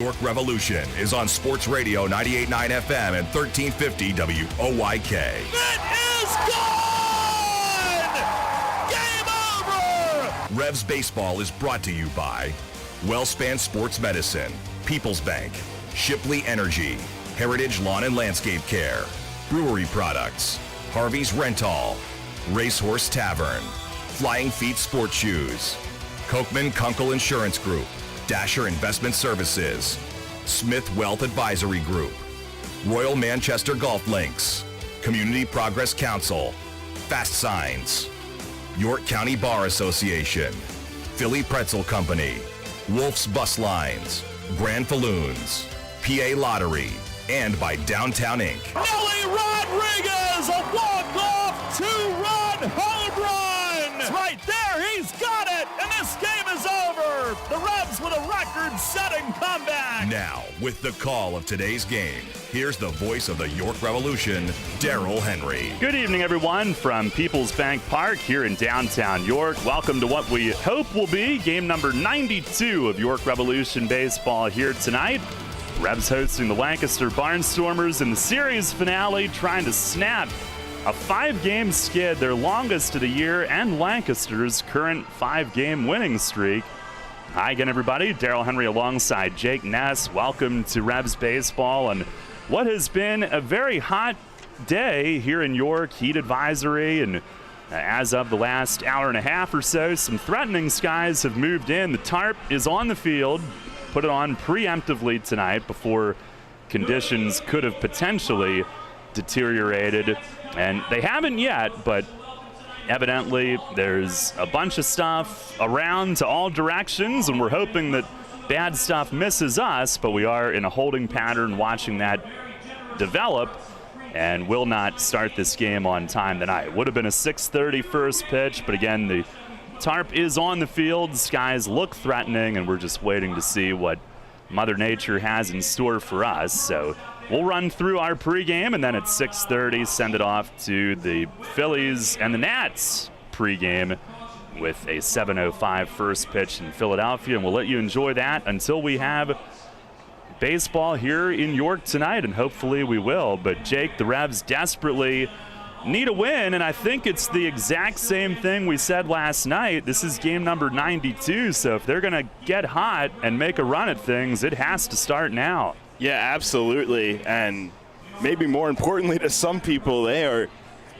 York Revolution is on Sports Radio 98.9 FM and 1350 WOYK. It is gone! Game over! Revs Baseball is brought to you by Wellspan Sports Medicine, People's Bank, Shipley Energy, Heritage Lawn and Landscape Care, Brewery Products, Harvey's Rental, Racehorse Tavern, Flying Feet Sports Shoes, Kochman Kunkel Insurance Group, Dasher Investment Services, Smith Wealth Advisory Group, Royal Manchester Golf Links, Community Progress Council, Fast Signs, York County Bar Association, Philly Pretzel Company, Wolf's Bus Lines, Grand Falloons, PA Lottery, and by Downtown Inc. Nelly Rodriguez, a walk-off two-run home run! It's right there, he's got it, and this game is over! The Revs with a record-setting comeback! Now, with the call of today's game, here's the voice of the York Revolution, Daryl Henry. Good evening, everyone, from People's Bank Park here in downtown York. Welcome to what we hope will be game number 92 of York Revolution baseball here tonight. Revs hosting the Lancaster Barnstormers in the series finale, trying to snap a 5-game skid, their longest of the year, and Lancaster's current 5-game winning streak. Hi again, everybody. Daryl Henry alongside Jake Ness. Welcome to Revs Baseball and what has been a very hot day here in York. Heat advisory, and as of the last hour and a half or so, some threatening skies have moved in. The tarp is on the field. Put it on preemptively tonight before conditions could have potentially deteriorated, and they haven't yet, but evidently there's a bunch of stuff around to all directions, and we're hoping that bad stuff misses us, but we are in a holding pattern watching that develop and will not start this game on time tonight. Would have been a 6:30 first pitch, but again, the tarp is on the field, skies look threatening, and we're just waiting to see what Mother Nature has in store for us. So we'll run through our pregame, and then at 6:30 send it off to the Phillies and the Nats pregame with a 7:05 first pitch in Philadelphia, and we'll let you enjoy that until we have baseball here in York tonight, and hopefully we will. But Jake, the Revs desperately need a win, and I think it's the exact same thing we said last night. This is game number 92, so if they're going to get hot and make a run at things, it has to start now. Yeah, absolutely, and maybe more importantly to some people, they are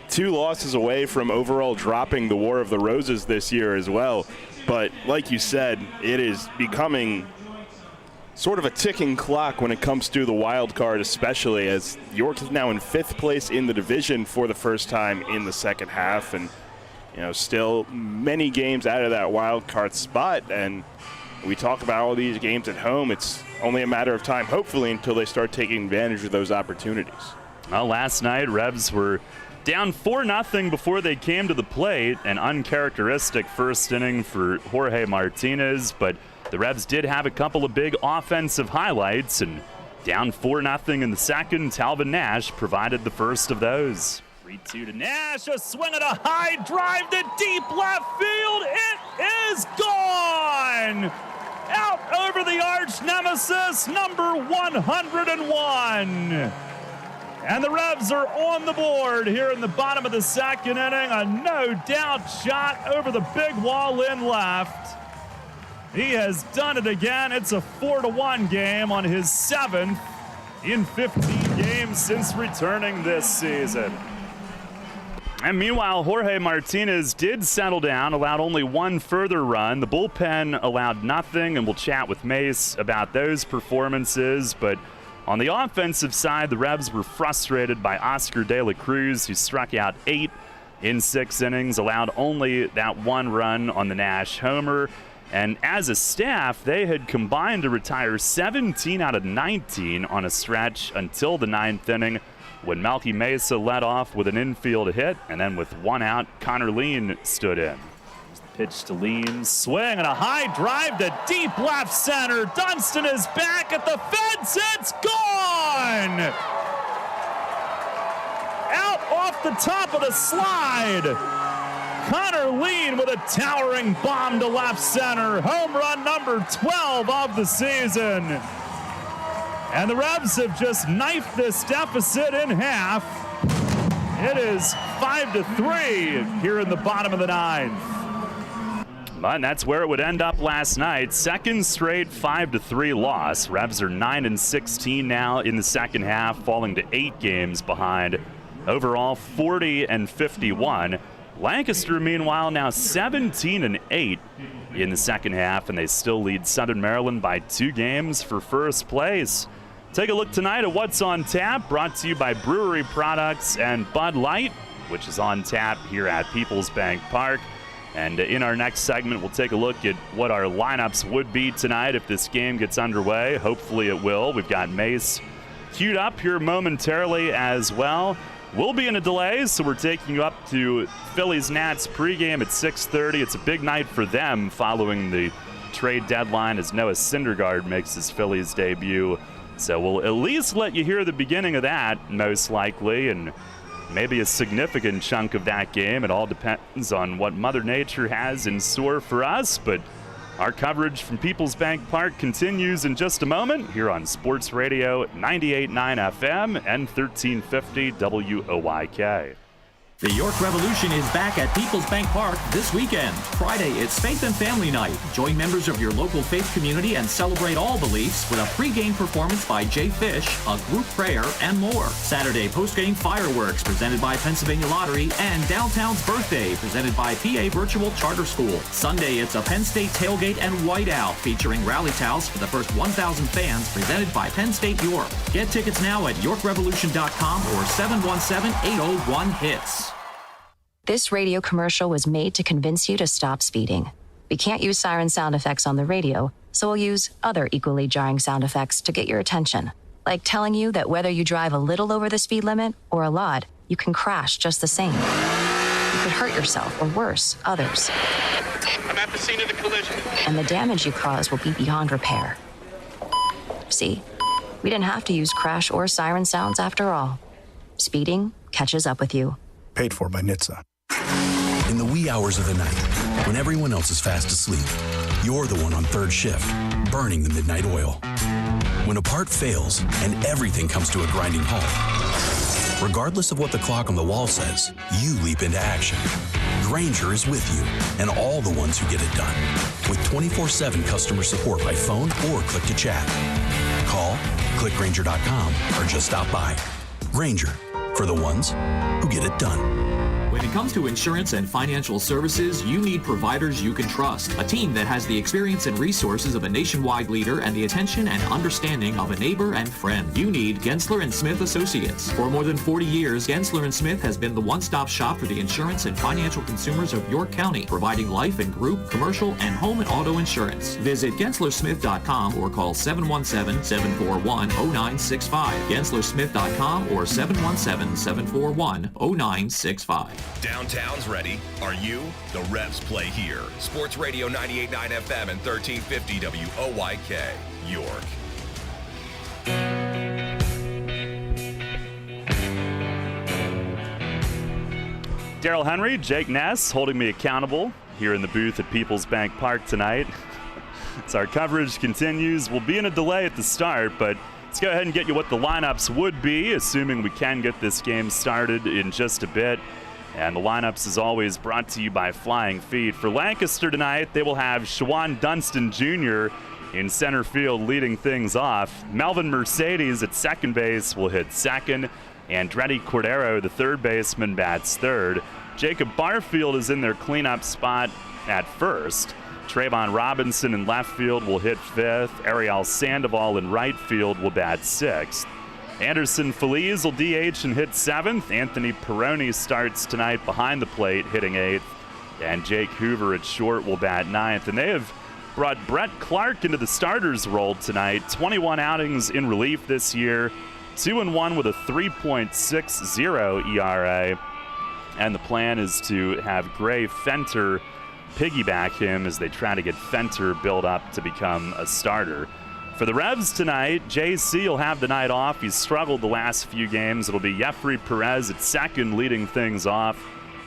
2 losses away from overall dropping the War of the Roses this year as well. But like you said, it is becoming sort of a ticking clock when it comes to the wild card, especially as York is now in 5th place in the division for the first time in the second half, and still many games out of that wild card spot. And we talk about all these games at home. It's only a matter of time, hopefully, until they start taking advantage of those opportunities. Well, last night Revs were down 4-0 before they came to the plate, an uncharacteristic first inning for Jorge Martinez, but the Revs did have a couple of big offensive highlights, and down 4-0 in the second, Talbot Nash provided the first of those. 3-2 to Nash, a swing and a high drive to deep left field. It is gone! Out over the arch nemesis, number 101. And the Revs are on the board here in the bottom of the second inning. A no-doubt shot over the big wall in left. He has done it again. It's a 4-1 game on his 7th in 15 games since returning this season. And meanwhile, Jorge Martinez did settle down, allowed only 1 further run. The bullpen allowed nothing, and we'll chat with Mace about those performances. But on the offensive side, the Revs were frustrated by Oscar De La Cruz, who struck out 8 in 6 innings, allowed only that 1 run on the Nash homer. And as a staff, they had combined to retire 17 out of 19 on a stretch until the 9th inning, when Melky Mesa led off with an infield hit, and then with 1 out, Connor Lean stood in. Pitch to Lean, swing and a high drive to deep left center. Dunston is back at the fence. It's gone! Out off the top of the slide. Connor Lean with a towering bomb to left center. Home run number 12 of the season. And the Revs have just knifed this deficit in half. It is 5-3 here in the bottom of the ninth. And that's where it would end up last night. Second straight 5-3 loss. Revs are 9-16 now in the second half, falling to 8 games behind. Overall, 40-51. Lancaster, meanwhile, now 17-8 in the second half, and they still lead Southern Maryland by 2 games for first place. Take a look tonight at what's on tap, brought to you by Brewery Products and Bud Light, which is on tap here at Peoples Bank Park. And in our next segment, we'll take a look at what our lineups would be tonight if this game gets underway. Hopefully it will. We've got Mace queued up here momentarily as well. We'll be in a delay, so we're taking you up to Phillies-Nats pregame at 6:30. It's a big night for them following the trade deadline as Noah Syndergaard makes his Phillies debut. So we'll at least let you hear the beginning of that, most likely, and maybe a significant chunk of that game. It all depends on what Mother Nature has in store for us, but our coverage from Peoples Bank Park continues in just a moment here on Sports Radio 98.9 FM and 1350 WOYK. The York Revolution is back at Peoples Bank Park this weekend. Friday, it's Faith and Family Night. Join members of your local faith community and celebrate all beliefs with a pregame performance by Jay Fish, a group prayer, and more. Saturday, postgame fireworks presented by Pennsylvania Lottery and Downtown's Birthday presented by PA Virtual Charter School. Sunday, it's a Penn State tailgate and whiteout featuring rally towels for the first 1,000 fans presented by Penn State York. Get tickets now at yorkrevolution.com or 717-801-HITS. This radio commercial was made to convince you to stop speeding. We can't use siren sound effects on the radio, so we'll use other equally jarring sound effects to get your attention. Like telling you that whether you drive a little over the speed limit or a lot, you can crash just the same. You could hurt yourself or worse, others. I'm at the scene of the collision. And the damage you cause will be beyond repair. See, we didn't have to use crash or siren sounds after all. Speeding catches up with you. Paid for by NHTSA. In the wee hours of the night, when everyone else is fast asleep, you're the one on third shift, burning the midnight oil. When a part fails and everything comes to a grinding halt, regardless of what the clock on the wall says, you leap into action. Grainger is with you and all the ones who get it done. With 24/7 customer support by phone or click to chat. Call, click Grainger.com, or just stop by. Grainger, for the ones who get it done. When it comes to insurance and financial services, you need providers you can trust. A team that has the experience and resources of a nationwide leader and the attention and understanding of a neighbor and friend. You need Gensler & Smith Associates. For more than 40 years, Gensler & Smith has been the one-stop shop for the insurance and financial consumers of York County, providing life and group, commercial, and home and auto insurance. Visit GenslerSmith.com or call 717-741-0965. GenslerSmith.com or 717-741-0965. Downtown's ready. Are you? The Revs play here. Sports Radio 98.9 FM and 1350 WOYK, York. Daryl Henry, Jake Ness holding me accountable here in the booth at Peoples Bank Park tonight. As our coverage continues, we'll be in a delay at the start, but let's go ahead and get you what the lineups would be, assuming we can get this game started in just a bit. And the lineups, as always, brought to you by Flying Feet. For Lancaster tonight, they will have Shawan Dunston Jr. in center field leading things off. Melvin Mercedes at second base will hit second. Andretti Cordero, the third baseman, bats third. Jacob Barfield is in their cleanup spot at first. Trayvon Robinson in left field will hit fifth. Ariel Sandoval in right field will bat sixth. Anderson Feliz will DH and hit seventh. Anthony Perrone starts tonight behind the plate, hitting eighth. And Jake Hoover at short will bat ninth. And they have brought Brett Clark into the starters role tonight. 21 outings in relief this year. 2-1 with a 3.60 ERA. And the plan is to have Gray Fenter piggyback him as they try to get Fenter built up to become a starter. For the Revs tonight, JC will have the night off. He's struggled the last few games. It'll be Jeffrey Perez at second leading things off.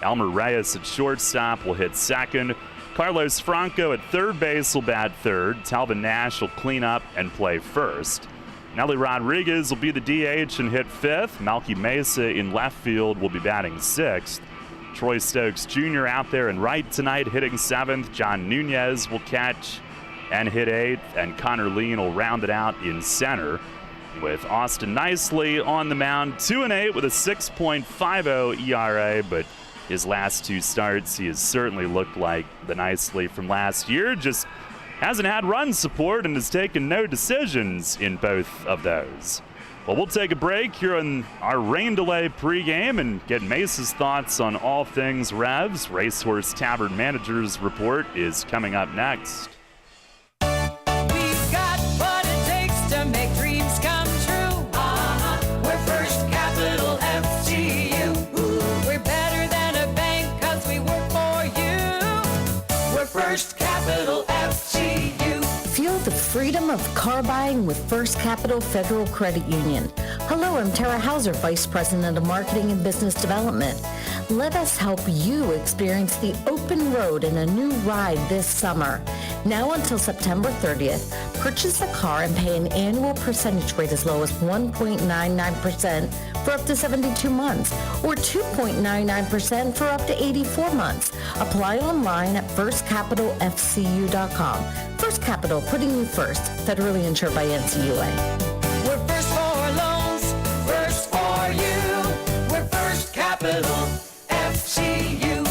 Elmer Reyes at shortstop will hit second. Carlos Franco at third base will bat third. Talbot Nash will clean up and play first. Nelly Rodriguez will be the DH and hit 5th. Melky Mesa in left field will be batting 6th. Troy Stokes Jr. out there in right tonight, hitting 7th. John Nunez will catch and hit 8th. And Connor Lean will round it out in center, with Austin Nicely on the mound, 2-8 with a 6.50 ERA. But his last 2 starts, he has certainly looked like the Nicely from last year. Just hasn't had run support and has taken no decisions in both of those. Well, we'll take a break here on our rain delay pregame and get Mace's thoughts on all things Revs. Racehorse Tavern Managers Report is coming up next. We've got what it takes to make dreams come true. We're First Capital FGU. We're better than a bank 'cause we work for you. We're First Capital FGU. Feel the freedom of car buying with First Capital Federal Credit Union. Hello, I'm Tara Hauser, Vice President of Marketing and Business Development. Let us help you experience the open road in a new ride this summer. Now until September 30th, purchase a car and pay an annual percentage rate as low as 1.99% for up to 72 months or 2.99% for up to 84 months. Apply online at firstcapitalfcu.com. First Capital, putting you first. Federally insured by NCUA. We're first for loans, first for you. We're First Capital FGU.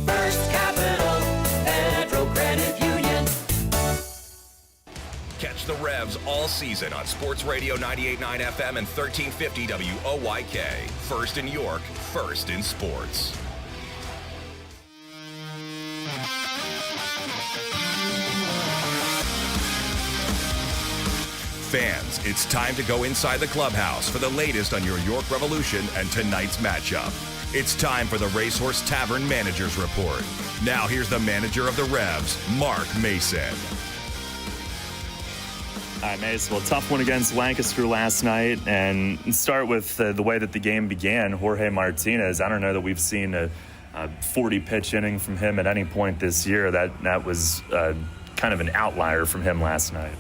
First Capital Federal Credit Union. Catch the Revs all season on Sports Radio 98.9 FM and 1350 WOYK. First in York, first in sports. Fans, it's time to go inside the clubhouse for the latest on your York Revolution and tonight's matchup. It's time for the Racehorse Tavern Managers Report. Now here's the manager of the Revs, Mark Mason. All right, Mace. Well, tough one against Lancaster last night. And start with the way that the game began. Jorge Martinez, I don't know that we've seen a 40-pitch inning from him at any point this year. That was kind of an outlier from him last night.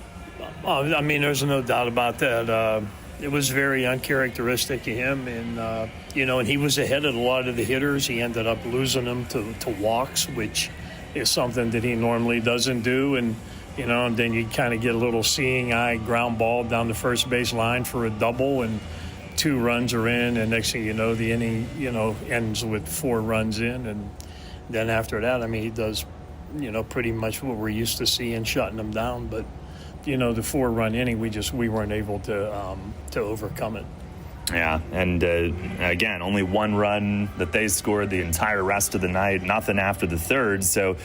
Oh, I mean, there's no doubt about that. It was very uncharacteristic of him. And, and he was ahead of a lot of the hitters. He ended up losing them to walks, which is something that he normally doesn't do. And then you kind of get a little seeing eye ground ball down the first base line for a double, and 2 runs are in. And next thing you know, the inning, ends with 4 runs in. And then after that, I mean, he does, pretty much what we're used to seeing, shutting them down. But, the 4-run inning, we weren't able to overcome it. Yeah, and again, only 1 run that they scored the entire rest of the night, nothing after the 3rd. So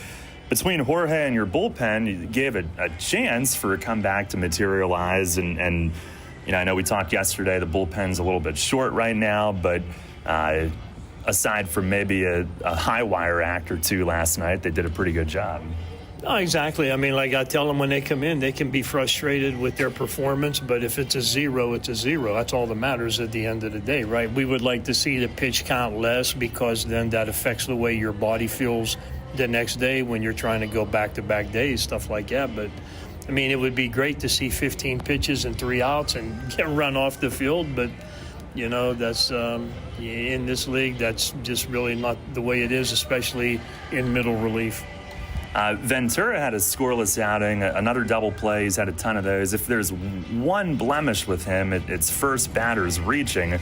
between Jorge and your bullpen, you gave a chance for a comeback to materialize. And I know we talked yesterday, the bullpen's a little bit short right now, but aside from maybe a high wire act or 2 last night, they did a pretty good job. Oh, exactly. I mean, like I tell them when they come in, they can be frustrated with their performance, but if it's a 0, it's a 0. That's all that matters at the end of the day, right? We would like to see the pitch count less, because then that affects the way your body feels the next day when you're trying to go back-to-back days, stuff like that. But, I mean, it would be great to see 15 pitches and 3 outs and get run off the field, but, that's in this league, that's just really not the way it is, especially in middle relief. Ventura had a scoreless outing, another double play. He's had a ton of those. If there's one blemish with him, it's first batters reaching,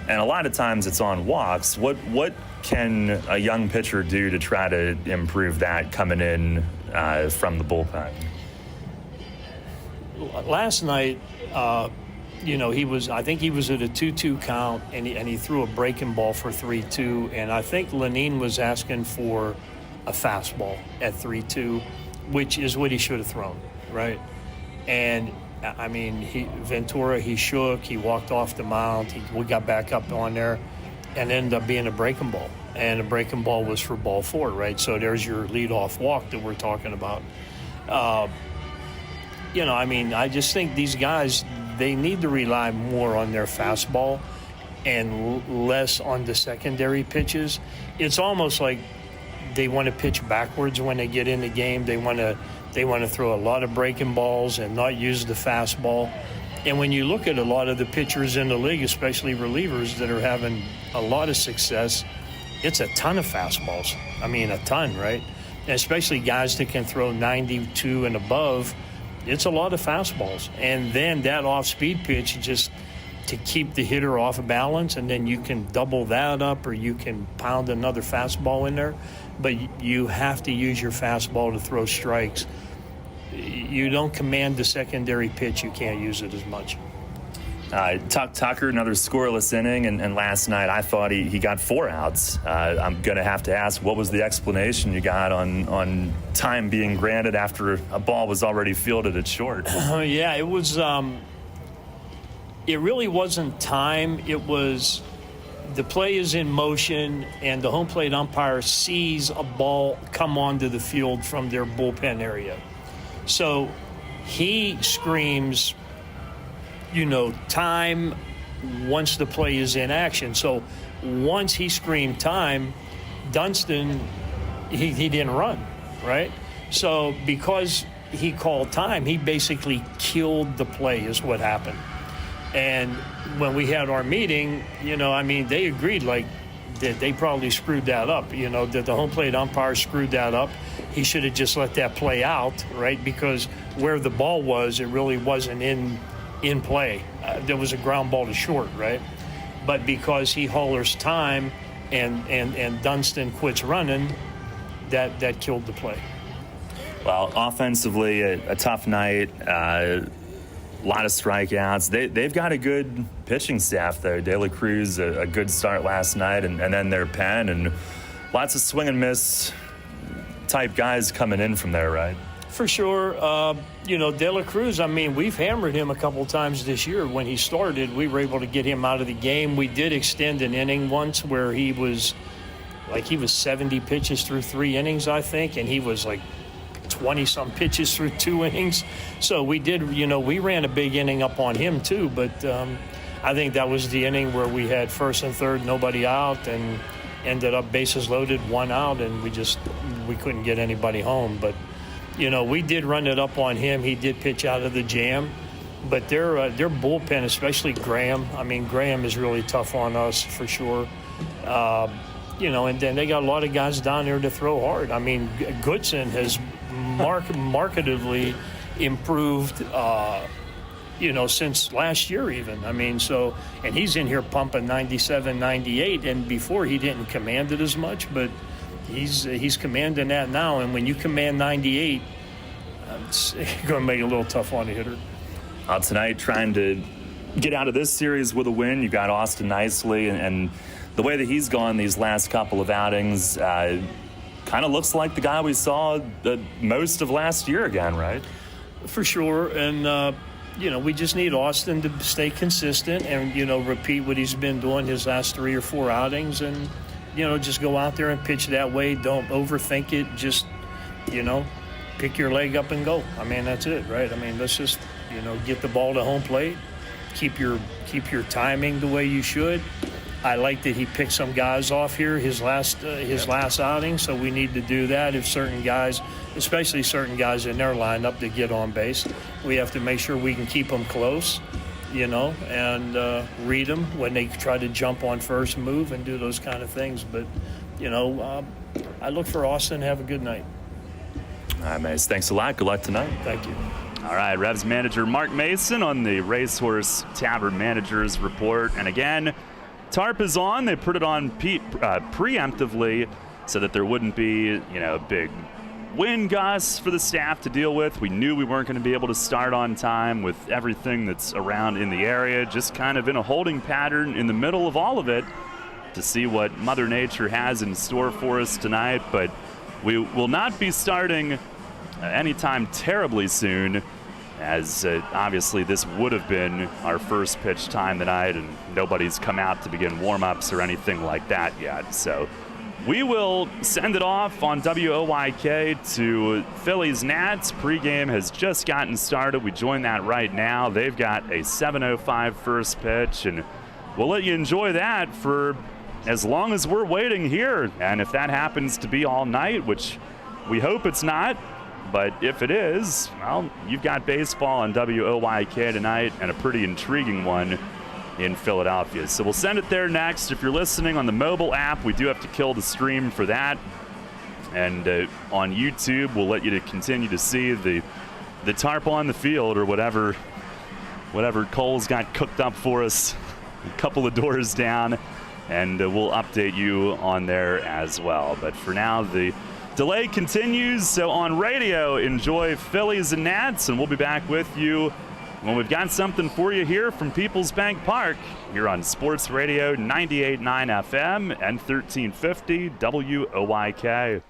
and a lot of times it's on walks. What can a young pitcher do to try to improve that coming in from the bullpen? Last night, I think he was at a 2-2 count, and he threw a breaking ball for 3-2, and I think Lenine was asking for a fastball at 3-2, which is what he should have thrown, right? And I mean, Ventura, he shook, he walked off the mound, we got back up on there, and ended up being a breaking ball. And a breaking ball was for ball 4, right? So there's your leadoff walk that we're talking about. I mean, I just think these guys, they need to rely more on their fastball and less on the secondary pitches. It's almost like they want to pitch backwards when they get in the game. They want to throw a lot of breaking balls and not use the fastball. And when you look at a lot of the pitchers in the league, especially relievers that are having a lot of success, it's a ton of fastballs. I mean, a ton, right? And especially guys that can throw 92 and above, it's a lot of fastballs. And then that off-speed pitch just to keep the hitter off balance, and then you can double that up or you can pound another fastball in there. But you have to use your fastball to throw strikes. You don't command the secondary pitch, you can't use it as much. Tucker, another scoreless inning, and last night I thought he got 4 outs. I'm going to have to ask, what was the explanation you got on time being granted after a ball was already fielded at short? Yeah, it was. It really wasn't time. It was the play is in motion, and the home plate umpire sees a ball come onto the field from their bullpen area. So he screams, time once the play is in action. So once he screamed time, Dunston, he didn't run, right? So because he called time, he basically killed the play is what happened. And when we had our meeting, they agreed that they probably screwed that up, that the home plate umpire screwed that up. He should have just let that play out, right? Because where the ball was, it really wasn't in play. There was a ground ball to short, right? But because he hollers time and Dunston quits running, that killed the play. Well, offensively, a tough night. A lot of strikeouts. They've got a good pitching staff there. De La Cruz, a good start last night, and then their pen, and lots of swing and miss type guys coming in from there, right? For sure. De La Cruz, we've hammered him a couple times this year. When he started, we were able to get him out of the game. We did extend an inning once where he was 70 pitches through 3 innings, I think, and he was 20-some pitches through 2 innings. So we did, we ran a big inning up on him too, but I think that was the inning where we had first and third, nobody out, and ended up bases loaded, 1 out, and we couldn't get anybody home. But, we did run it up on him. He did pitch out of the jam. But their bullpen, especially Graham, Graham is really tough on us for sure. And then they got a lot of guys down there to throw hard. Goodson has markedly improved, since last year even. And he's in here pumping 97, 98, and before he didn't command it as much, but he's commanding that now. And when you command 98, it's going to make it a little tough on the hitter. Tonight, trying to get out of this series with a win, you got Austin Nicely, and the way that he's gone these last couple of outings kind of looks like the guy we saw most of last year again, right? For sure. And, we just need Austin to stay consistent and, repeat what he's been doing his last 3 or 4 outings and, just go out there and pitch that way. Don't overthink it. Just, pick your leg up and go. That's it, right? Let's just, get the ball to home plate. Keep your timing the way you should. I like that he picked some guys off here his last outing, so we need to do that. If certain guys, especially certain guys in their lineup that get on base, we have to make sure we can keep them close, and read them when they try to jump on first move and do those kind of things. But, I look for Austin to have a good night. All right, Mace. Thanks a lot. Good luck tonight. Thank you. All right, Revs manager Mark Mason on the Racehorse Tavern Managers Report. And again, tarp is on. They put it on preemptively so that there wouldn't be, a big wind gusts for the staff to deal with. We knew we weren't going to be able to start on time with everything that's around in the area, just kind of in a holding pattern in the middle of all of it to see what Mother Nature has in store for us tonight. But we will not be starting anytime terribly soon, as obviously this would have been our first pitch time tonight, and nobody's come out to begin warm-ups or anything like that yet. So we will send it off on WOYK to Phillies Nats. Pregame has just gotten started. We join that right now. They've got a 7:05 first pitch, and we'll let you enjoy that for as long as we're waiting here. And if that happens to be all night, which we hope it's not, But if it is, well, you've got baseball on WOYK tonight, and a pretty intriguing one in Philadelphia. So we'll send it there next. If you're listening on the mobile app, we do have to kill the stream for that. And on YouTube, we'll let you to continue to see the tarp on the field, or whatever Cole's got cooked up for us a couple of doors down, and we'll update you on there as well. But for now, the delay continues. So on radio, enjoy Phillies and Nats, and we'll be back with you when we've got something for you here from Peoples Bank Park, here on Sports Radio 98.9 FM and 1350 WOYK.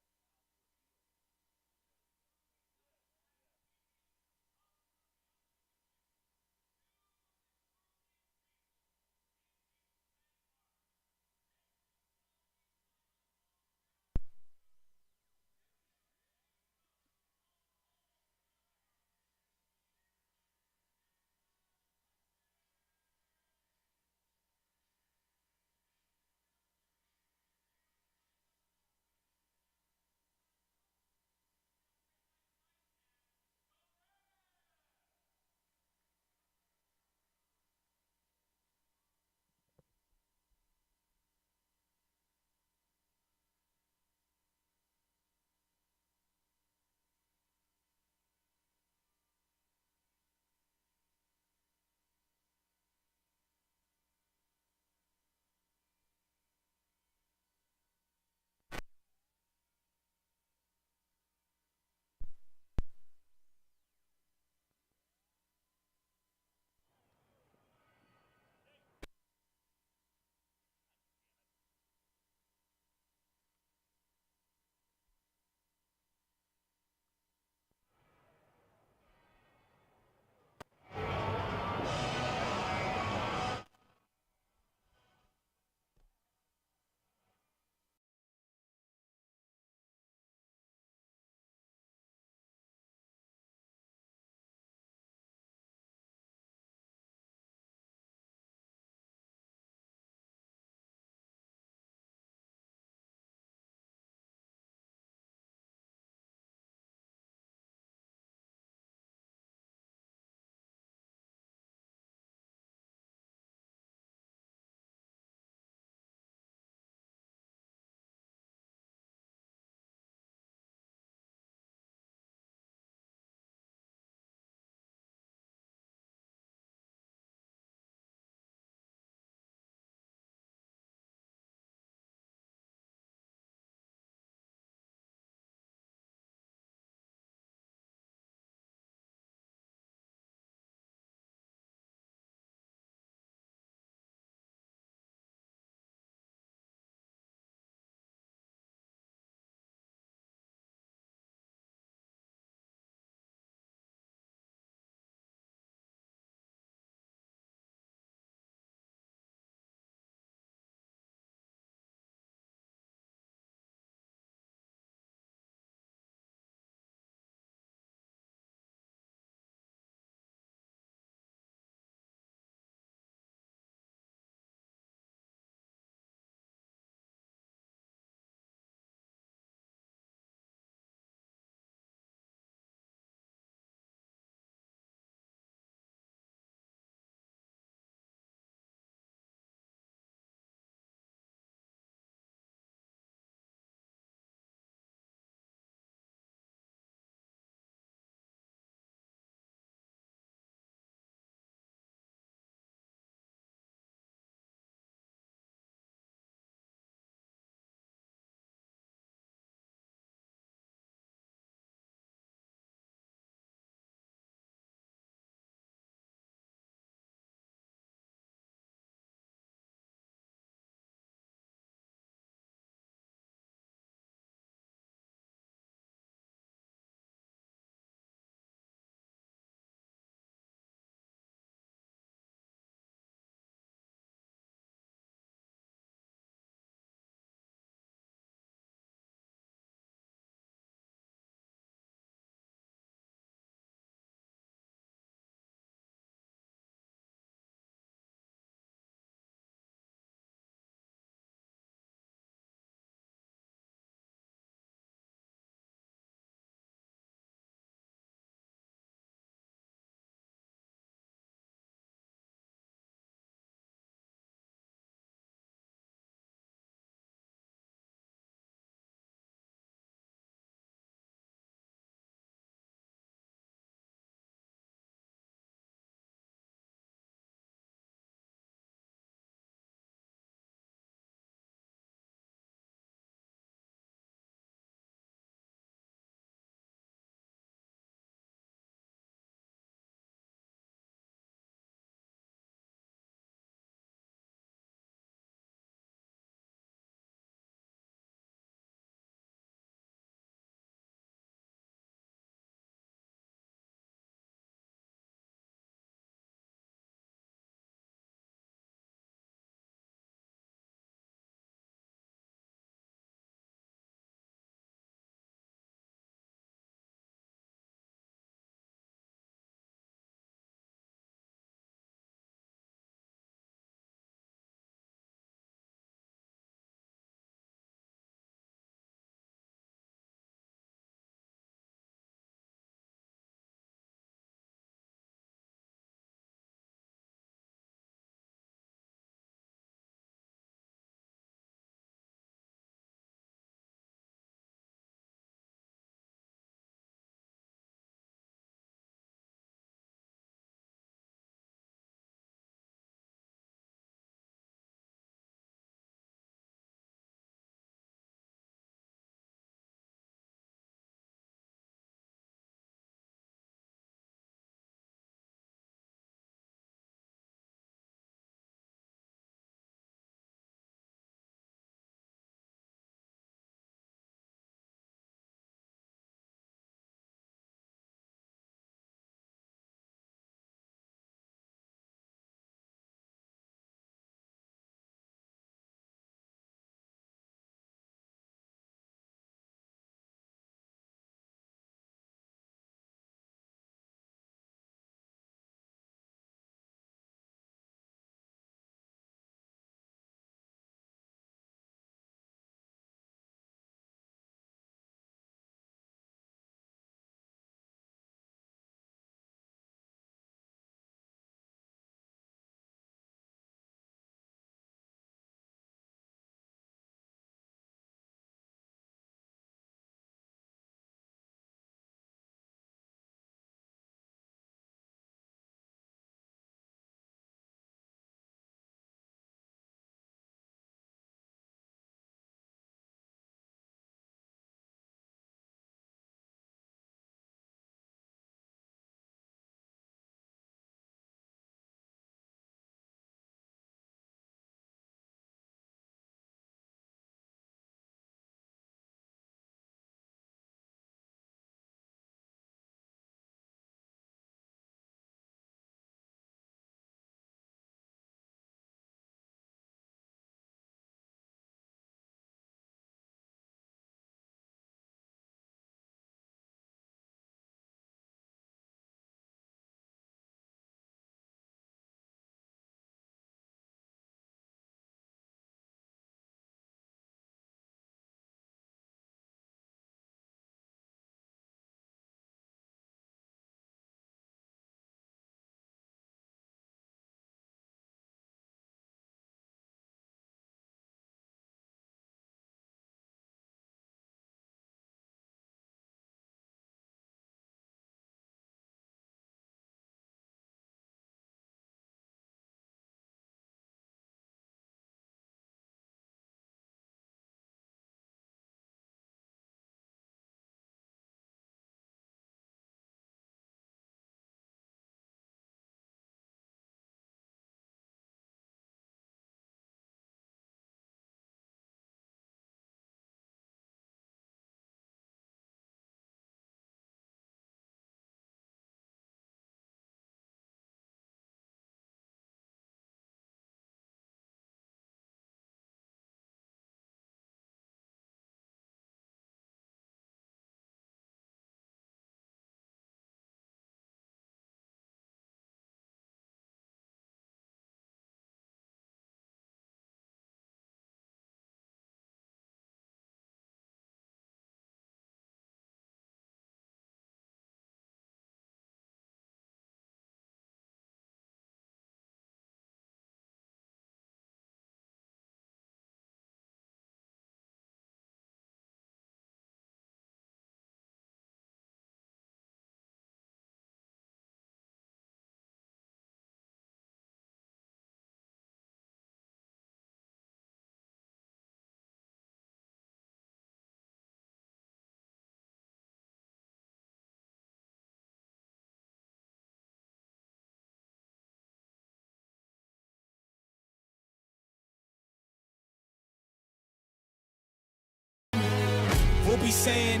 be saying,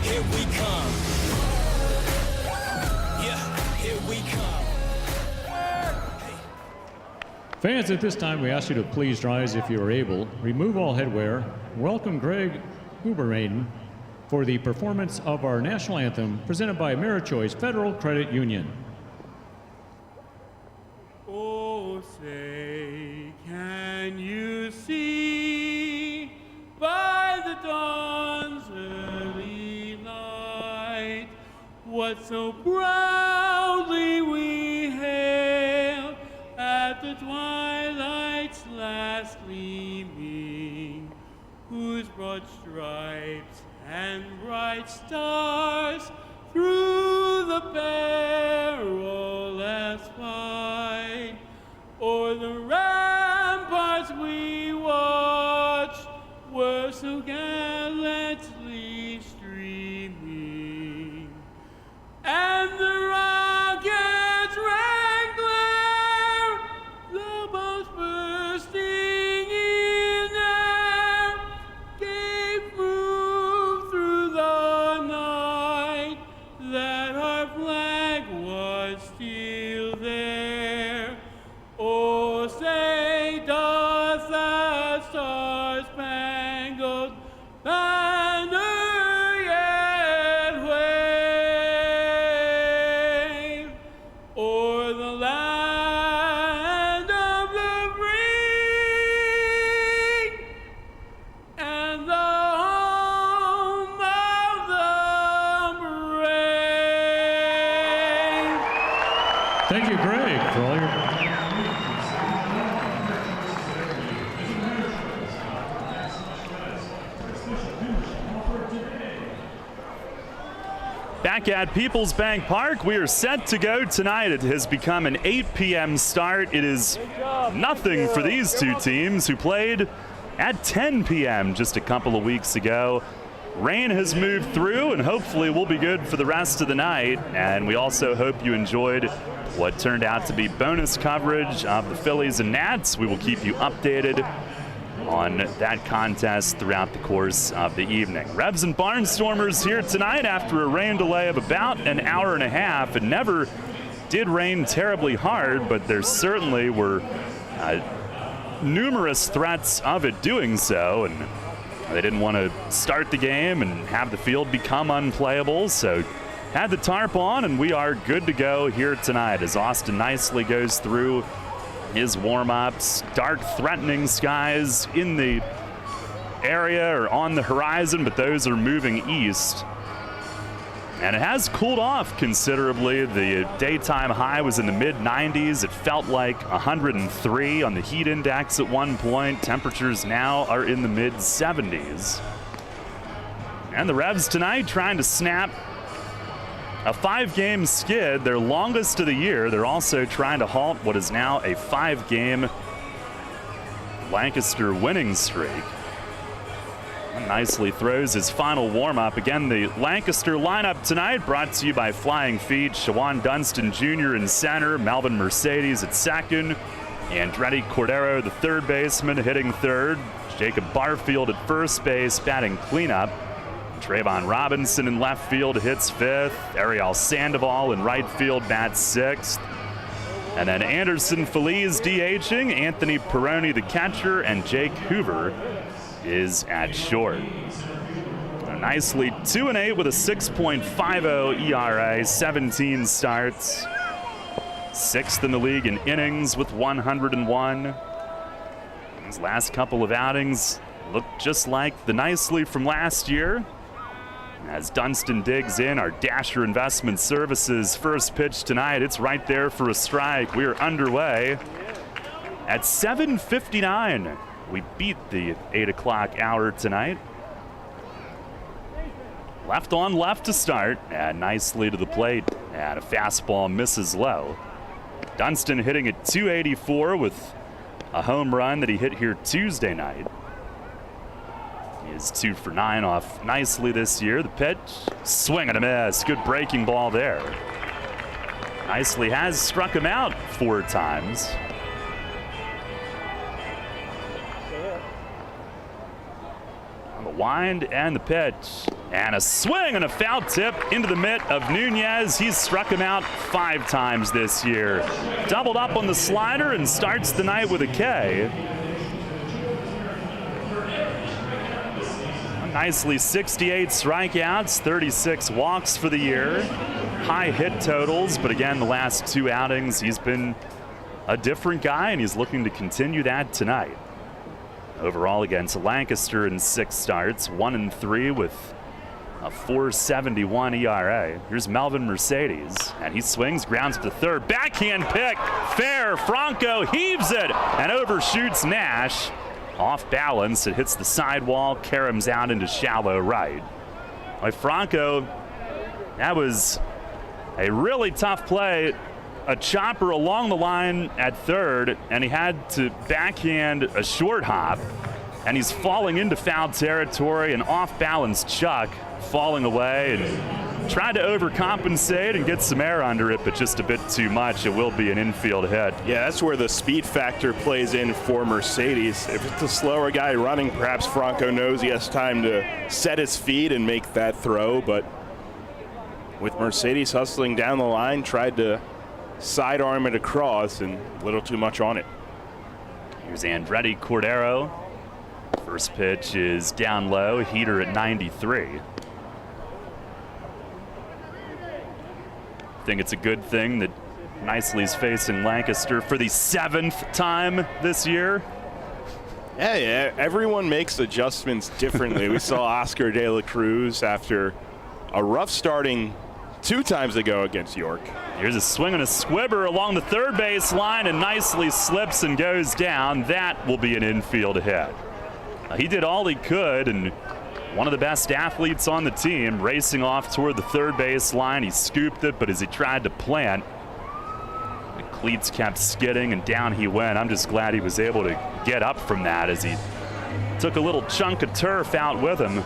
here we come. Yeah, here we come. Fans, at this time, we ask you to please rise if you are able. Remove all headwear. Welcome Greg Hubermaiden for the performance of our national anthem presented by AmeriChoice Federal Credit Union. Oh, say, can you see by the dawn's early light what so proudly we hailed at the twilight's last gleaming, whose broad stripes and bright stars through the perilous fight o'er the ramparts we watched were so gallantly streaming, and the rockets rang glare, the bombs bursting in air, gave proof through the night that our flag was still there. Oh, say doth that star-spangled banner yet wave o'er the land of the free and the home of the brave? Thank you, Greg, for all your... Back at Peoples Bank Park, we are set to go tonight. It has become an 8 p.m. start. It is nothing for these two teams who played at 10 p.m. just a couple of weeks ago. Rain has moved through, and hopefully we'll be good for the rest of the night. And we also hope you enjoyed what turned out to be bonus coverage of the Phillies and Nats. We will keep you updated on that contest throughout the course of the evening. Revs and Barnstormers here tonight after a rain delay of about an hour and a half. It never did rain terribly hard, but there certainly were numerous threats of it doing so, and they didn't want to start the game and have the field become unplayable, so had the tarp on, and we are good to go here tonight as Austin nicely goes through his warm-ups. Dark, threatening skies in the area or on the horizon, but those are moving east. And it has cooled off considerably. The daytime high was in the mid-90s. It felt like 103 on the heat index at one point. Temperatures now are in the mid-70s. And the Revs tonight trying to snap a 5-game skid, their longest of the year. They're also trying to halt what is now a 5-game Lancaster winning streak. And nicely throws his final warm-up. Again, the Lancaster lineup tonight brought to you by Flying Feet. Shawan Dunston Jr. in center, Melvin Mercedes at second, Andretti Cordero, the third baseman, hitting third, Jacob Barfield at first base, batting cleanup. Trayvon Robinson in left field hits fifth. Ariel Sandoval in right field bats sixth. And then Anderson Feliz DHing, Anthony Perroni the catcher, and Jake Hoover is at short. Nicely 2-8 with a 6.50 ERA, 17 starts. Sixth in the league in innings with 101. His last couple of outings look just like the nicely from last year. As Dunston digs in, our Dasher Investment Services first pitch tonight. It's right there for a strike. We are underway at 7:59. We beat the 8 o'clock hour tonight. Left on left to start, and nicely to the plate, and a fastball misses low. Dunston hitting at 284 with a home run that he hit here Tuesday night. He is 2 for 9 off nicely this year. The pitch, swing and a miss. Good breaking ball there. Nicely has struck him out 4 times. On the wind and the pitch. And a swing and a foul tip into the mitt of Nunez. He's struck him out 5 times this year. Doubled up on the slider and starts the night with a K. Nicely 68 strikeouts, 36 walks for the year. High hit totals, but again, the last 2 outings, he's been a different guy, and he's looking to continue that tonight. Overall against Lancaster in 6 starts, 1-3 with a 4.71 ERA. Here's Melvin Mercedes, and he swings, grounds to third. Backhand pick, fair. Franco heaves it and overshoots Nash. Off balance, it hits the sidewall, caroms out into shallow right. Franco, that was a really tough play. A chopper along the line at third, and he had to backhand a short hop, and he's falling into foul territory. An off-balance chuck falling away, and tried to overcompensate and get some air under it, but just a bit too much. It will be an infield hit. Yeah, that's where the speed factor plays in for Mercedes. If it's a slower guy running, perhaps Franco knows he has time to set his feet and make that throw, but with Mercedes hustling down the line, tried to sidearm it across, and a little too much on it. Here's Andretti Cordero. First pitch is down low, heater at 93. I think it's a good thing that Nicely's facing Lancaster for the 7th time this year. Yeah, everyone makes adjustments differently. We saw Oscar De La Cruz after a rough starting 2 times ago against York. Here's a swing and a squibber along the third base line, and Nicely slips and goes down. That will be an infield hit. He did all he could, and one of the best athletes on the team, racing off toward the third base line. He scooped it, but as he tried to plant, the cleats kept skidding and down he went. I'm just glad he was able to get up from that as he took a little chunk of turf out with him.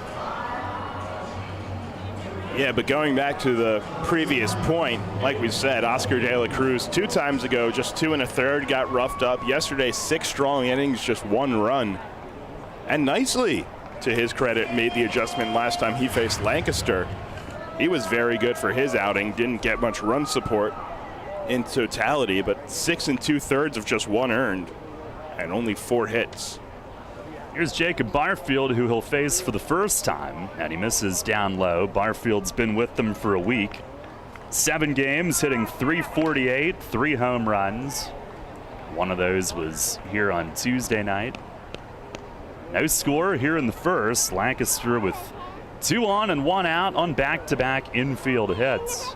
Yeah, but going back to the previous point, like we said, Oscar De La Cruz 2 times ago, just 2 1/3, got roughed up. Yesterday, 6 strong innings, just 1 run. And Nicely, to his credit, made the adjustment last time he faced Lancaster. He was very good for his outing, didn't get much run support in totality, but 6 2/3 of just 1 earned and only 4 hits. Here's Jacob Barfield, who he'll face for the first time, and he misses down low. Barfield's been with them for a week. 7 games, hitting .348, 3 home runs. One of those was here on Tuesday night. No score here in the first. Lancaster with 2 on and 1 out on back-to-back infield hits.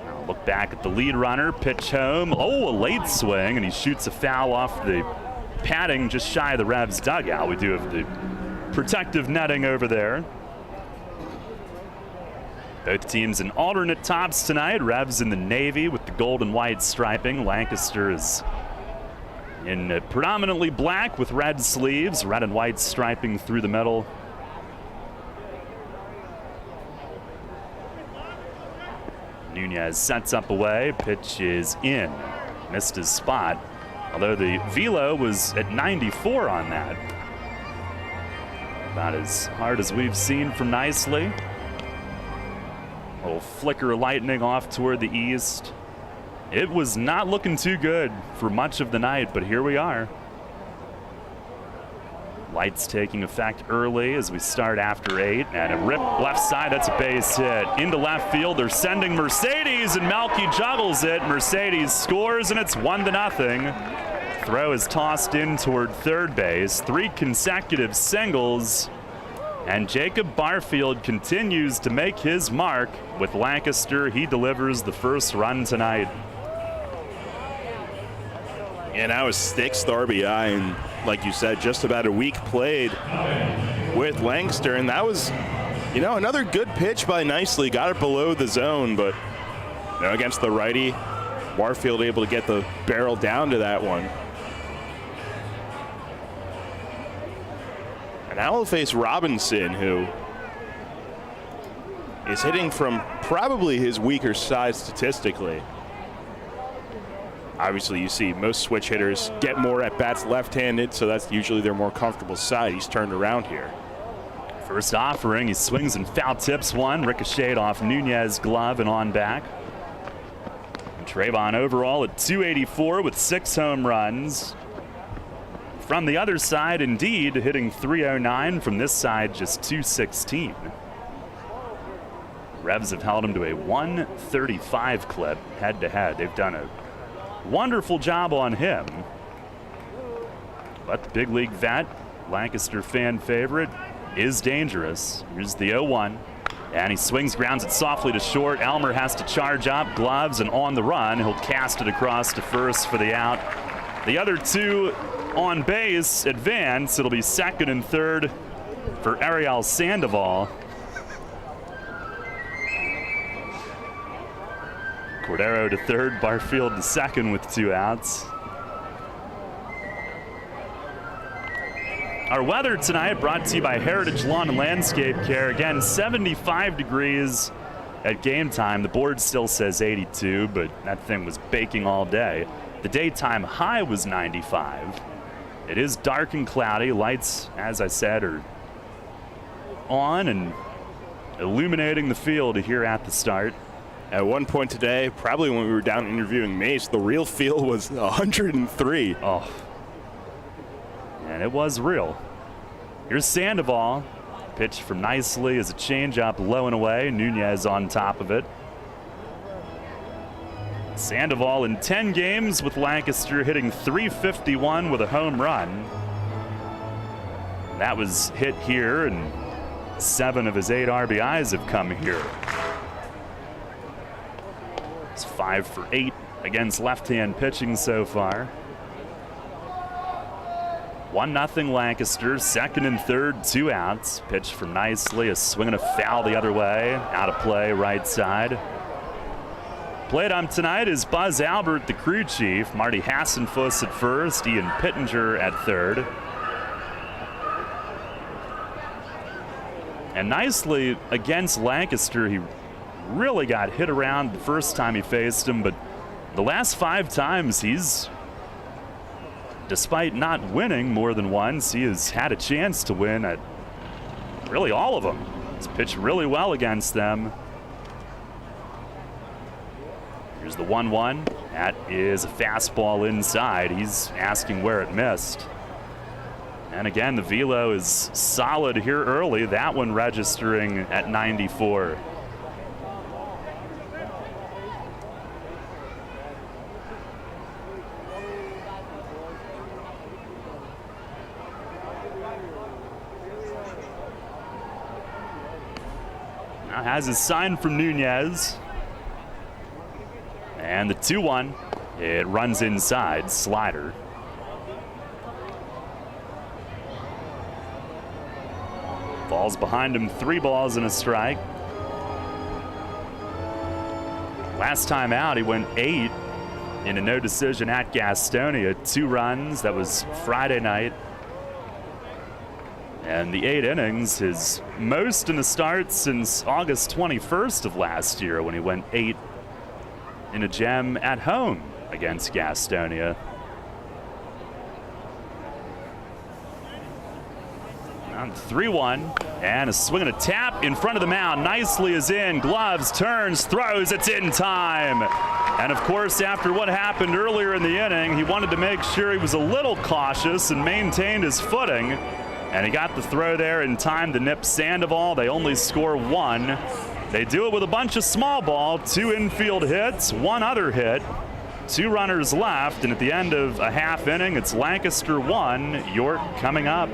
Now look back at the lead runner, pitch home. Oh, a late swing, and he shoots a foul off the padding just shy of the Revs dugout. We do have the protective netting over there. Both teams in alternate tops tonight. Revs in the navy with the gold and white striping. Lancaster is in predominantly black with red sleeves, red and white striping through the middle. Nunez sets up away, pitch is in. Missed his spot, although the velo was at 94 on that. About as hard as we've seen from Nicely. A little flicker of lightning off toward the east. It was not looking too good for much of the night, but here we are. Lights taking effect early as we start after 8, and a rip left side. That's a base hit into left field. They're sending Mercedes, and Melky juggles it. Mercedes scores, and it's 1-0. Throw is tossed in toward third base. 3 consecutive singles, and Jacob Barfield continues to make his mark with Lancaster. He delivers the first run tonight. And that was 6th RBI, and like you said, just about a week played with Lancaster, and that was, another good pitch by Nicely. Got it below the zone, but against the righty, Barfield able to get the barrel down to that one. And now we'll face Robinson, who is hitting from probably his weaker side statistically. Obviously, you see most switch hitters get more at-bats left-handed, so that's usually their more comfortable side. He's turned around here. First offering, he swings and foul tips one, ricocheted off Nunez's glove and on back. And Trayvon overall at 284 with 6 home runs. From the other side, indeed, hitting 309. From this side, just 216. Revs have held him to a 135 clip head-to-head. They've done a wonderful job on him. But the big league vet, Lancaster fan favorite, is dangerous. Here's the 0-1. And he swings, grounds it softly to short. Elmer has to charge up, gloves, and on the run. He'll cast it across to first for the out. The other two on base advance. It'll be second and third for Ariel Sandoval. Cordero to third, Barfield to second with 2 outs. Our weather tonight brought to you by Heritage Lawn and Landscape Care. Again, 75 degrees at game time. The board still says 82, but that thing was baking all day. The daytime high was 95. It is dark and cloudy. Lights, as I said, are on and illuminating the field here at the start. At one point today, probably when we were down interviewing Mace, the real feel was 103. Oh. And it was real. Here's Sandoval. Pitch from nicely as a changeup low and away. Nunez on top of it. Sandoval in 10 games with Lancaster hitting .351 with a home run. That was hit here, and 7 of his 8 RBIs have come here. It's 5 for 8 against left-hand pitching so far. 1-0 Lancaster, second and third, 2 outs. Pitch from nicely, a swing and a foul the other way. Out of play, right side. Played on tonight is Buzz Albert, the crew chief. Marty Hassenfuss at first, Ian Pittenger at third. And nicely against Lancaster, he really got hit around the first time he faced him, but the last 5 times he's, despite not winning more than once, he has had a chance to win at really all of them. He's pitched really well against them. Here's the 1-1. That is a fastball inside. He's asking where it missed. And again, the velo is solid here early. That one registering at 94. Now has his sign from Nunez. And the 2-1, it runs inside, slider. Falls behind him, 3 balls and a strike. Last time out, he went 8 in a no decision at Gastonia, 2 runs. That was Friday night. And the 8 innings, his most in a start since August 21st of last year when he went 8 in a gem at home against Gastonia. On 3-1, and a swing and a tap in front of the mound. Nicely is in, gloves, turns, throws, it's in time. And of course, after what happened earlier in the inning, he wanted to make sure he was a little cautious and maintained his footing. And he got the throw there in time to nip Sandoval. They only score 1. They do it with a bunch of small ball, 2 infield hits, 1 other hit, 2 runners left, and at the end of a half inning, it's Lancaster 1, York coming up.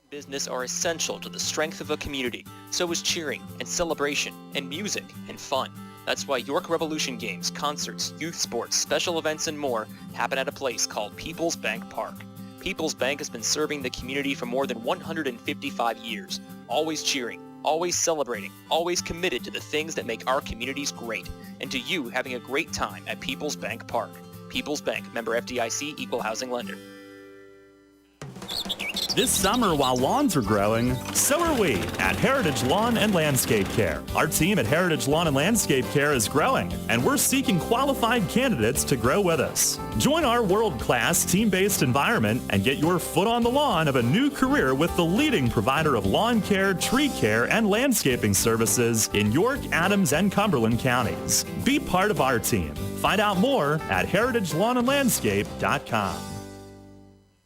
Business are essential to the strength of a community. So is cheering and celebration and music and fun. That's why York Revolution games, concerts, youth sports, special events, and more happen at a place called People's Bank Park. People's Bank has been serving the community for more than 155 years, always cheering, always celebrating, always committed to the things that make our communities great, and to you having a great time at People's Bank Park. People's Bank, member FDIC, equal housing lender. This summer, while lawns are growing, so are we at Heritage Lawn and Landscape Care. Our team at Heritage Lawn and Landscape Care is growing, and we're seeking qualified candidates to grow with us. Join our world-class team-based environment and get your foot on the lawn of a new career with the leading provider of lawn care, tree care, and landscaping services in York, Adams, and Cumberland counties. Be part of our team. Find out more at heritagelawnandlandscape.com.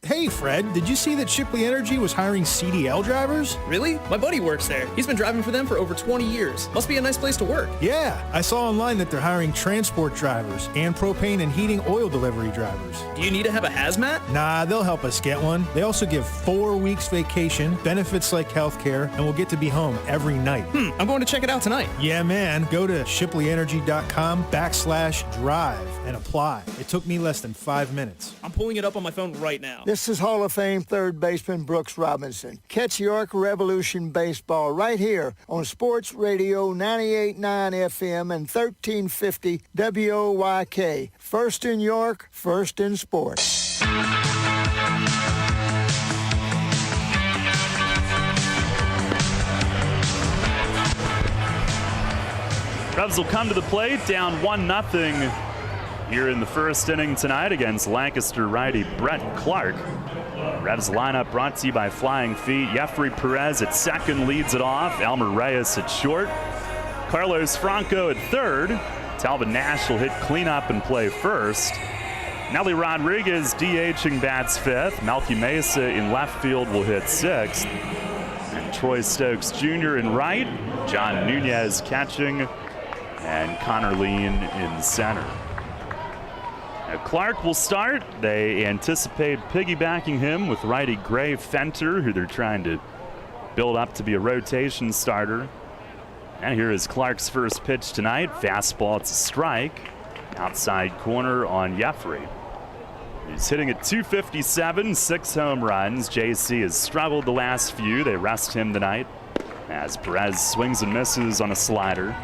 Hey, Fred, did you see that Shipley Energy was hiring CDL drivers? Really? My buddy works there. He's been driving for them for over 20 years. Must be a nice place to work. Yeah, I saw online that they're hiring transport drivers and propane and heating oil delivery drivers. Do you need to have a hazmat? Nah, they'll help us get one. They also give 4 weeks vacation, benefits like healthcare, and we'll get to be home every night. I'm going to check it out tonight. Yeah, man. Go to shipleyenergy.com/drive and apply. It took me less than 5 minutes. I'm pulling it up on my phone right now. This is Hall of Fame third baseman Brooks Robinson. Catch York Revolution baseball right here on Sports Radio 98.9 FM and 1350 WOYK. First in York, first in sports. Revs will come to the plate, down 1-0 here in the first inning tonight against Lancaster righty Brett Clark. Revs lineup brought to you by Flying Feet. Jeffrey Perez at second leads it off. Elmer Reyes at short. Carlos Franco at third. Talbot Nash will hit cleanup and play first. Nelly Rodriguez DHing bats fifth. Melky Mesa in left field will hit sixth. And Troy Stokes Jr. in right. John Nunez catching. And Connor Lean in center. Now Clark will start. They anticipate piggybacking him with righty Gray Fenter, who they're trying to build up to be a rotation starter. And here is Clark's first pitch tonight. Fastball, it's a strike. Outside corner on Jeffrey. He's hitting at 257, 6 home runs. JC has struggled the last few. They rest him tonight as Perez swings and misses on a slider.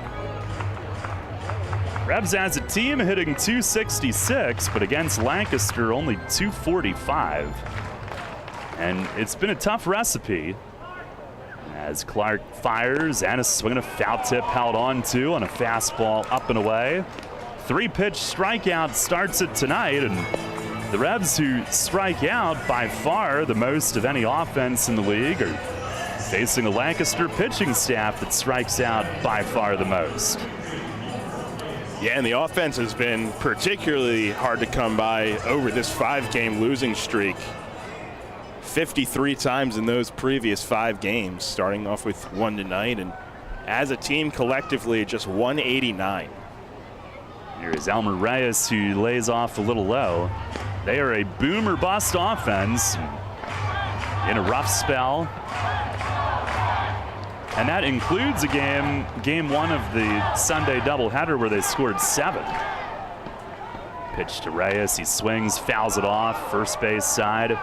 Revs as a team hitting 266, but against Lancaster only 245. And it's been a tough recipe as Clark fires and is swinging a foul tip held on to on a fastball up and away. 3-pitch strikeout starts it tonight, and the Revs, who strike out by far the most of any offense in the league, are facing a Lancaster pitching staff that strikes out by far the most. Yeah, and the offense has been particularly hard to come by over this 5-game losing streak. 53 times in those previous 5 games, starting off with 1 tonight, and as a team collectively just 189. Here's Elmer Reyes, who lays off a little low. They are a boom or bust offense in a rough spell. And that includes a game 1 of the Sunday doubleheader where they scored 7. Pitch to Reyes, he swings, fouls it off, first base side.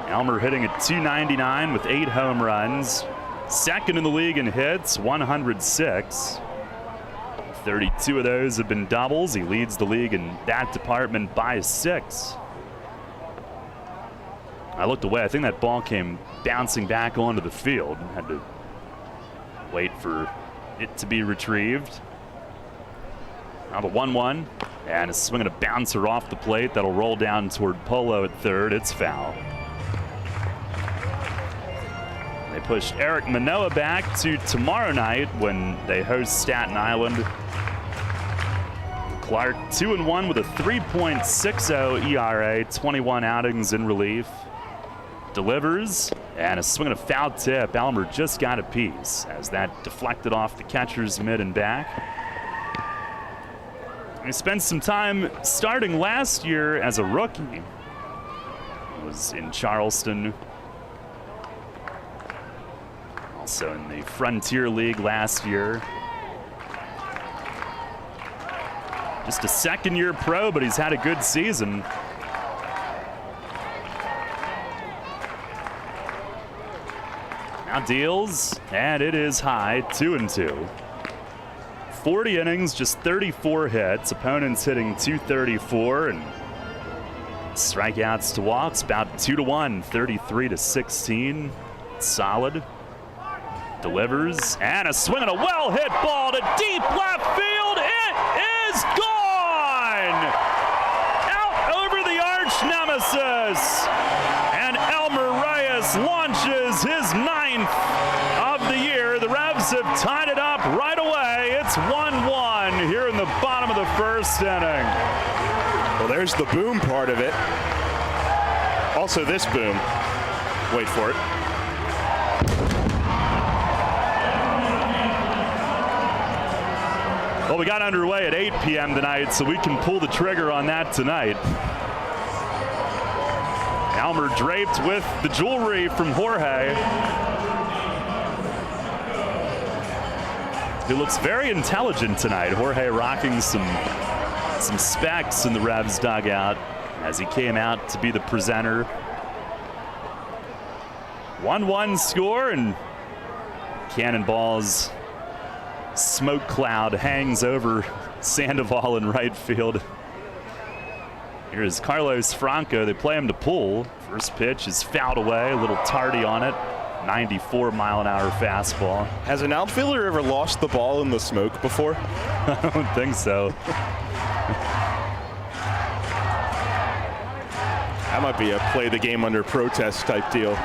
Elmer hitting at 299 with 8 home runs. Second in the league in hits, 106. 32 of those have been doubles. He leads the league in that department by 6. I looked away. I think that ball came bouncing back onto the field. Had to wait for it to be retrieved. Now the 1-1, and a swing and a bouncer off the plate that'll roll down toward Polo at third. It's foul. They pushed Eric Manoa back to tomorrow night when they host Staten Island. Clark 2-1 with a 3.60 ERA, 21 outings in relief. Delivers, and a swing and a foul tip. Elmer just got a piece as that deflected off the catcher's mid and back. He spent some time starting last year as a rookie. He was in Charleston. Also in the Frontier League last year. Just a second-year pro, but he's had a good season. Now deals, and it is high, 2-2. 40 innings, just 34 hits. Opponents hitting 234 and Strikeouts to walks, about 2-1, 33-16. Solid. Delivers, and a swing and a well-hit ball to deep left field. It is gone! Out over the arch nemesis. And Elmer Reyes launches his 9th of the year. The Revs have tied it up right away. It's 1-1 here in the bottom of the first inning. Well, there's the boom part of it. Also this boom. Wait for it. Well, we got underway at 8 p.m. tonight, so we can pull the trigger on that tonight. Elmer draped with the jewelry from Jorge. He looks very intelligent tonight. Jorge rocking some specs in the Revs dugout as he came out to be the presenter. 1-1 score, and Cannonball's smoke cloud hangs over Sandoval in right field. Here's Carlos Franco. They play him to pull. First pitch is fouled away, a little tardy on it. 94-mile-an-hour fastball. Has an outfielder ever lost the ball in the smoke before? I don't think so. That might be a play the game under protest type deal.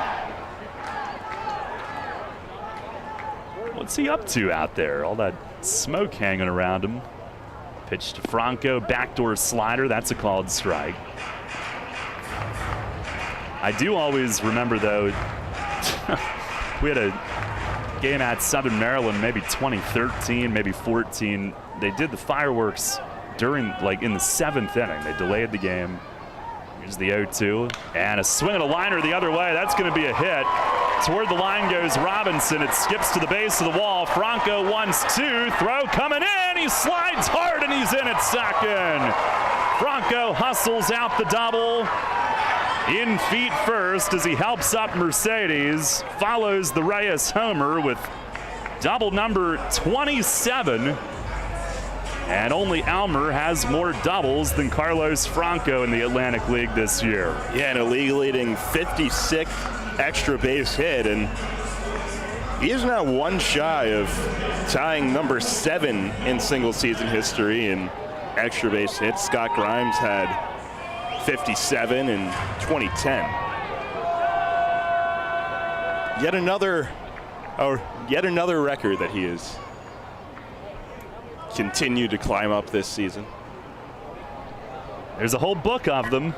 What's he up to out there? All that smoke hanging around him. Pitch to Franco, backdoor slider. That's a called strike. I do always remember, though, we had a game at Southern Maryland, maybe 2013, maybe 14. They did the fireworks during, like, in the 7th inning. They delayed the game. Here's the 0-2, and a swing and a liner the other way. That's going to be a hit. Toward the line goes Robinson. It skips to the base of the wall. Franco 1-2. Throw coming in. He slides hard, and he's in at second. Franco hustles out the double. In feet first as he helps up Mercedes. Follows the Reyes homer with double number 27. And only Elmer has more doubles than Carlos Franco in the Atlantic League this year. Yeah, and a league-leading 56th extra base hit, and he is now one shy of tying number 7 in single-season history in extra base hits. Scott Grimes had 57 in 2010. Yet another record that he has continued to climb up this season. There's a whole book of them.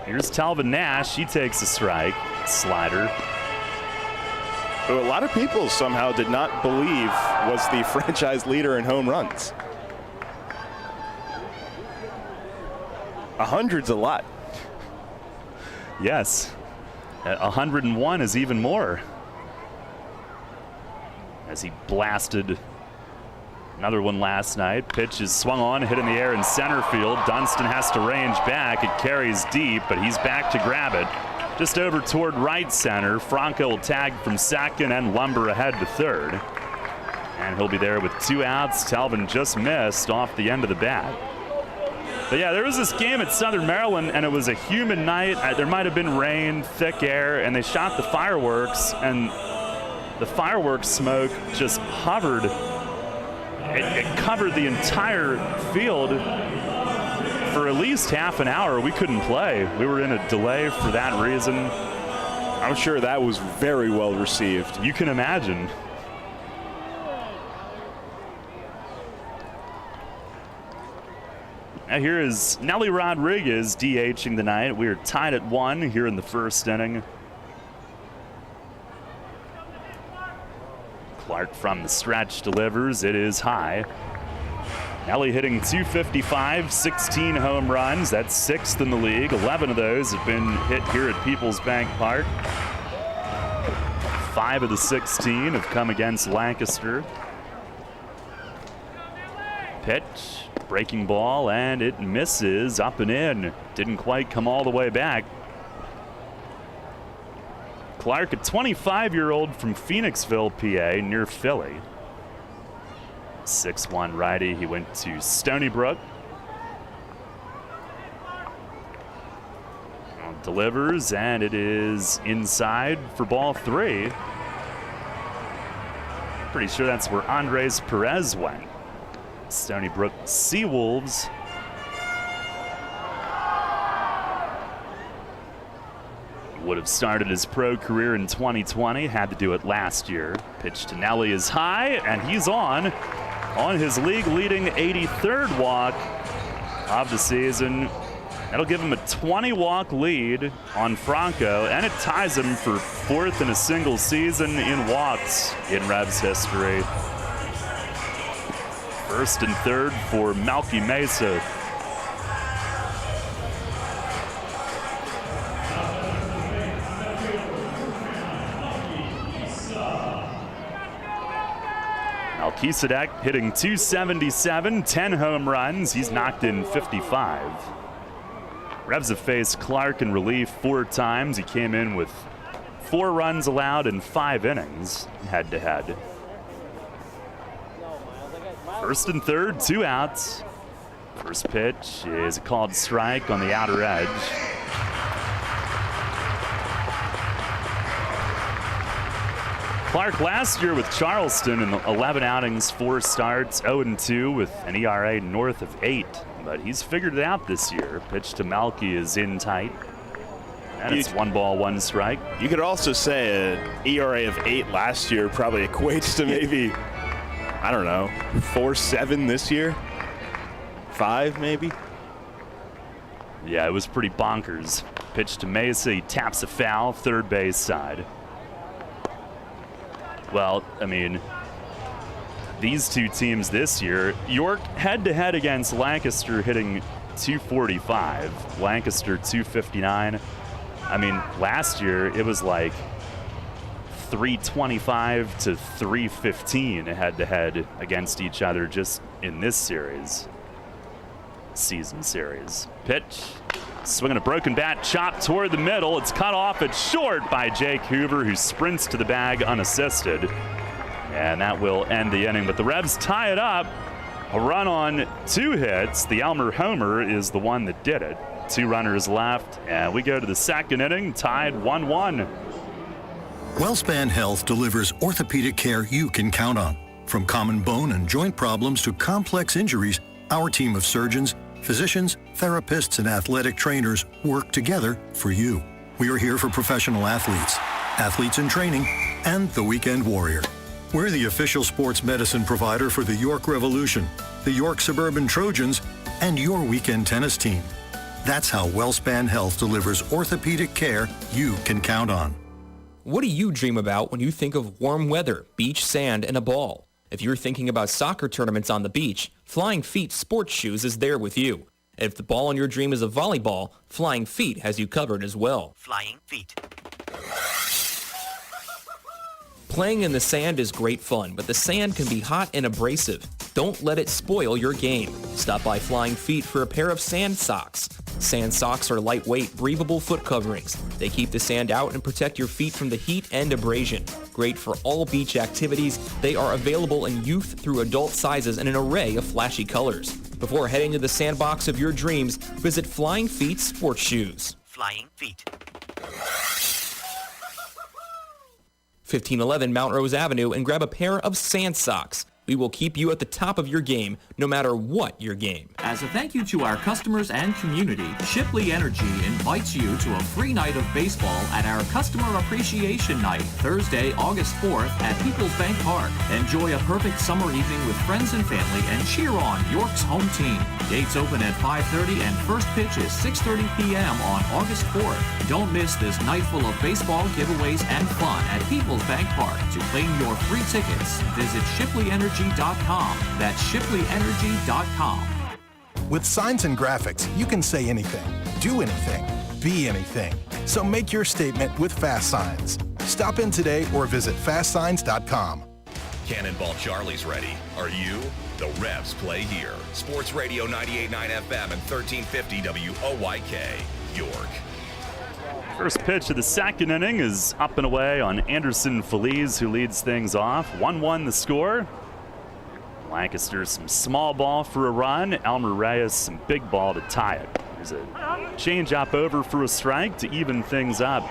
Here's Talbot Nash. He takes a strike. Slider. Who a lot of people somehow did not believe was the franchise leader in home runs. 100's a lot. Yes. 101 is even more. As he blasted another one last night. Pitch is swung on, hit in the air in center field. Dunston has to range back. It carries deep, but he's back to grab it. Just over toward right center. Franco will tag from second and lumber ahead to third. And he'll be there with 2 outs. Talvin just missed off the end of the bat. But yeah, there was this game at Southern Maryland, and it was a humid night. There might have been rain, thick air, and they shot the fireworks, and the fireworks smoke just hovered. It covered the entire field for at least half an hour. We couldn't play. We were in a delay for that reason. I'm sure that was very well received. You can imagine. Now here is Nelly Rodriguez DHing tonight. We are tied at 1 here in the first inning. Clark from the stretch delivers. It is high. Nelly hitting .255, 16 home runs. That's 6th in the league. 11 of those have been hit here at Peoples Bank Park. 5 of the 16 have come against Lancaster. Pitch, breaking ball, and it misses up and in. Didn't quite come all the way back. Clark, a 25-year-old from Phoenixville, PA, near Philly. 6'1" righty. He went to Stony Brook. delivers, and it is inside for ball 3. Pretty sure that's where Andres Perez went. Stony Brook Seawolves would have started his pro career in 2020, had to do it last year. Pitch to Nelly is high, and he's on his league-leading 83rd walk of the season. That'll give him a 20-walk lead on Franco, and it ties him for 4th in a single season in walks in Revs history. 1st and 3rd for Malky Mesa. Melchizedek hitting .277, 10 home runs. He's knocked in 55. Revs have faced Clark in relief 4 times. He came in with 4 runs allowed in 5 innings head-to-head. 1st and 3rd, 2 outs. First pitch is a called strike on the outer edge. Clark last year with Charleston in 11 outings, 4 starts, 0-2 with an ERA north of 8. But he's figured it out this year. Pitch to Malky is in tight. And it's 1 ball, 1 strike. You could also say an ERA of 8 last year probably equates to maybe, I don't know, 4.7 this year? 5 maybe? Yeah, it was pretty bonkers. Pitch to Mesa, he taps a foul, third base side. Well, I mean, these 2 teams this year, York head-to-head against Lancaster hitting .245, Lancaster .259. I mean, last year it was like .325 to .315 head-to-head against each other just in this season series. Pitch, swinging a broken bat, chopped toward the middle. It's cut off at short by Jake Hoover, who sprints to the bag unassisted. And that will end the inning, but the Revs tie it up. A run on 2 hits. The Elmer homer is the one that did it. 2 runners left, and we go to the 2nd inning, tied 1-1. WellSpan Health delivers orthopedic care you can count on. From common bone and joint problems to complex injuries, our team of surgeons, physicians, therapists, and athletic trainers work together for you. We are here for professional athletes, athletes in training, and the weekend warrior. We're the official sports medicine provider for the York Revolution, the York Suburban Trojans, and your weekend tennis team. That's how WellSpan Health delivers orthopedic care you can count on. What do you dream about when you think of warm weather, beach sand, and a ball? If you're thinking about soccer tournaments on the beach, Flying Feet Sports Shoes is there with you. If the ball in your dream is a volleyball, Flying Feet has you covered as well. Flying Feet. Playing in the sand is great fun, but the sand can be hot and abrasive. Don't let it spoil your game. Stop by Flying Feet for a pair of sand socks. Sand socks are lightweight, breathable foot coverings. They keep the sand out and protect your feet from the heat and abrasion. Great for all beach activities, they are available in youth through adult sizes in an array of flashy colors. Before heading to the sandbox of your dreams, visit Flying Feet Sports Shoes. Flying Feet. 1511 Mount Rose Avenue and grab a pair of sand socks. We will keep you at the top of your game, no matter what your game. As a thank you to our customers and community, Shipley Energy invites you to a free night of baseball at our Customer Appreciation Night, Thursday, August 4th at People's Bank Park. Enjoy a perfect summer evening with friends and family and cheer on York's home team. Dates open at 5:30 and first pitch is 6:30 p.m. on August 4th. Don't miss this night full of baseball giveaways and fun at People's Bank Park. To claim your free tickets, visit ShipleyEnergy.com. That's ShipleyEnergy.com. With signs and graphics, you can say anything, do anything, be anything. So make your statement with Fast Signs. Stop in today or visit FastSigns.com. Cannonball Charlie's ready. Are you? The Revs play here. Sports Radio 98.9 FM and 1350 WOYK, York. First pitch of the 2nd inning is up and away on Anderson Feliz, who leads things off. 1-1 the score. Lancaster some small ball for a run. Elmer Reyes some big ball to tie it. There's a change up over for a strike to even things up.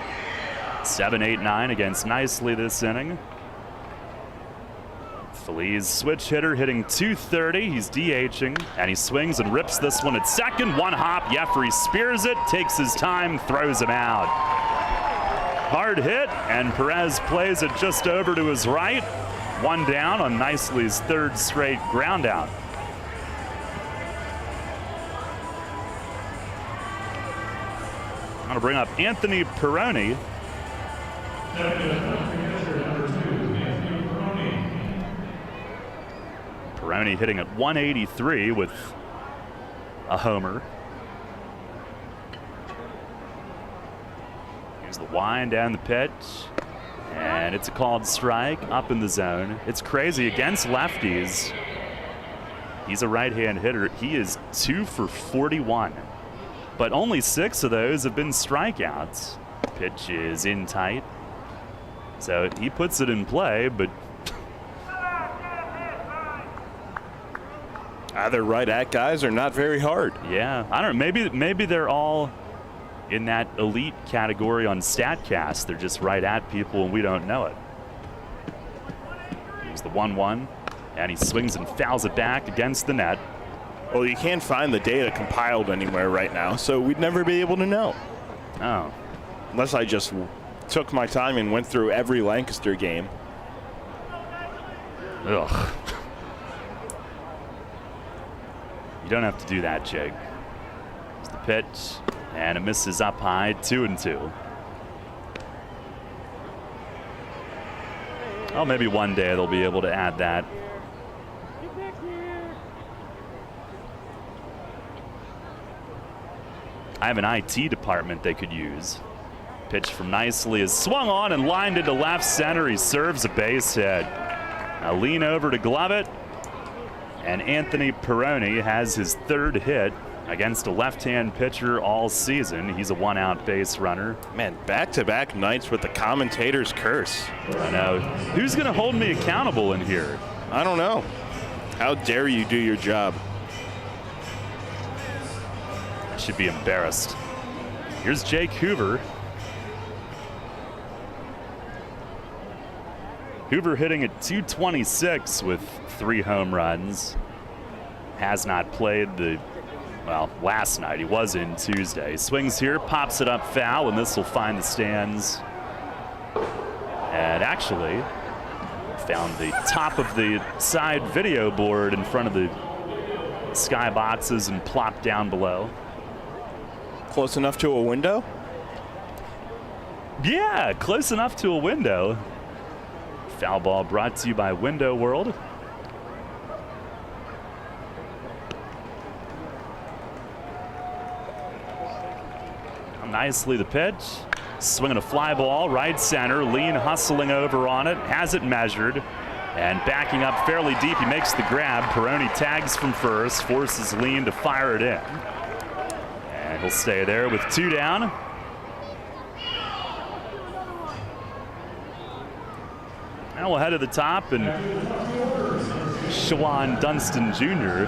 7-8-9 against Nicely this inning. Feliz switch hitter hitting .230. He's DHing, and he swings and rips this one at second. One hop, Jeffrey spears it, takes his time, throws him out. Hard hit, and Perez plays it just over to his right. One down on Nicely's third straight ground out. I'm going to bring up Anthony Perroni. Perroni hitting at 183 with a homer. Here's the wind and the pitch. And it's a called strike up in the zone. It's crazy against lefties. He's a right-hand hitter. He is 2 for 41. But only 6 of those have been strikeouts. Pitch is in tight. So he puts it in play, but either right at guys or not very hard. Yeah, I don't know. Maybe they're all in that elite category on StatCast. They're just right at people and we don't know it. Here's the 1-1, and he swings and fouls it back against the net. Well, you can't find the data compiled anywhere right now, so we'd never be able to know. Oh. Unless I just took my time and went through every Lancaster game. Ugh. You don't have to do that, Jake. It's the pitch, and it misses up high, 2-2. Oh, maybe one day they'll be able to add that. I have an IT department they could use. Pitch from Nicely is swung on and lined into left center. He serves a base hit. Now lean over to glove it. And Anthony Perroni has his third hit against a left-hand pitcher all season. He's a one-out base runner. Man, back-to-back nights with the commentator's curse. I know. Who's going to hold me accountable in here? I don't know. How dare you do your job? I should be embarrassed. Here's Jake Hoover. Hoover hitting at 226 with 3 home runs. Has not played last night. He was in Tuesday. Swings here, pops it up foul, and this will find the stands. And actually found the top of the side video board in front of the sky boxes and plopped down below. Close enough to a window? Yeah, close enough to a window. Foul ball brought to you by Window World. Nicely the pitch. Swinging a fly ball, right center. Lean hustling over on it. Has it measured. And backing up fairly deep, he makes the grab. Perroni tags from first, forces Lean to fire it in. And he'll stay there with 2 down. Now we'll head to the top, and Shawan Dunston Jr.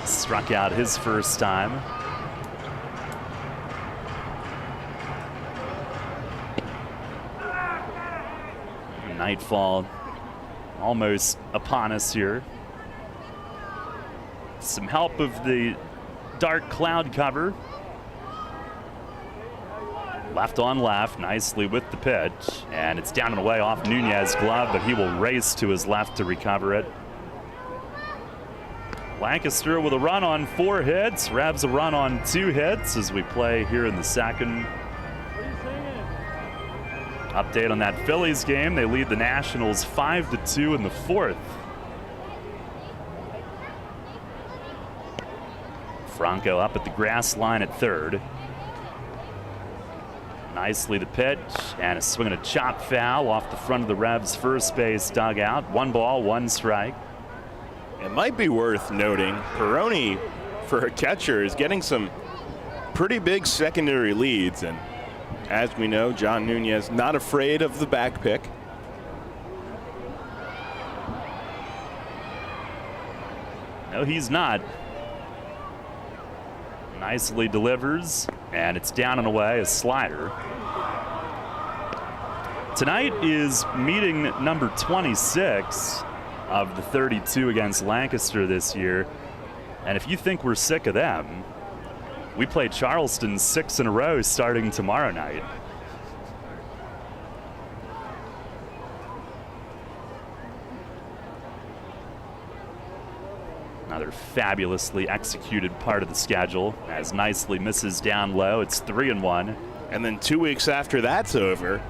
struck out his first time. Nightfall almost upon us here. Some help of the dark cloud cover. Left on left, nicely with the pitch, and it's down and away off Nunez's glove, but he will race to his left to recover it. Lancaster with a run on 4 hits, Rebs a run on 2 hits as we play here in the second. Update on that Phillies game, they lead the Nationals 5-2 in the 4th. Franco up at the grass line at third. Nicely the pitch, and a swing and a chop foul off the front of the Revs' first base dugout. 1 ball, 1 strike. It might be worth noting, Perroni, for a catcher, is getting some pretty big secondary leads, and as we know, John Nunez not afraid of the back pick. No, he's not. nicely delivers, and it's down and away, a slider. Tonight is meeting number 26 of the 32 against Lancaster this year. And if you think we're sick of them, we play Charleston 6 in a row starting tomorrow night. Another fabulously executed part of the schedule, as nicely misses down low. It's 3-1. And then 2 weeks after that's over,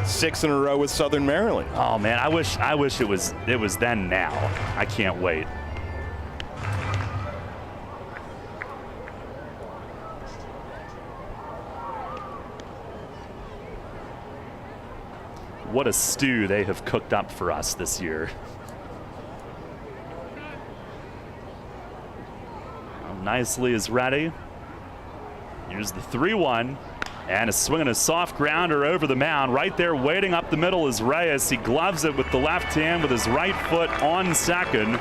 6 in a row with Southern Maryland. Oh man, I wish it was then now. I can't wait. What a stew they have cooked up for us this year. Nicely is ready. Here's the 3-1. And a swing and a soft grounder over the mound. Right there waiting up the middle is Reyes. He gloves it with the left hand with his right foot on second.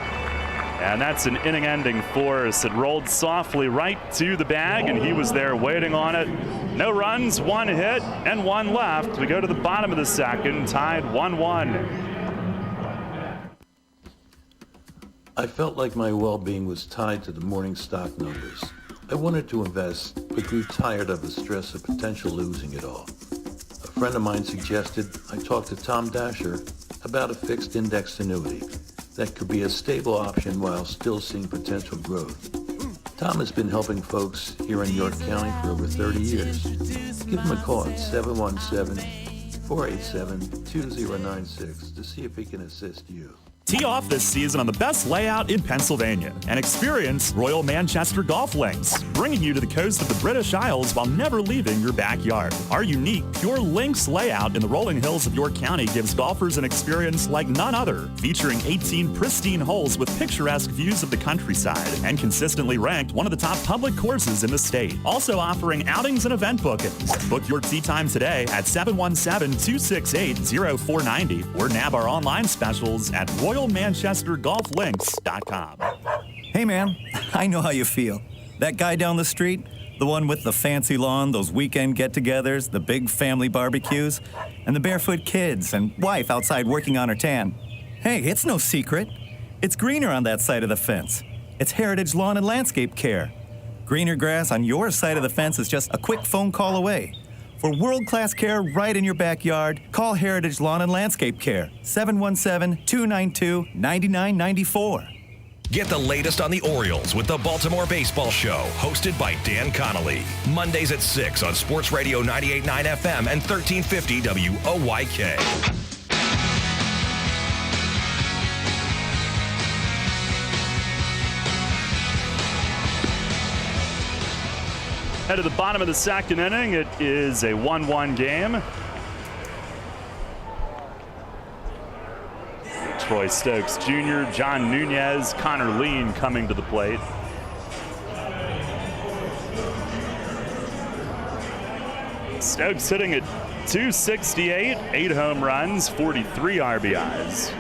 And that's an inning-ending force. It rolled softly right to the bag, and he was there waiting on it. No runs, 1 hit, and 1 left. We go to the bottom of the second, tied 1-1. I felt like my well-being was tied to the morning stock numbers. I wanted to invest, but grew tired of the stress of potential losing it all. A friend of mine suggested I talk to Tom Dasher about a fixed index annuity that could be a stable option while still seeing potential growth. Tom has been helping folks here in York County for over 30 years. Give him a call at 717-487-2096 to see if he can assist you. Tee off this season on the best layout in Pennsylvania and experience Royal Manchester Golf Links, bringing you to the coast of the British Isles while never leaving your backyard. Our unique Pure Links layout in the rolling hills of York County gives golfers an experience like none other, featuring 18 pristine holes with picturesque views of the countryside and consistently ranked one of the top public courses in the state. Also offering outings and event bookings. Book your tee time today at 717-268-0490 or nab our online specials at RoyalManchesterGolfLinks.com. Hey man, I know how you feel. That guy down the street, the one with the fancy lawn, those weekend get-togethers, the big family barbecues, and the barefoot kids and wife outside working on her tan. Hey, it's no secret. It's greener on that side of the fence. It's Heritage Lawn and Landscape Care. Greener grass on your side of the fence is just a quick phone call away. For world-class care right in your backyard, call Heritage Lawn and Landscape Care, 717-292-9994. Get the latest on the Orioles with the Baltimore Baseball Show, hosted by Dan Connolly. Mondays at 6 on Sports Radio 98.9 FM and 1350 WOYK. Head to the bottom of the second inning. It is a 1-1 game. Troy Stokes Jr., John Nunez, Connor Lean coming to the plate. Stokes hitting at .268, 8 home runs, 43 RBIs.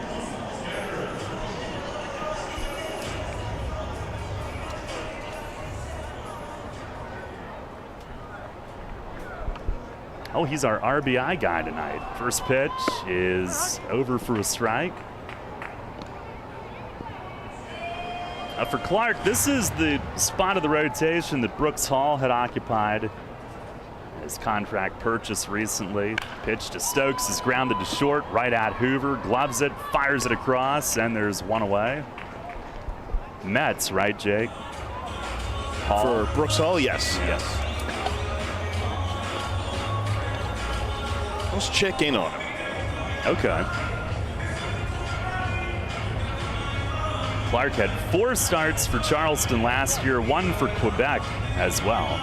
Oh, he's our RBI guy tonight. First pitch is over for a strike. For Clark, this is the spot of the rotation that Brooks Hall had occupied. His contract purchase recently. Pitch to Stokes is grounded to short, right at Hoover, gloves it, fires it across, and there's one away. Mets, right, Jake? Hall. For Brooks Hall, yes. Yes. Let's check in on him. Okay. Clark had 4 starts for Charleston last year, 1 for Quebec as well.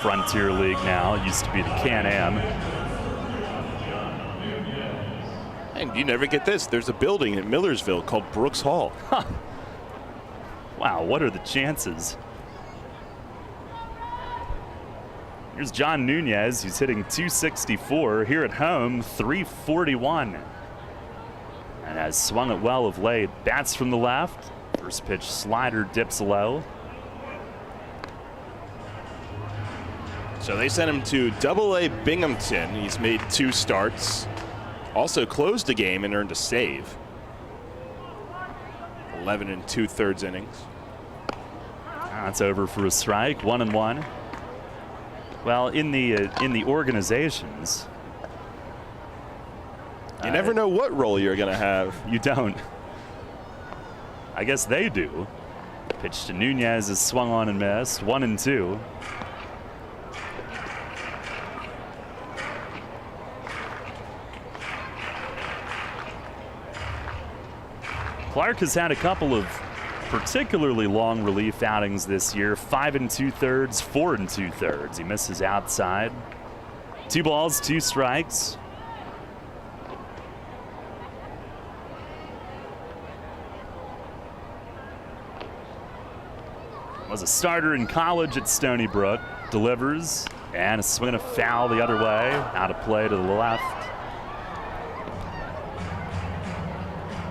Frontier League now, used to be the Can-Am. And you never get this. There's a building in Millersville called Brooks Hall. Huh. Wow, what are the chances? Here's John Nunez, who's hitting .264. Here at home, .341. And has swung it well of late. Bats from the left. First pitch slider dips low. So they sent him to Double-A Binghamton. He's made 2 starts. Also closed a game and earned a save. 11 2/3 innings. That's over for a strike, 1-1. Well, in the organizations, you never know what role you're going to have. You don't. I guess they do. Pitch to Nunez is swung on and missed, 1-2. Clark has had a couple of particularly long relief outings this year. 5 2/3, 4 2/3. He misses outside. 2 balls, 2 strikes. Was a starter in college at Stony Brook. Delivers and a swing and a foul the other way. Out of play to the left.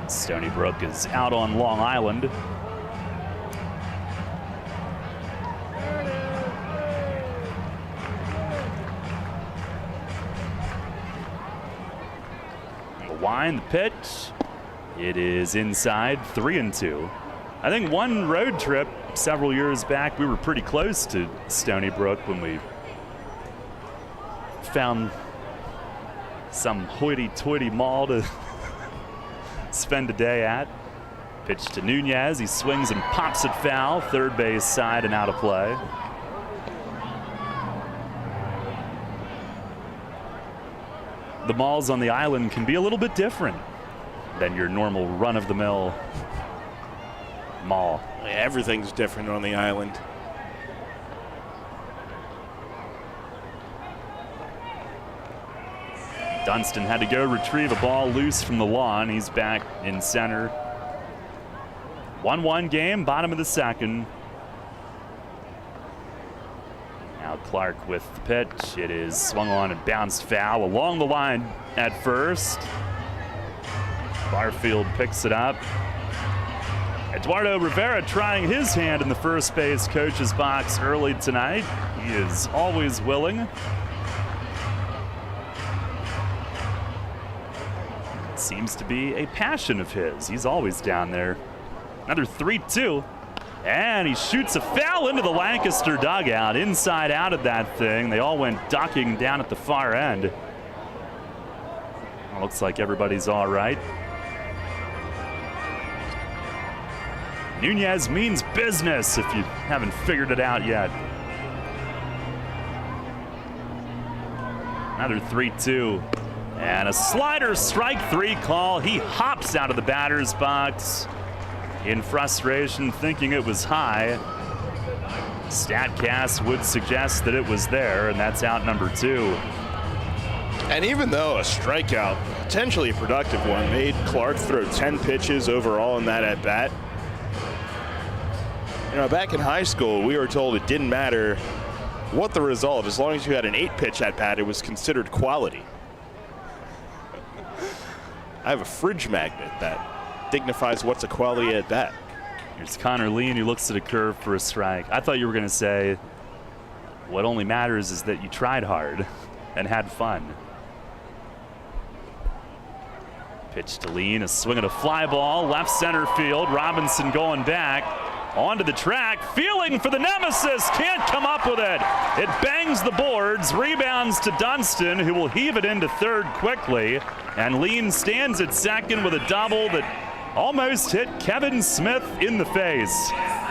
Stony Brook is out on Long Island. The wind, the pitch. It is inside, 3-2. I think one road trip several years back, we were pretty close to Stony Brook when we found some hoity-toity mall to spend a day at. Pitch to Nunez. He swings and pops it foul. Third base side and out of play. The malls on the island can be a little bit different than your normal run-of-the-mill mall. Everything's different on the island. Dunston had to go retrieve a ball loose from the lawn. He's back in center. 1-1 game, bottom of the second. Now Clark with the pitch. It is swung on and bounced foul along the line at first. Barfield picks it up. Eduardo Rivera trying his hand in the first base coach's box early tonight. He is always willing. Seems to be a passion of his. He's always down there. Another 3-2. And he shoots a foul into the Lancaster dugout. Inside out of that thing. They all went ducking down at the far end. Looks like everybody's all right. Nunez means business if you haven't figured it out yet. Another 3-2. And a slider strike 3 call. He hops out of the batter's box in frustration, thinking it was high. StatCast would suggest that it was there, and that's out number 2. And even though a strikeout, potentially a productive one, made Clark throw 10 pitches overall in that at-bat. You know, back in high school, we were told it didn't matter what the result. As long as you had an 8-pitch at-bat, it was considered quality. I have a fridge magnet that dignifies what's a quality at-bat. Here's Connor Lean, who looks at a curve for a strike. I thought you were going to say what only matters is that you tried hard and had fun. Pitch to Lean, a swing at a fly ball, left center field. Robinson going back onto the track, feeling for the nemesis, can't come up with it. It bangs the boards, rebounds to Dunston, who will heave it into third quickly. And Lean stands at second with a double that almost hit Kevin Smith in the face.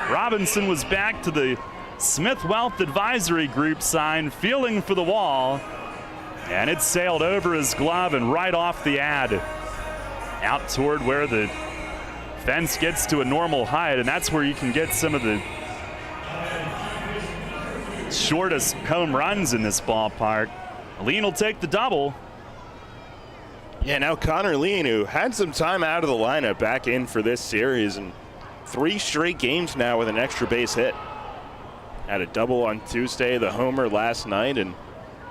Robinson was back to the Smith Wealth Advisory Group sign, feeling for the wall. And it sailed over his glove and right off the ad. Out toward where the fence gets to a normal height, and that's where you can get some of the shortest home runs in this ballpark. Lean will take the double. Yeah, now Connor Lean, who had some time out of the lineup, back in for this series, and 3 straight games now with an extra base hit. Had a double on Tuesday, the homer last night, and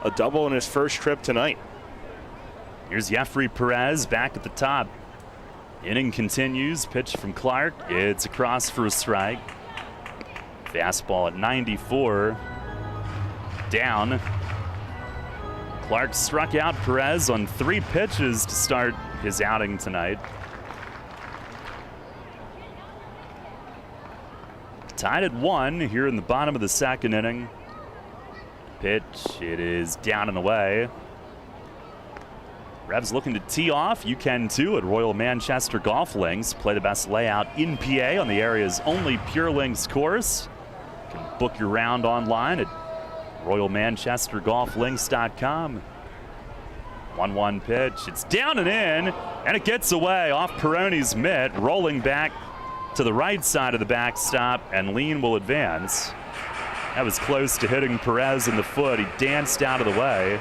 a double in his first trip tonight. Here's Jeffrey Perez back at the top. Inning continues. Pitch from Clark. It's across for a strike. Fastball at 94. down. Clark struck out Perez on 3 pitches to start his outing tonight. Tied at 1 here in the bottom of the second inning. Pitch, it is down and away. Revs looking to tee off. You can too at Royal Manchester Golf Links. Play the best layout in PA on the area's only Pure Links course. You can book your round online at RoyalManchesterGolfLinks.com. 1-1 pitch. It's down and in, and it gets away off Perroni's mitt, rolling back to the right side of the backstop, and Lean will advance. That was close to hitting Perez in the foot. He danced out of the way.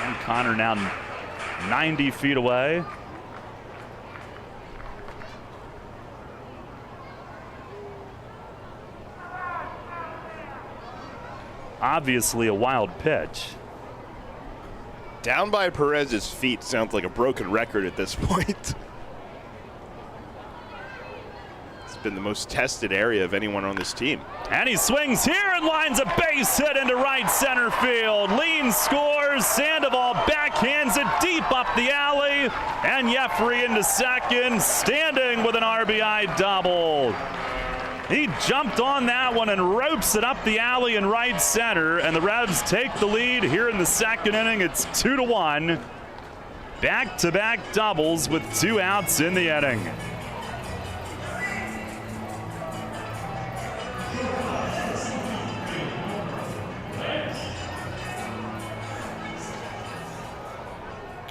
And Connor now 90 feet away. Obviously a wild pitch. Down by Perez's feet sounds like a broken record at this point. It's been the most tested area of anyone on this team. And he swings here and lines a base hit into right center field. Lean scores. Sandoval backhands it deep up the alley. And Jeffrey into second, standing with an RBI double. He jumped on that one and ropes it up the alley in right center, and the Revs take the lead here in the second inning. It's 2-1. Back-to-back doubles with 2 outs in the inning.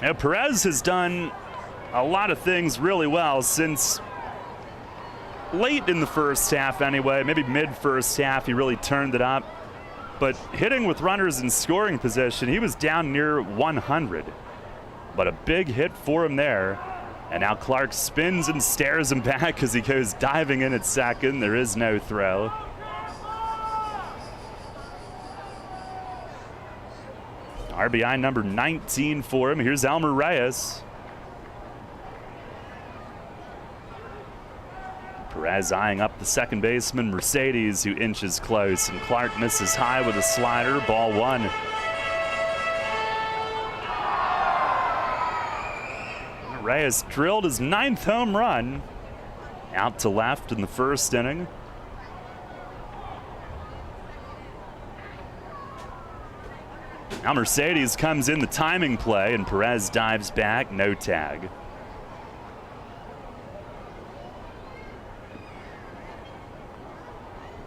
Now, Perez has done a lot of things really well since late in the first half anyway, maybe mid-first half, he really turned it up. But hitting with runners in scoring position, he was down near 100. But a big hit for him there. And now Clark spins and stares him back as he goes diving in at second. There is no throw. RBI number 19 for him. Here's Elmer Reyes. Perez eyeing up the second baseman, Mercedes, who inches close, and Clark misses high with a slider, ball 1. Reyes drilled his 9th home run out to left in the first inning. Now Mercedes comes in the timing play, and Perez dives back, no tag.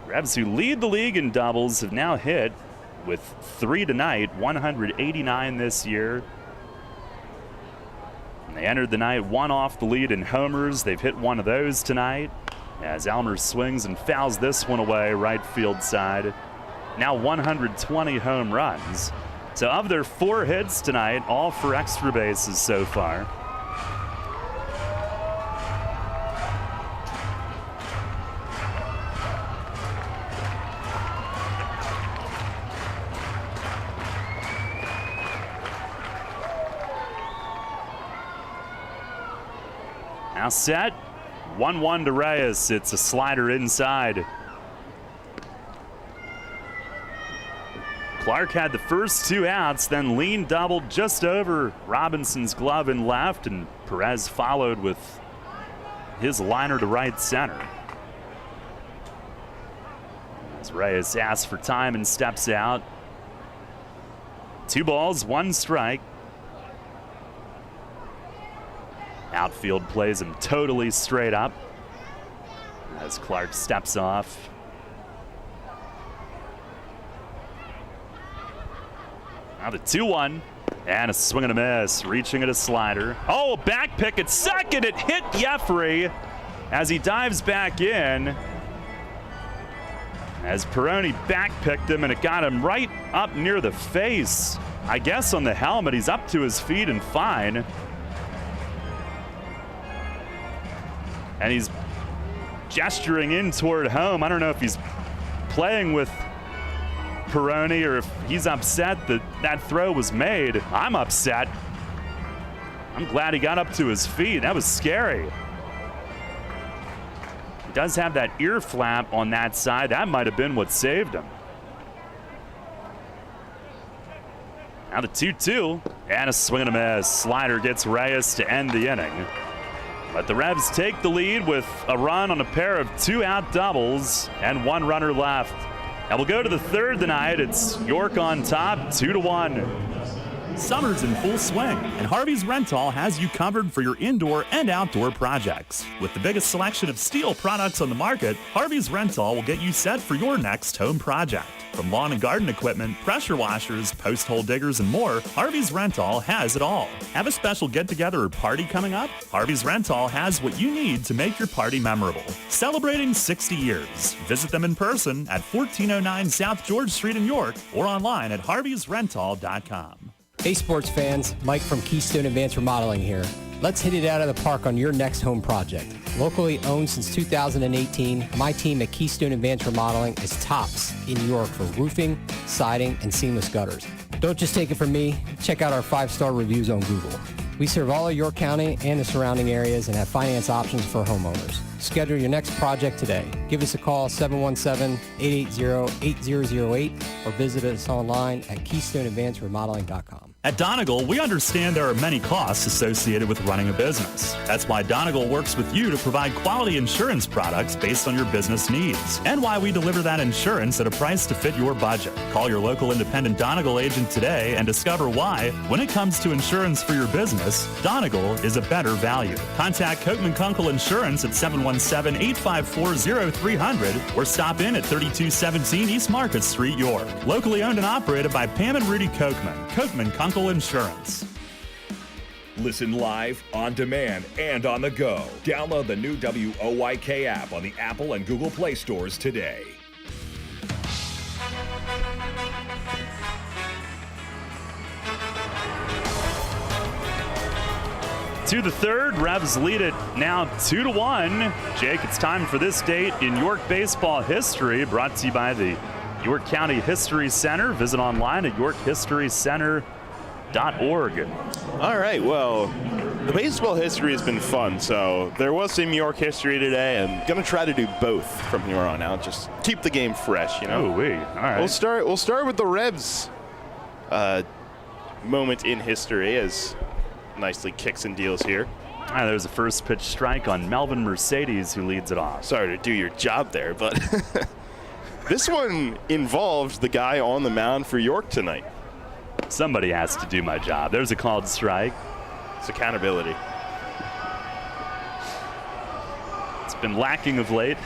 Revs, who lead the league in doubles, have now hit with 3 tonight, 189 this year. And they entered the night 1 off the lead in homers. They've hit 1 of those tonight as Elmer swings and fouls this one away right field side. Now 120 home runs. So of their 4 hits tonight, all for extra bases so far. Now set, 1-1 to Reyes. It's a slider inside. Clark had the first 2 outs, then Lean doubled just over Robinson's glove in left, and Perez followed with his liner to right center. As Reyes asks for time and steps out. 2 balls, 1 strike. Outfield plays him totally straight up as Clark steps off. Now the 2-1 and a swing and a miss, reaching at a slider. Oh, back pick at second. It hit Jeffrey as he dives back in. As Perroni back picked him, and it got him right up near the face. I guess on the helmet, he's up to his feet and fine. And he's gesturing in toward home. I don't know if he's playing with Perroni or if he's upset that that throw was made. I'm upset. I'm glad he got up to his feet. That was scary. does have that ear flap on that side. That might have been what saved him. Now the 2-2, and a swing and a miss. Slider gets Reyes to end the inning. But the Revs take the lead with a run on a pair of 2-out doubles and 1 runner left. And we'll go to the third tonight. It's York on top, 2-1. Summer's in full swing, and Harvey's Rental has you covered for your indoor and outdoor projects. With the biggest selection of steel products on the market, Harvey's Rental will get you set for your next home project. From lawn and garden equipment, pressure washers, post hole diggers, and more, Harvey's Rental has it all. Have a special get-together or party coming up? Harvey's Rental has what you need to make your party memorable. Celebrating 60 years. Visit them in person at 1409 South George Street in York or online at harveysrental.com. Hey sports fans, Mike from Keystone Advanced Remodeling here. Let's hit it out of the park on your next home project. Locally owned since 2018, my team at Keystone Advanced Remodeling is tops in New York for roofing, siding, and seamless gutters. Don't just take it from me, check out our 5-star reviews on Google. We serve all of York County and the surrounding areas and have finance options for homeowners. Schedule your next project today. Give us a call 717-880-8008 or visit us online at KeystoneAdvancedRemodeling.com. At Donegal, we understand there are many costs associated with running a business. That's why Donegal works with you to provide quality insurance products based on your business needs, and why we deliver that insurance at a price to fit your budget. Call your local independent Donegal agent today and discover why, when it comes to insurance for your business, Donegal is a better value. Contact Kochman Kunkel Insurance at 717-854-0300 or stop in at 3217 East Market Street, York. Locally owned and operated by Pam and Rudy Kochman. Kochman Kunkel Insurance. Listen live, on demand, and on the go. Download the new WOYK app on the Apple and Google Play stores today. To the third, Revs lead it now 2-1. Jake, it's time for this date in York baseball history, brought to you by the York County History Center. Visit online at yorkhistorycenter.org. All right, well, the baseball history has been fun, so there was some York history today. I'm going to try to do both from here on out. Just keep the game fresh, you know? All right. We'll start with the Revs moment in history as nicely kicks and deals here. There's a first pitch strike on Melvin Mercedes, who leads it off. Sorry to do your job there, but this one involves the guy on the mound for York tonight. Somebody has to do my job. There's a called strike. It's accountability. It's been lacking of late.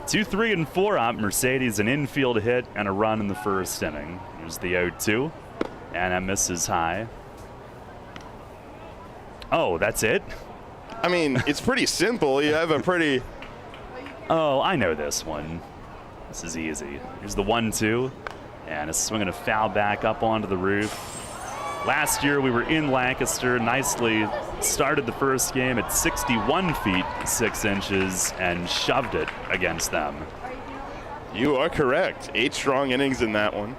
2, 3, and 4 up. Mercedes, an infield hit and a run in the first inning. Here's the 0-2, and that misses high. Oh, that's it? I mean, it's pretty simple. You have a pretty... Oh, I know this one. This is easy. Here's the 1-2, and a swing and a foul back up onto the roof. Last year we were in Lancaster, nicely started the first game at 61 feet 6 inches and shoved it against them. You are correct. 8 strong innings in that one.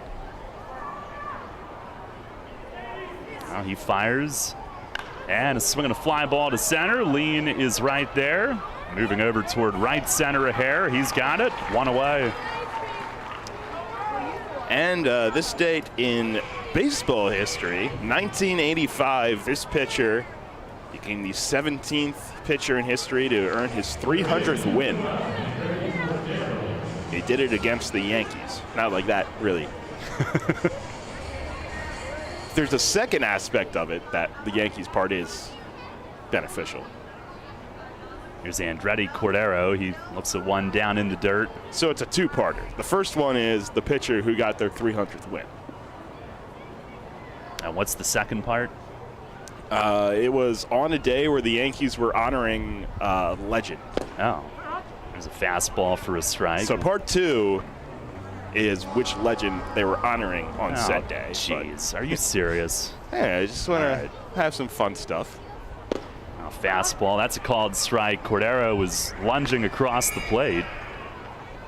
Now he fires, and a swing and a fly ball to center. Lean is right there. Moving over toward right center a hair. He's got it. 1 away. And this date in baseball history, 1985, this pitcher became the 17th pitcher in history to earn his 300th win. He did it against the Yankees. Not like that, really. There's a second aspect of it that the Yankees part is beneficial. Here's Andretti Cordero. He looks at one down in the dirt. So it's a two-parter. The first one is the pitcher who got their 300th win. And what's the second part? It was on a day where the Yankees were honoring a legend. Oh. There's a fastball for a strike. So part 2 is which legend they were honoring on said day. Jeez, are you serious? Yeah, I just want to have some fun stuff. Fastball, that's a called strike. Cordero was lunging across the plate,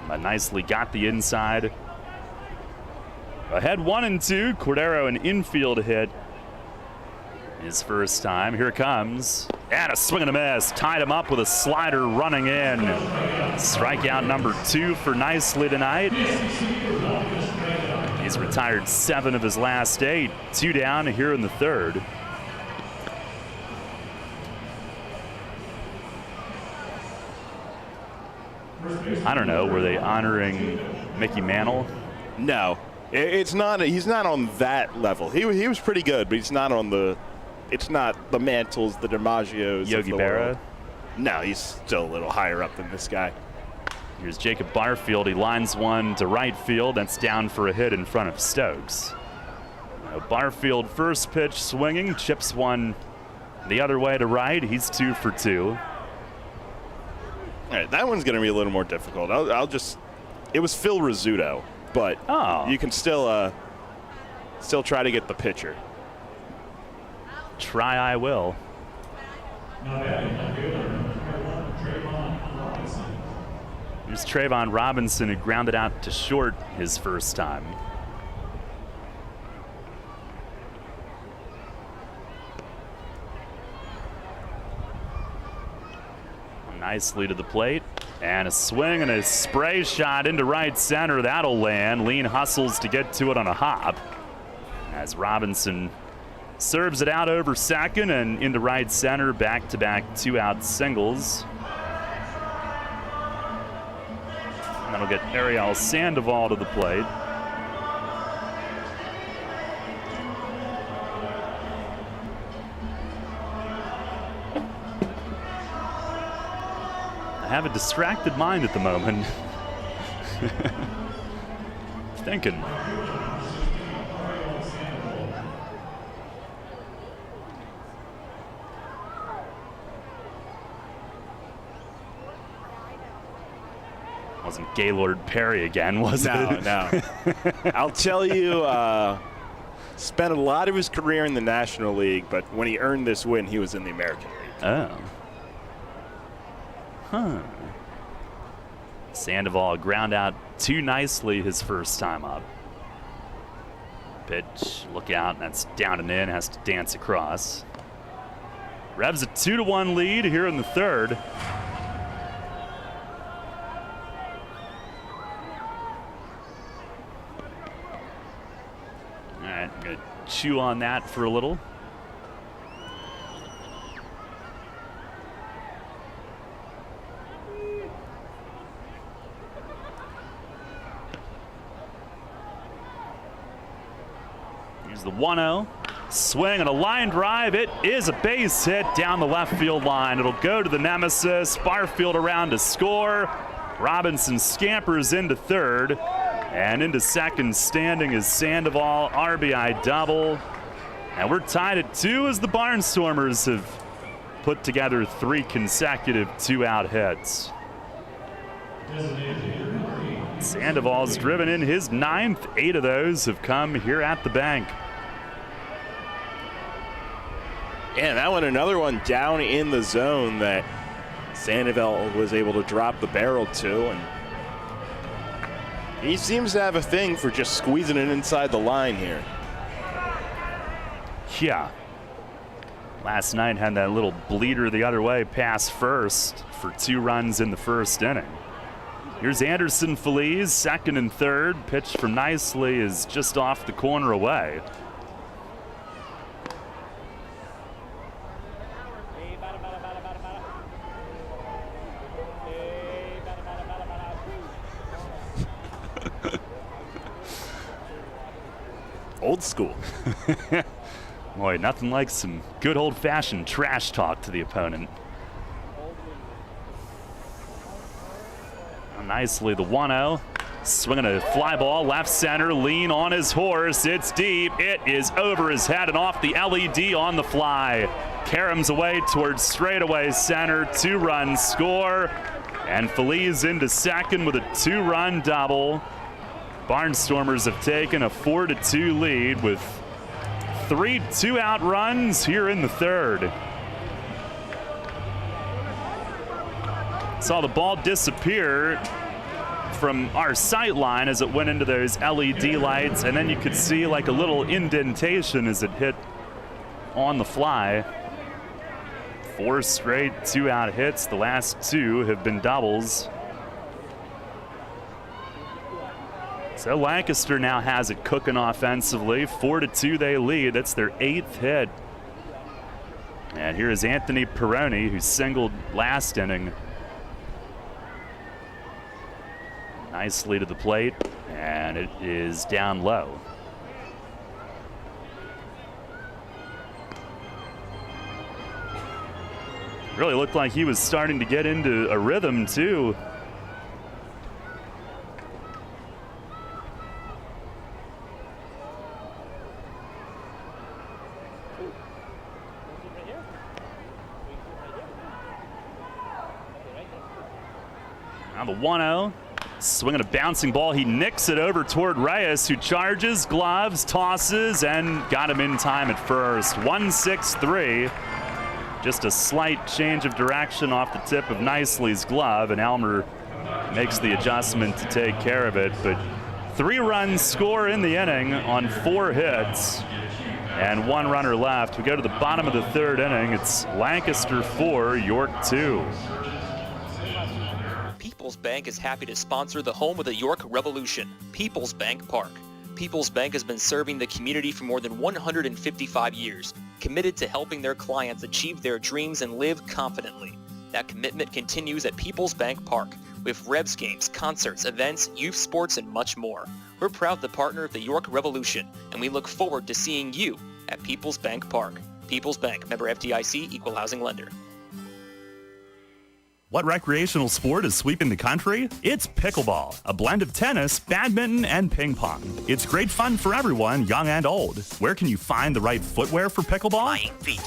but nicely got the inside. Ahead 1-2. Cordero, an infield hit his first time. Here it comes, And a swing and a miss. Tied him up with a slider running in. Strikeout number 2 for Nicely tonight. He's retired 7 of his last 8. 2 down here in the third. I don't know, were they honoring Mickey Mantle? No, it's not. He's not on that level. He was pretty good, but he's not on the. It's not the Mantles, the DiMaggios, Yogi of the Berra. world. No, he's still a little higher up than this guy. Here's Jacob Barfield. He lines one to right field. That's down for a hit in front of Stokes. Now Barfield first pitch swinging, chips one the other way to right. He's 2 for 2. All right, that one's going to be a little more difficult. I'll just. It was Phil Rizzuto, but you can still try to get the pitcher. Try I will. Here's Trayvon Robinson, who grounded out to short his first time. Nicely to the plate, and a swing and a spray shot into right center. That'll land. Lean hustles to get to it on a hop as Robinson serves it out over second and into right center. Back-to-back 2-out singles. And that'll get Ariel Sandoval to the plate. I have a distracted mind at the moment. Thinking. Wasn't Gaylord Perry again, was it? No. I'll tell you, spent a lot of his career in the National League, but when he earned this win, he was in the American League. Oh. Huh. Sandoval ground out too nicely his first time up. Pitch, look out, that's down and in, has to dance across. Revs a 2-1 lead here in the third. All right, I'm gonna chew on that for a little. Here's the 1-0. Swing and a line drive. It is a base hit down the left field line. It'll go to the nemesis. Barfield around to score. Robinson scampers into third. And into second standing is Sandoval. RBI double. And we're tied at 2 as the Barnstormers have put together 3 consecutive 2-out hits. Sandoval's driven in his 9th. 8 of those have come here at the bank. And that one, another one down in the zone that Sandoval was able to drop the barrel to. And he seems to have a thing for just squeezing it inside the line here. Yeah. Last night had that little bleeder the other way past first for 2 runs in the first inning. Here's Anderson Feliz, second and third. Pitch from Nicely is just off the corner away. Old school. Boy, nothing like some good old-fashioned trash talk to the opponent. Nicely, the 1-0. Swinging a fly ball, left center, lean on his horse. It's deep. It is over his head and off the LED on the fly. Caroms away towards straightaway center. 2-run score. And Feliz into second with a 2-run double. Barnstormers have taken a 4-2 lead with 3 2-out runs here in the third. Saw the ball disappear from our sight line as it went into those LED lights, and then you could see like a little indentation as it hit on the fly. 4 straight 2-out hits. The last 2 have been doubles. So Lancaster now has it cooking offensively. 4-2 they lead. That's their 8th hit. And here is Anthony Perroni, who singled last inning. Nicely to the plate, and it is down low. Really looked like he was starting to get into a rhythm too. Now the 1-0. Swinging a bouncing ball, he nicks it over toward Reyes, who charges, gloves, tosses, and got him in time at first. 1-6-3. Just a slight change of direction off the tip of Nicely's glove, and Elmer makes the adjustment to take care of it. But 3 runs score in the inning on 4 hits, and 1 runner left. We go to the bottom of the 3rd inning. It's Lancaster 4, York 2. People's Bank is happy to sponsor the home of the York Revolution, People's Bank Park. People's Bank has been serving the community for more than 155 years, committed to helping their clients achieve their dreams and live confidently. That commitment continues at People's Bank Park, with Rebs games, concerts, events, youth sports, and much more. We're proud to partner with the York Revolution, and we look forward to seeing you at People's Bank Park. People's Bank, member FDIC, equal housing lender. What recreational sport is sweeping the country? It's pickleball, a blend of tennis, badminton, and ping pong. It's great fun for everyone, young and old. Where can you find the right footwear for pickleball? Flying Feet.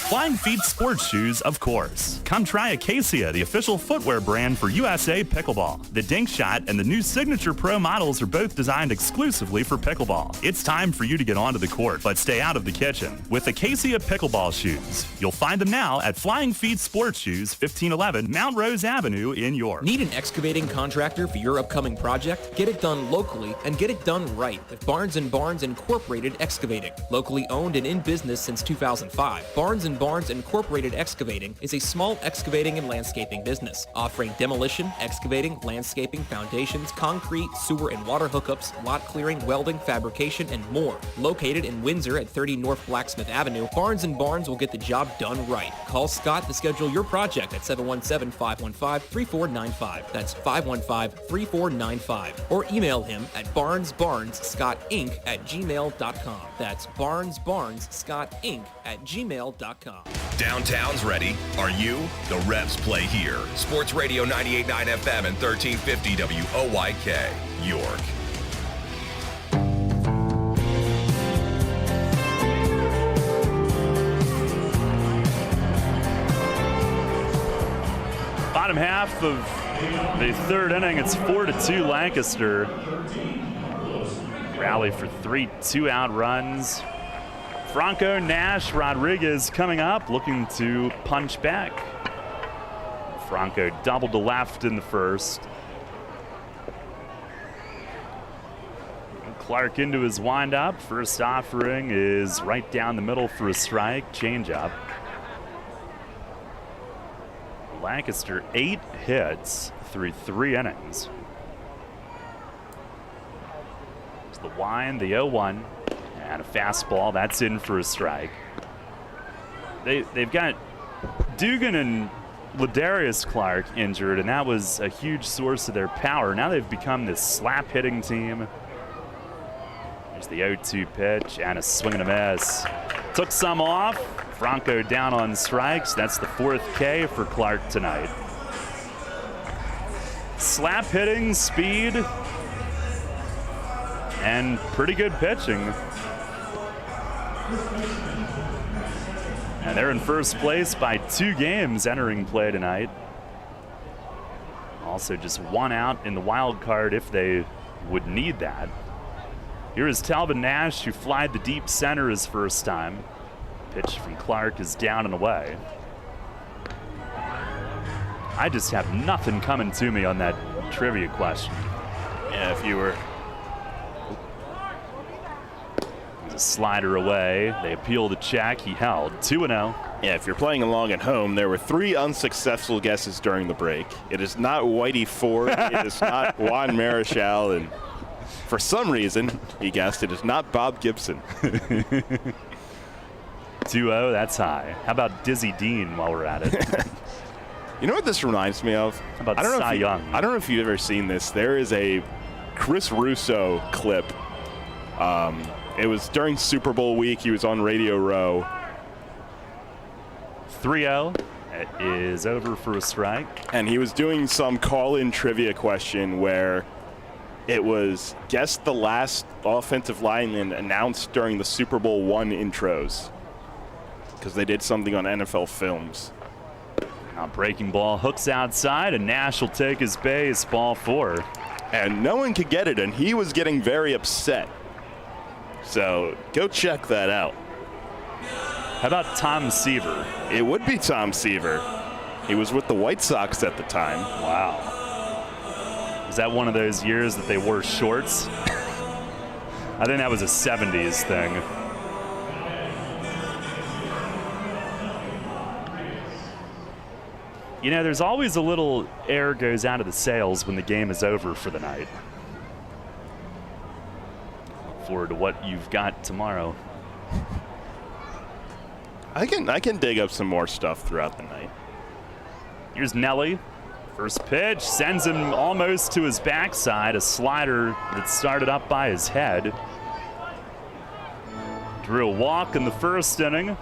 Flying Feet sports shoes, of course. Come try Acacia, the official footwear brand for USA Pickleball. The Dink Shot and the new Signature Pro models are both designed exclusively for pickleball. It's time for you to get onto the court, but stay out of the kitchen with Acacia Pickleball shoes. You'll find them now at Flying Feet Sports Shoes, 1511 Mount Rose Avenue in York. Need an excavating contractor for your upcoming project? Get it done locally and get it done right with Barnes & Barnes Incorporated Excavating. Locally owned and in business since 2005, Barnes & Barnes Incorporated Excavating is a small excavating and landscaping business, offering demolition, excavating, landscaping, foundations, concrete, sewer and water hookups, lot clearing, welding, fabrication, and more. Located in Windsor at 30 North Blacksmith Avenue, Barnes & Barnes will get the job done right. Call Scott to schedule your project at 717-515-3495. That's 515-3495. Or email him at barnesbarnesscottinc@gmail.com. That's barnesbarnesscottinc@gmail.com. Downtown's ready. Are you? The Revs play here. Sports Radio 98.9 FM and 1350 WOYK, York. Bottom half of the 3rd inning, it's 4-2 Lancaster. Rally for 3 2-out runs. Franco, Nash, Rodriguez coming up, looking to punch back. Franco doubled to left in the first. Clark into his windup. First offering is right down the middle for a strike, changeup. Lancaster 8 hits through 3 innings. It's the wind, the 0-1. And a fastball, that's in for a strike. They've got Dugan and Ladarius Clark injured, and that was a huge source of their power. Now they've become this slap-hitting team. There's the 0-2 pitch, and a swing and a miss. Took some off. Franco down on strikes. That's the 4th K for Clark tonight. Slap-hitting, speed, and pretty good pitching. And they're in first place by 2 games entering play tonight. Also just 1 out in the wild card if they would need that. Here is Talbot Nash, who flied the deep center his first time. Pitch from Clark is down and away. I just have nothing coming to me on that trivia question. Yeah, if you were... a slider away. They appeal the check. He held 2-0. Yeah, if you're playing along at home, there were 3 unsuccessful guesses during the break. It is not Whitey Ford. It is not Juan Marichal. And for some reason, he guessed it is not Bob Gibson. 2-0, that's high. How about Dizzy Dean while we're at it? You know what this reminds me of? How about Cy Young? I don't know if you've ever seen this. There is a Chris Russo clip. It was during Super Bowl week. He was on Radio Row. 3-0. It is over for a strike. And he was doing some call-in trivia question where it was guess the last offensive lineman announced during the Super Bowl I intros. Because they did something on NFL Films. Now breaking ball hooks outside, and Nash will take his base, ball 4. And no one could get it, and he was getting very upset. So go check that out. How about Tom Seaver? It would be Tom Seaver. He was with the White Sox at the time. Wow. Was that one of those years that they wore shorts? I think that was a 70s thing. You know, there's always a little air goes out of the sails when the game is over for the night. Look forward to what you've got tomorrow. I can dig up some more stuff throughout the night. Here's Nelly. First pitch sends him almost to his backside. A slider that started up by his head. Drew a walk in the first inning.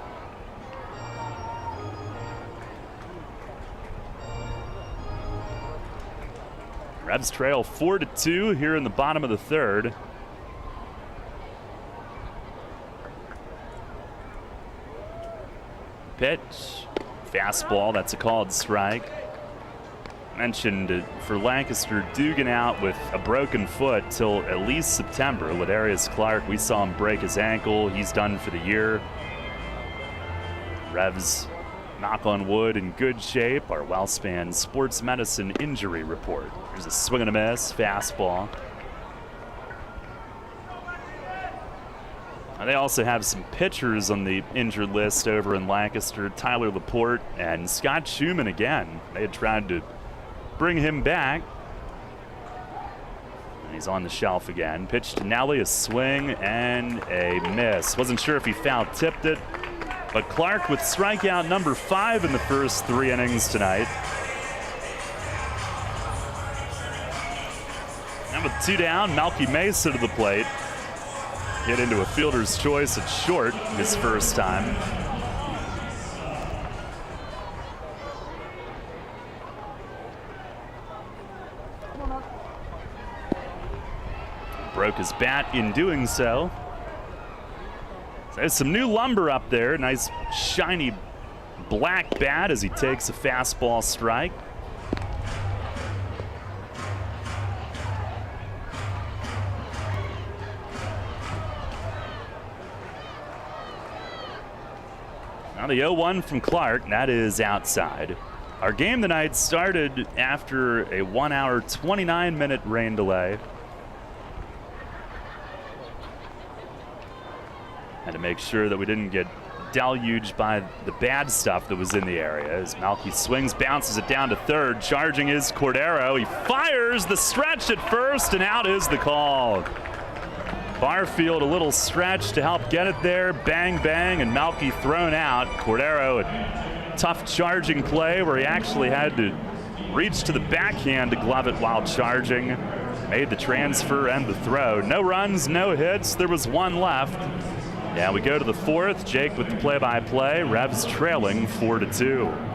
Revs trail 4-2 here in the bottom of the third. Pitch, fastball, that's a called strike. Mentioned for Lancaster, Dugan out with a broken foot till at least September. Ladarius Clark, we saw him break his ankle. He's done for the year. Revs, knock on wood, in good shape. Our Wellspan Sports Medicine injury report. Here's a swing and a miss, fastball. They also have some pitchers on the injured list over in Lancaster. Tyler Laporte and Scott Schumann again. They had tried to bring him back. And he's on the shelf again. Pitch to Nelly, a swing and a miss. Wasn't sure if he foul tipped it, but Clark with strikeout number 5 in the first 3 innings tonight. And with 2 down, Melky Mesa to the plate. Get into a fielder's choice at short his first time. Broke his bat in doing so. There's some new lumber up there. Nice shiny black bat as he takes a fastball strike. Now the 0-1 from Clark, that is outside. Our game tonight started after a 1 hour, 29-minute rain delay. Had to make sure that we didn't get deluged by the bad stuff that was in the area. As Malky swings, bounces it down to third. Charging is Cordero. He fires the stretch at first, and out is the call. Barfield a little stretch to help get it there. Bang, bang, and Malky thrown out. Cordero, a tough charging play where he actually had to reach to the backhand to glove it while charging. Made the transfer and the throw. No runs, no hits. There was 1 left. Yeah, we go to the 4th. Jake with the play-by-play. Revs trailing 4-2.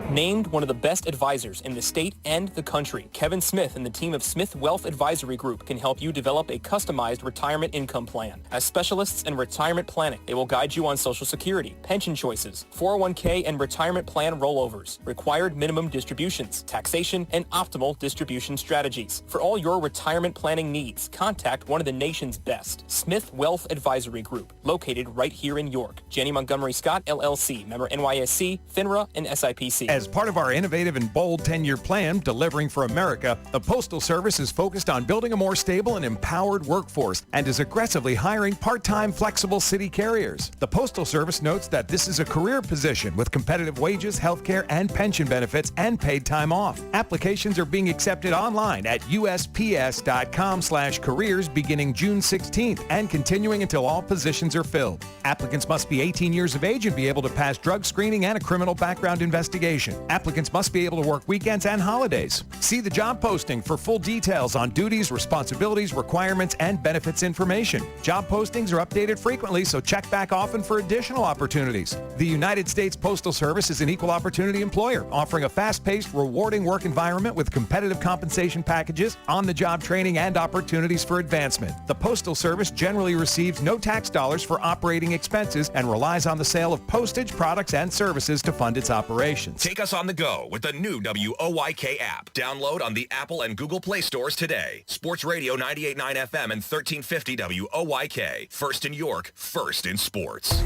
Named one of the best advisors in the state and the country, Kevin Smith and the team of Smith Wealth Advisory Group can help you develop a customized retirement income plan. As specialists in retirement planning, they will guide you on Social Security, pension choices, 401k and retirement plan rollovers, required minimum distributions, taxation, and optimal distribution strategies. For all your retirement planning needs, contact one of the nation's best, Smith Wealth Advisory Group, located right here in York. Janney Montgomery Scott, LLC, member NYSE, FINRA, and SIPC. As part of our innovative and bold 10-year plan, Delivering for America, the Postal Service is focused on building a more stable and empowered workforce and is aggressively hiring part-time flexible city carriers. The Postal Service notes that this is a career position with competitive wages, health care, and pension benefits and paid time off. Applications are being accepted online at usps.com/careers beginning June 16th and continuing until all positions are filled. Applicants must be 18 years of age and be able to pass drug screening and a criminal background investigation. Applicants must be able to work weekends and holidays. See the job posting for full details on duties, responsibilities, requirements, and benefits information. Job postings are updated frequently, so check back often for additional opportunities. The United States Postal Service is an equal opportunity employer, offering a fast-paced, rewarding work environment with competitive compensation packages, on-the-job training, and opportunities for advancement. The Postal Service generally receives no tax dollars for operating expenses and relies on the sale of postage, products, and services to fund its operations. Take us on the go with the new WOYK app. Download on the Apple and Google Play stores today. Sports Radio 98.9 FM and 1350 WOYK. First in York, first in sports.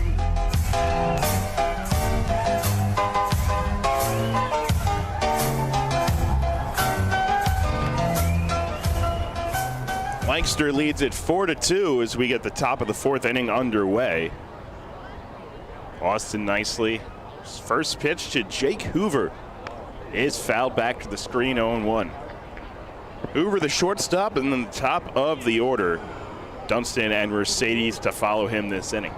Lancaster leads it 4-2 as we get the top of the fourth inning underway. Austin nicely. First pitch to Jake Hoover is fouled back to the screen, 0-1. Hoover, the shortstop, and then the top of the order. Dunston and Mercedes to follow him this inning.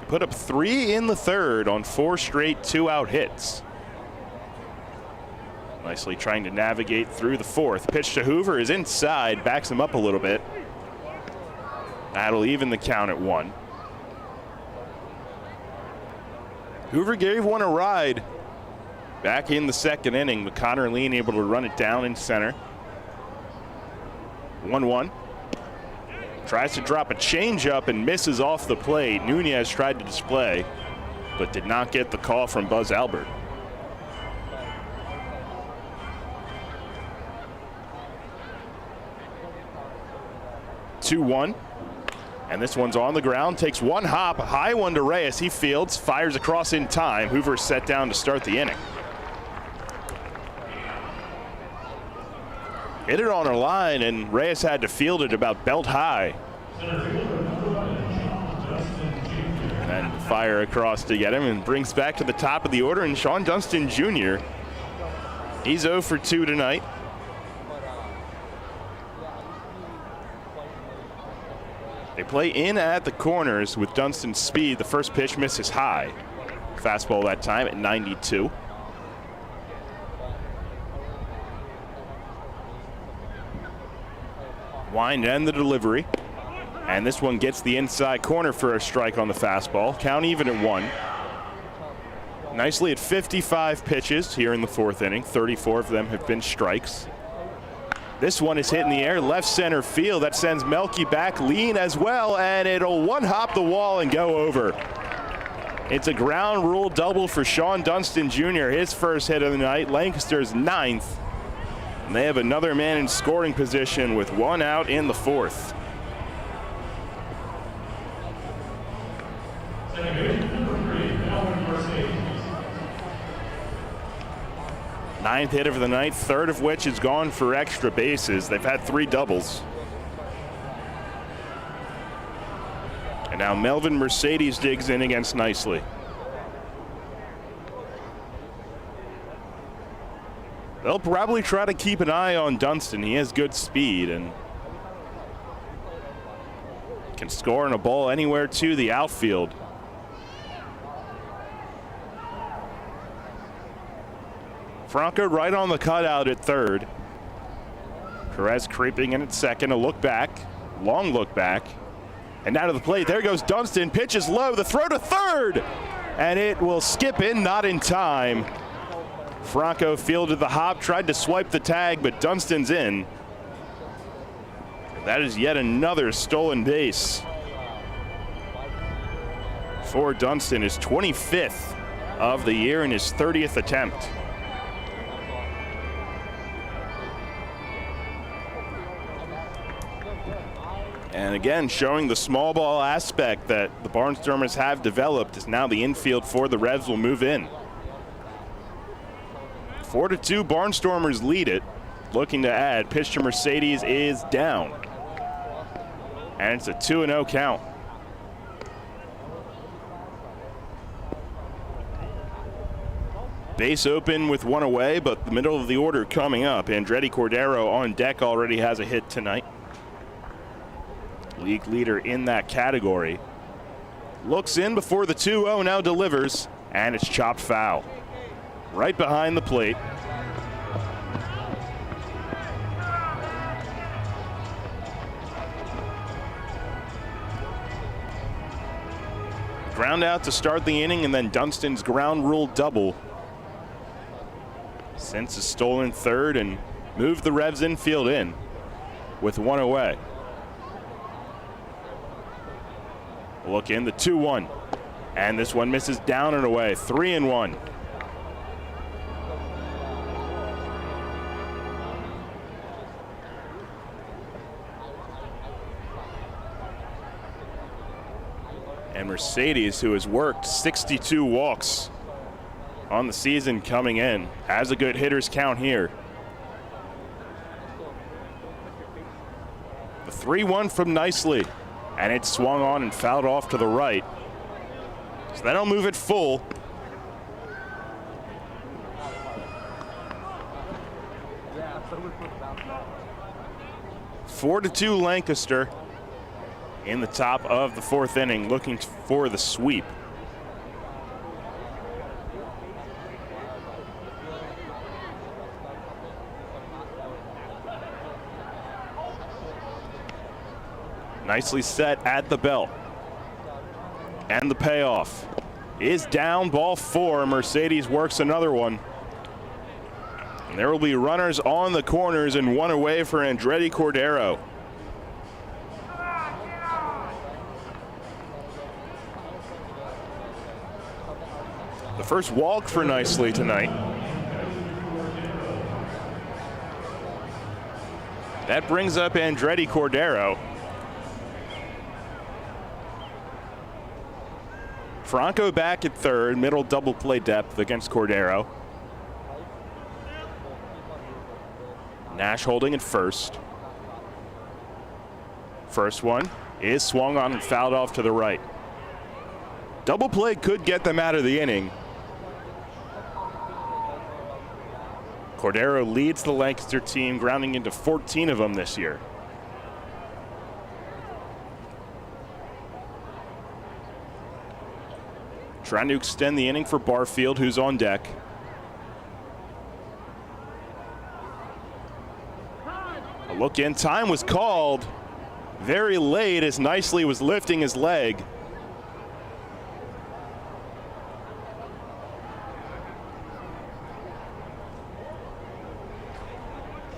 Put up 3 in the third on 4 straight 2-out hits. Nicely trying to navigate through the fourth. Pitch to Hoover is inside, backs him up a little bit. That'll even the count at 1. Hoover gave one a ride back in the second inning, but Connor Lean able to run it down in center. 1-1. Tries to drop a changeup and misses off the plate. Nunez tried to display, but did not get the call from Buzz Albert. Two-1. And this one's on the ground, takes one hop, a high one to Reyes. He fields, fires across in time. Hoover's set down to start the inning. Hit it on a line, and Reyes had to field it about belt high. And fire across to get him, and brings back to the top of the order. And Sean Dunston Jr., he's 0 for 2 tonight. They play in at the corners with Dunston's speed. The first pitch misses high. Fastball that time at 92. Wind and the delivery. And this one gets the inside corner for a strike on the fastball. Count even at 1. Nicely at 55 pitches here in the fourth inning. 34 of them have been strikes. This one is hit in the air, left center field. That sends Melky back, Lean as well, and it'll one-hop the wall and go over. It's a ground rule double for Sean Dunston Jr., his first hit of the night, Lancaster's 9th. And they have another man in scoring position with 1 out in the fourth. Ninth hit of the night, 3rd of which is gone for extra bases. They've had 3 doubles. And now Melvin Mercedes digs in against Nicely. They'll probably try to keep an eye on Dunston. He has good speed and can score on a ball anywhere to the outfield. Franco right on the cutout at third. Perez creeping in at second. A look back, long look back. And now to the plate. There goes Dunston. Pitches low. The throw to third. And it will skip in, not in time. Franco fielded the hop, tried to swipe the tag, but Dunston's in. That is yet another stolen base for Dunston. His 25th of the year and his 30th attempt. And again, showing the small ball aspect that the Barnstormers have developed, is now the infield for the Revs will move in. 4-2, Barnstormers lead it. Looking to add, pitch to Mercedes is down. And it's a 2-0 count. Base open with one away, but the middle of the order coming up. Andretti Cordero on deck already has a hit tonight. League leader in that category. Looks in before the 2-0, now delivers, and it's chopped foul. Right behind the plate. Ground out to start the inning, and then Dunstan's ground rule double. Since a stolen third and moved the Revs infield in with one away. Look in the 2-1, and this one misses down and away. 3-1. And Mercedes, who has worked 62 walks on the season coming in, has a good hitter's count here. The 3-1 from Nicely, and it swung on and fouled off to the right. So that'll move it full. Four to 2 Lancaster in the top of the fourth inning, looking for the sweep. Nicely set at the belt. And the payoff is down, ball 4. Mercedes works another one. And there will be runners on the corners and one away for Andretti Cordero. The first walk for Nicely tonight. That brings up Andretti Cordero. Franco back at third, middle double play depth against Cordero. Nash holding at first. First one is swung on and fouled off to the right. Double play could get them out of the inning. Cordero leads the Lancaster team, grounding into 14 of them this year. Trying to extend the inning for Barfield, who's on deck. A look in, time was called very late as Nicely was lifting his leg.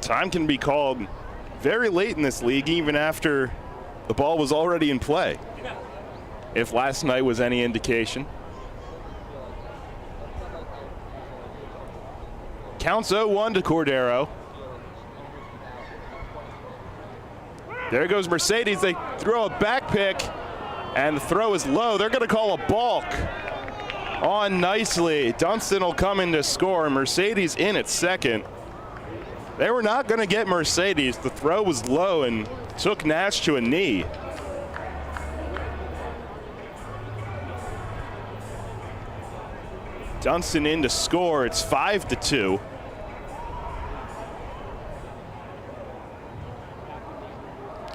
Time can be called very late in this league, even after the ball was already in play, if last night was any indication. Counts 0-1 to Cordero. There goes Mercedes. They throw a back pick, and the throw is low. They're going to call a balk on Nicely. Dunstan will come in to score. Mercedes in at second. They were not going to get Mercedes. The throw was low and took Nash to a knee. Dunstan in to score. It's 5-2.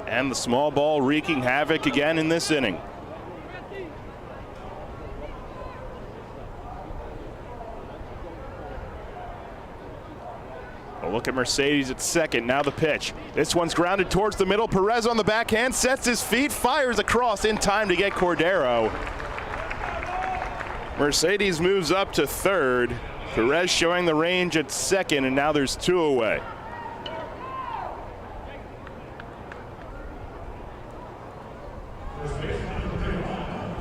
And the small ball wreaking havoc again in this inning. A look at Mercedes at second. Now the pitch. This one's grounded towards the middle. Perez on the backhand, sets his feet, fires across in time to get Cordero. Mercedes moves up to third. Perez showing the range at second, and now there's 2 away.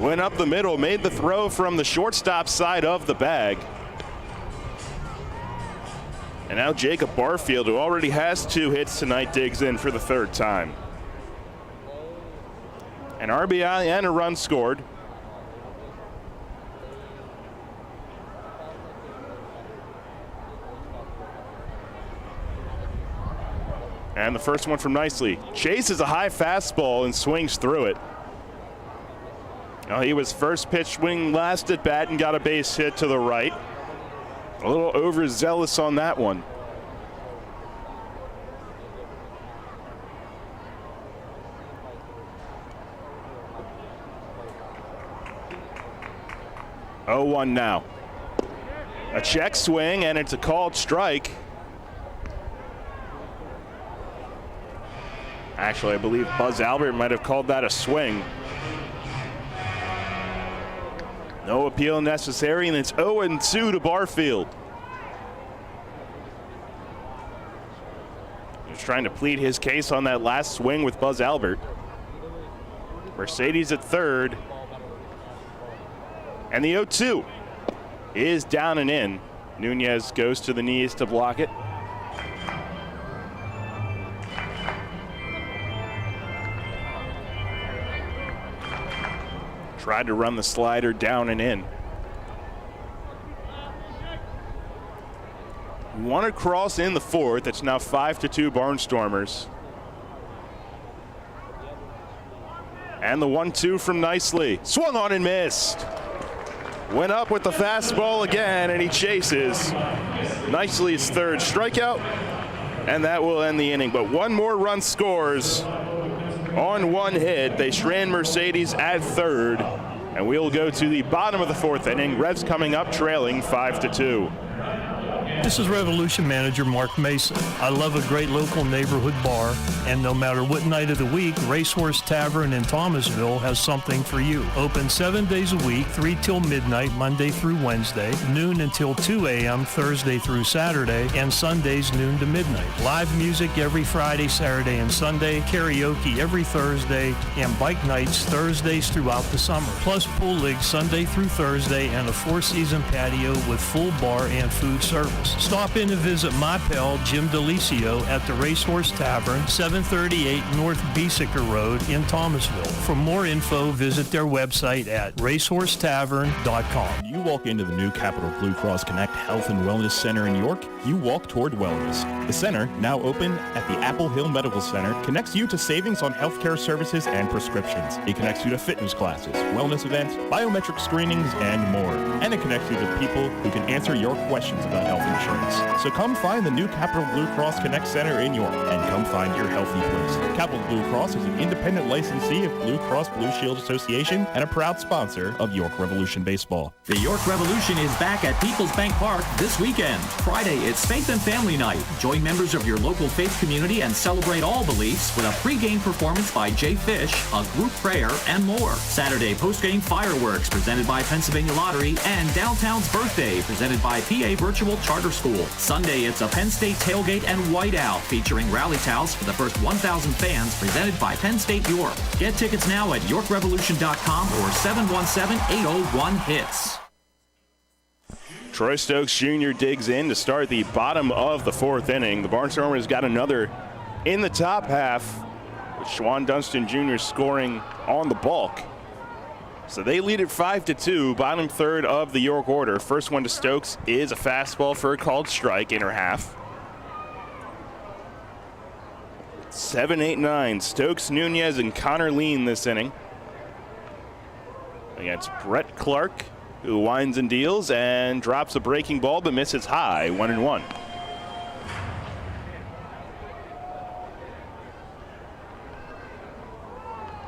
Went up the middle, made the throw from the shortstop side of the bag. And now Jacob Barfield, who already has 2 hits tonight, digs in for the 3rd time. An RBI and a run scored. And the first one from Nicely. Chases a high fastball and swings through it. Now, he was first pitch swing last at bat and got a base hit to the right. A little overzealous on that one. Oh, 1 now. A check swing, and it's a called strike. Actually, I believe Buzz Albert might have called that a swing. No appeal necessary, and it's 0-2 to Barfield. He's trying to plead his case on that last swing with Buzz Albert. Mercedes at third. And the 0-2 is down and in. Nunez goes to the knees to block it. Tried to run the slider down and in. One across in the fourth. It's now 5-2 Barnstormers. And the 1-2 from Nicely. Swung on and missed. Went up with the fastball again, and he chases. Nicely's third strikeout, and that will end the inning. But one more run scores on one hit. They strand Mercedes at third, and we'll go to the bottom of the fourth inning. Revs coming up trailing 5-2. This is Revolution Manager Mark Mason. I love a great local neighborhood bar, and no matter what night of the week, Racehorse Tavern in Thomasville has something for you. Open 7 days a week, 3 till midnight, Monday through Wednesday, noon until 2 a.m. Thursday through Saturday, and Sundays noon to midnight. Live music every Friday, Saturday, and Sunday, karaoke every Thursday, and bike nights Thursdays throughout the summer. Plus pool leagues Sunday through Thursday, and a 4-season patio with full bar and food service. Stop in and visit my pal Jim DeLisio at the Racehorse Tavern, 738 North Beesicker Road in Thomasville. For more info, visit their website at racehorsetavern.com. You walk into the new Capital Blue Cross Connect Health and Wellness Center in York, you walk toward wellness. The center, now open at the Apple Hill Medical Center, connects you to savings on healthcare services and prescriptions. It connects you to fitness classes, wellness events, biometric screenings, and more. And it connects you to people who can answer your questions about health insurance. So come find the new Capital Blue Cross Connect Center in York, and come find your healthy place. Capital Blue Cross is an independent licensee of Blue Cross Blue Shield Association and a proud sponsor of York Revolution Baseball. The York Revolution is back at People's Bank Park this weekend. Friday, it's Faith and Family Night. Join members of your local faith community and celebrate all beliefs with a pregame performance by Jay Fish, a group prayer, and more. Saturday, postgame fireworks presented by Pennsylvania Lottery, and Downtown's Birthday presented by PA Virtual Charter School. Sunday, it's a Penn State tailgate and whiteout featuring rally towels for the first 1,000 fans presented by Penn State York. Get tickets now at yorkrevolution.com or 717-801-HITS. Troy Stokes Jr. digs in to start the bottom of the fourth inning. The Barnstormers got another in the top half, with Schwan Dunston Jr. scoring on the balk. So they lead at 5-2, bottom third of the York order. First one to Stokes is a fastball for a called strike, inner half. 7, 8, 9. Stokes, Nunez, and Connor Lean this inning against Brett Clark, who winds and deals and drops a breaking ball but misses high, 1-1.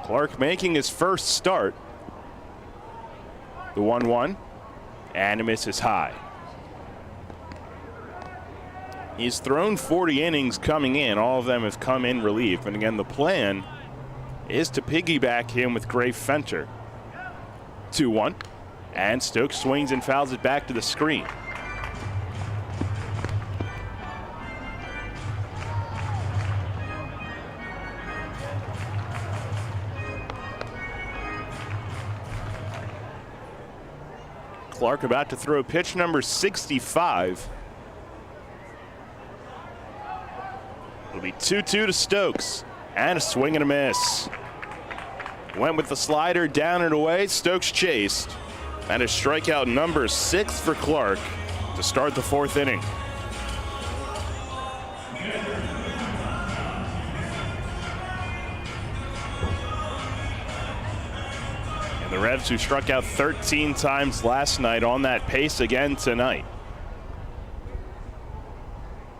Clark making his first start. The 1-1, and it misses high. He's thrown 40 innings coming in. All of them have come in relief. And again, the plan is to piggyback him with Gray Fenter. 2-1, and Stokes swings and fouls it back to the screen. Clark about to throw pitch number 65. It'll be 2-2 to Stokes, and a swing and a miss. Went with the slider down and away. Stokes chased. That is strikeout number 6 for Clark to start the fourth inning. And the Revs, who struck out 13 times last night, on that pace again tonight.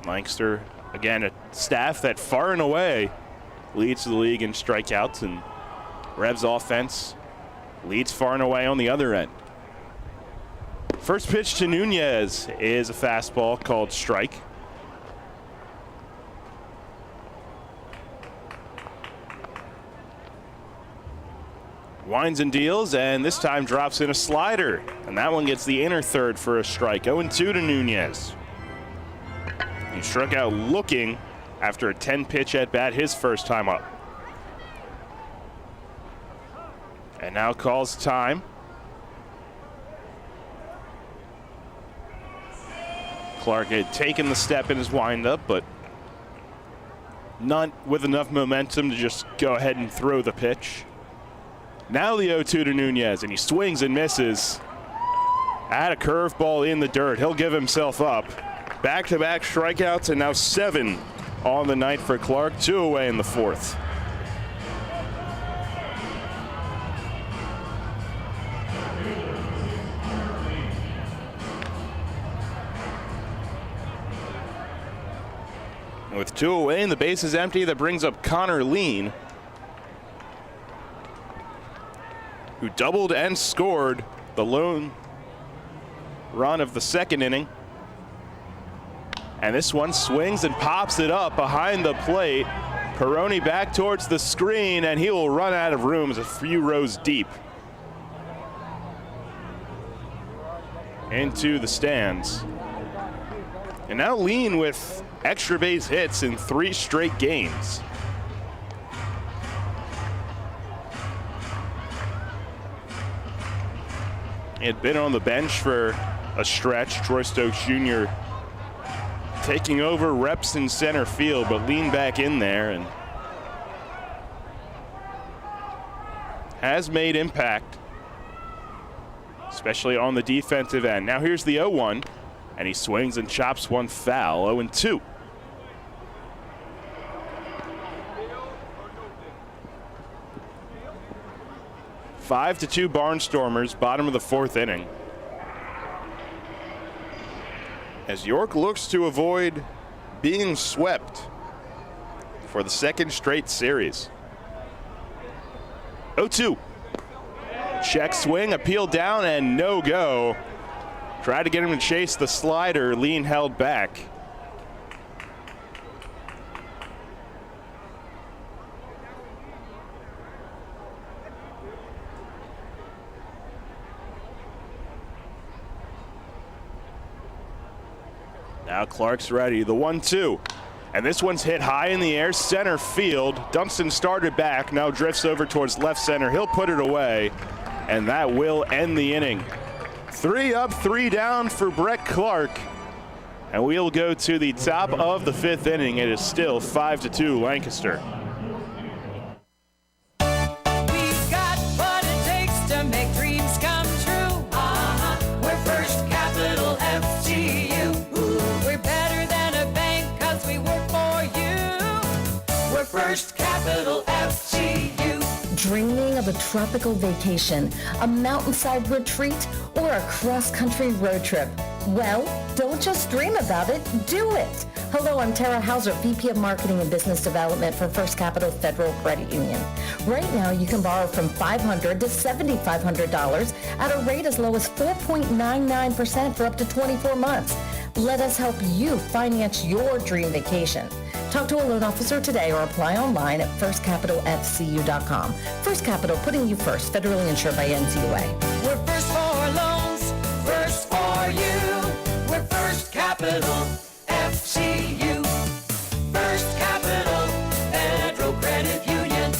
Lancaster, again, a staff that far and away leads the league in strikeouts, and Revs offense leads far and away on the other end. First pitch to Nunez is a fastball called strike. Winds and deals, and this time drops in a slider, and that one gets the inner third for a strike. 0-2 to Nunez. He struck out looking after a 10-pitch at-bat his first time up. And now calls time. Clark had taken the step in his windup, but not with enough momentum to just go ahead and throw the pitch. Now the 0-2 to Nunez, and he swings and misses. At a curveball in the dirt. He'll give himself up. Back-to-back strikeouts, and now 7 on the night for Clark. 2 away in the fourth. With 2 away and the base is empty, that brings up Connor Lean, who doubled and scored the lone run of the second inning. And this one swings and pops it up behind the plate. Perroni back towards the screen, and he will run out of room a few rows deep into the stands. And now Lean with extra base hits in 3 straight games. He had been on the bench for a stretch. Troy Stokes Jr. taking over reps in center field, but Lean back in there and has made impact, especially on the defensive end. Now here's the 0-1, and he swings and chops one foul. 0-2. Five to 2 Barnstormers, bottom of the 4th inning. As York looks to avoid being swept for the 2nd straight series. 0-2. Check swing, appeal down, and no go. Tried to get him to chase the slider. Lean held back. Now Clark's ready, the 1-2. And this one's hit high in the air, center field. Dunston started back, now drifts over towards left center. He'll put it away, and that will end the inning. 3 up, 3 down for Brett Clark. And we'll go to the top of the 5th inning. It is still 5-2 Lancaster. We've got what it takes to make dreams come true. We're First Capital FGU. We're better than a bank 'cause we work for you. We're First Capital FGU. Dreaming of a tropical vacation, a mountainside retreat, or a cross-country road trip? Well, don't just dream about it, do it! Hello, I'm Tara Hauser, VP of Marketing and Business Development for First Capital Federal Credit Union. Right now, you can borrow from $500 to $7,500 at a rate as low as 4.99% for up to 24 months. Let us help you finance your dream vacation. Talk to a loan officer today or apply online at firstcapitalfcu.com. First Capital, putting you first, federally insured by NCUA. We're first for loans, first for you. We're First Capital FGU. First Capital Federal Credit Union.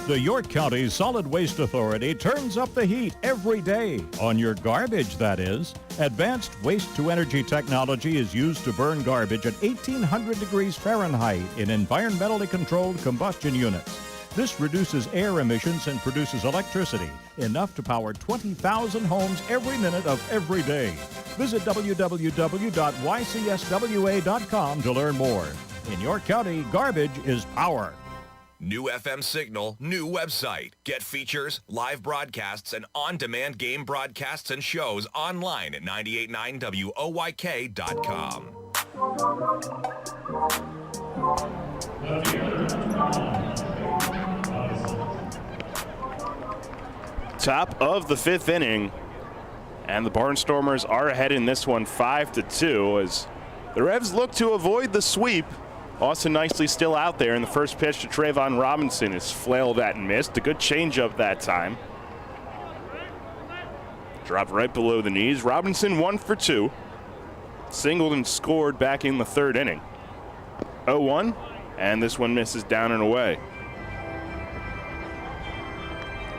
The York County Solid Waste Authority turns up the heat every day. On your garbage, that is. Advanced waste-to-energy technology is used to burn garbage at 1,800 degrees Fahrenheit in environmentally controlled combustion units. This reduces air emissions and produces electricity, enough to power 20,000 homes every minute of every day. Visit www.ycswa.com to learn more. In York County, garbage is power. New FM signal, new website. Get features, live broadcasts, and on-demand game broadcasts and shows online at 989WOYK.com. Top of the 5th inning, and the Barnstormers are ahead in this one 5-2 as the Revs look to avoid the sweep. Austin Nicely still out there, and the first pitch to Trayvon Robinson is flailed at and missed. A good changeup that time. Dropped right below the knees. Robinson 1 for 2. Singled and scored back in the 3rd inning. 0-1, and this one misses down and away.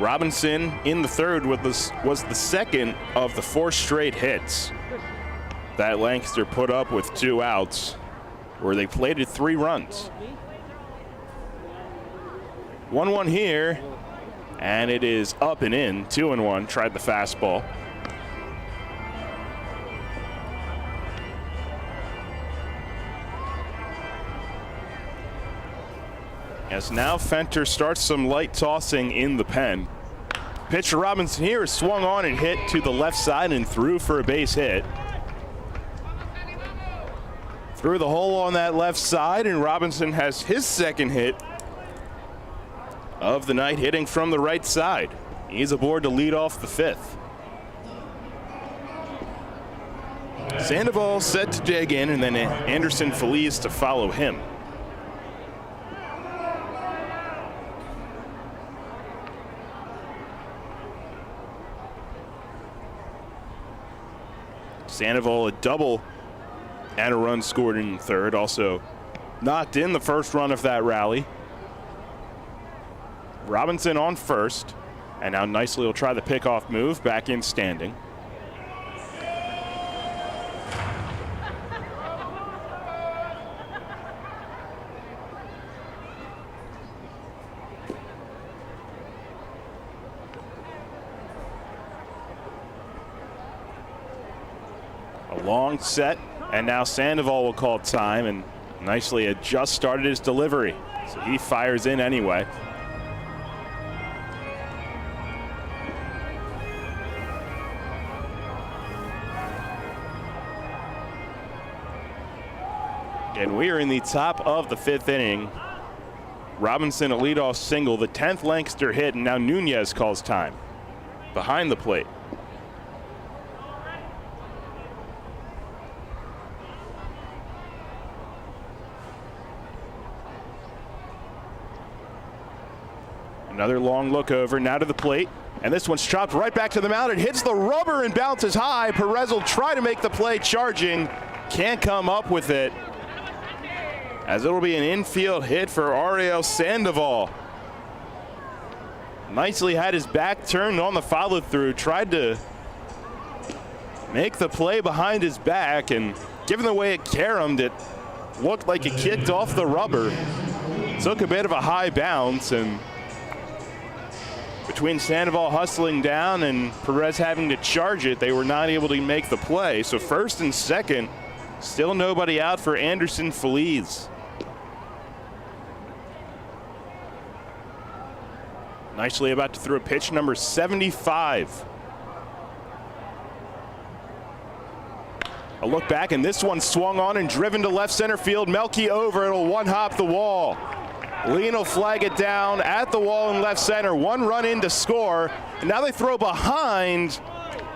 Robinson in the 3rd was the second of the 4 straight hits that Lancaster put up with 2 outs, where they plated 3 runs. 1-1 here, and it is up and in. 2-1, tried the fastball. As now Fenter starts some light tossing in the pen. Pitch to Robinson here is swung on and hit to the left side and through for a base hit. Through the hole on that left side, and Robinson has his 2nd hit of the night, hitting from the right side. He's aboard to lead off the 5th. Sandoval set to dig in, and then Anderson Feliz to follow him. Sandoval a double and a run scored in the 3rd. Also knocked in the first run of that rally. Robinson on first, and now Nicely will try the pickoff move, back in standing. A long set, and now Sandoval will call time, and Nicely had just started his delivery, so he fires in anyway. And we are in the top of the 5th inning. Robinson a leadoff single, the 10th Lancaster hit, and now Nunez calls time behind the plate. Another long look over, now to the plate, and this one's chopped right back to the mound. It hits the rubber and bounces high. Perez will try to make the play, charging, can't come up with it, as it'll be an infield hit for Ariel Sandoval. Nicely had his back turned on the follow through, tried to make the play behind his back, and given the way it caromed, it looked like it kicked off the rubber. Took a bit of a high bounce, and between Sandoval hustling down and Perez having to charge it, they were not able to make the play. So 1st and 2nd, still nobody out for Anderson Feliz. Nicely about to throw pitch number 75. A look back, and this one swung on and driven to left center field. Melky over, it'll one-hop the wall. Lean will flag it down at the wall in left center. 1 run in to score, and now they throw behind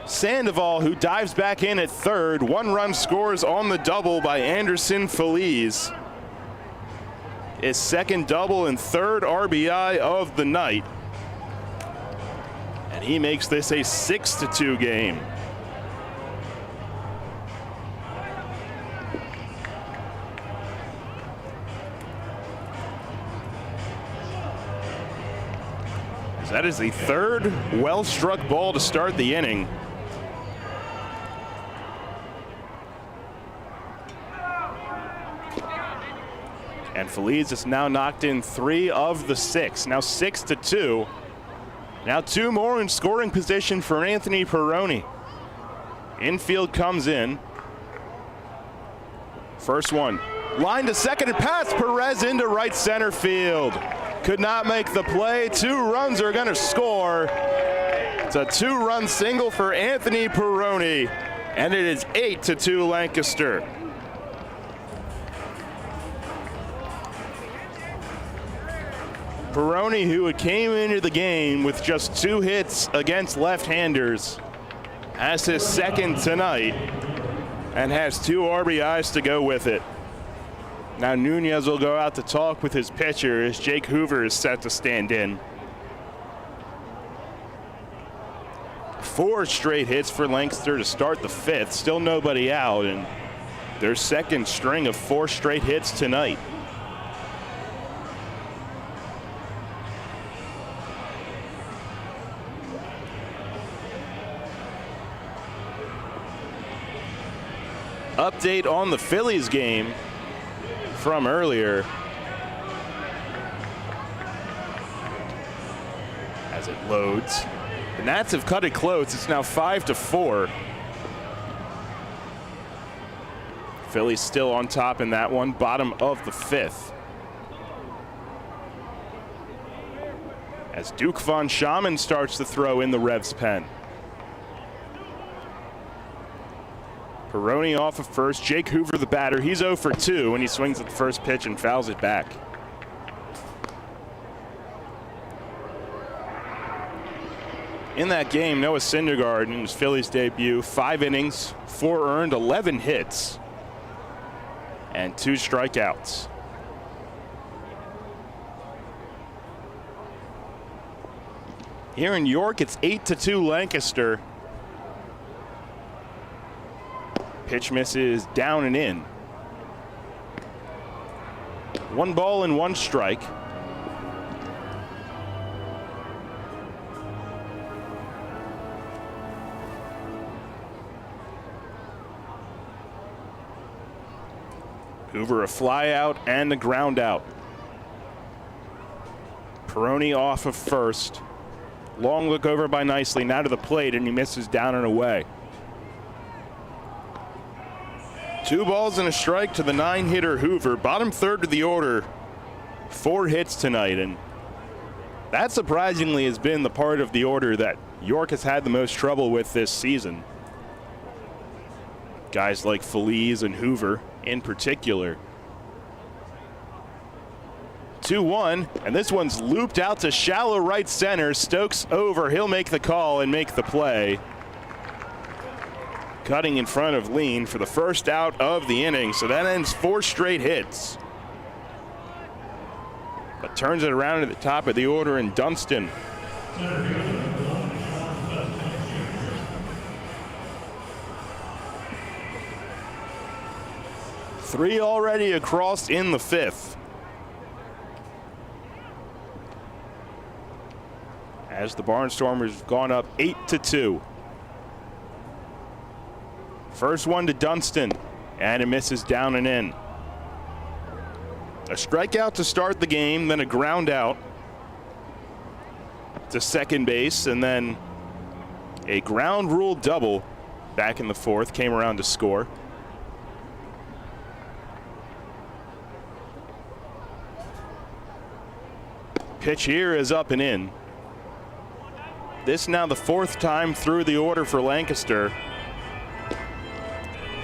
Sandoval, who dives back in at 3rd. 1 run scores on the double by Anderson Feliz. His 2nd double and 3rd RBI of the night. And he makes this a 6-2 game. That is the 3rd well-struck ball to start the inning. And Feliz has now knocked in 3 of the 6. Now 6-2. Now 2 more in scoring position for Anthony Perroni. Infield comes in. First one. Line to second and pass. Perez into right center field. could not make the play. 2 runs are going to score. It's a 2-run single for Anthony Perrone, and it is 8-2 Lancaster. Perrone, who came into the game with just 2 hits against left-handers, has his second tonight and has 2 RBIs to go with it. Now Nunez will go out to talk with his pitcher as Jake Hoover is set to stand in. 4 straight hits for Lancaster to start the 5th. Still nobody out, and their second string of 4 straight hits tonight. Update on the Phillies game from earlier. As it loads. The Nats have cut it close. It's now 5-4. Phillies still on top in that one, bottom of the 5th. As Duke von Schaman starts to throw in the Revs pen. Perrone off of first. Jake Hoover, the batter. He's 0 for 2, and he swings at the first pitch and fouls it back. In that game, Noah Syndergaard in his Phillies debut, 5 innings, 4 earned, 11 hits, and 2 strikeouts. Here in York, it's 8-2 Lancaster. Pitch misses down and in. 1 ball and 1 strike. Hoover a fly out and a ground out. Perrone off of first. Long look over by Nicely, now to the plate, and he misses down and away. 2 balls and a strike to the 9-hitter Hoover. Bottom third of the order. 4 hits tonight, and that surprisingly has been the part of the order that York has had the most trouble with this season. Guys like Feliz and Hoover in particular. 2-1, and this one's looped out to shallow right center. Stokes over. He'll make the call and make the play. Cutting in front of Lean for the first out of the inning, so that ends 4 straight hits. But turns it around at the top of the order in Dunston. Three already across in the 5th. As the Barnstormers have gone up 8-2. First one to Dunston, and it misses down and in. A strikeout to start the game, then a ground out to second base, and then a ground rule double back in the 4th, came around to score. Pitch here is up and in. This now the 4th time through the order for Lancaster.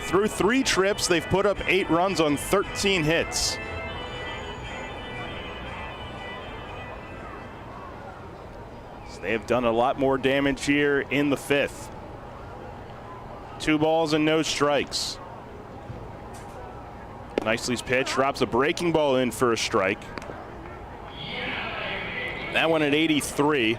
Through 3 trips, they've put up 8 runs on 13 hits. So they have done a lot more damage here in the 5th. 2 balls and no strikes. Nicely's pitch drops a breaking ball in for a strike. That one at 83.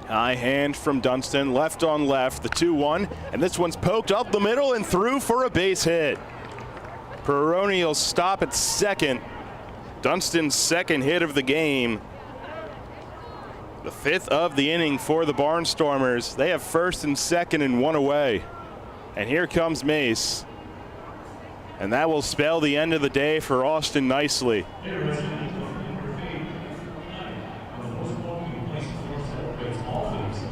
High hand from Dunston, left on left, the 2-1, and this one's poked up the middle and through for a base hit. Perrone will stop at second. Dunston's second hit of the game. The 5th of the inning for the Barnstormers. They have first and second and 1 away. And here comes Mace. And that will spell the end of the day for Austin Nicely.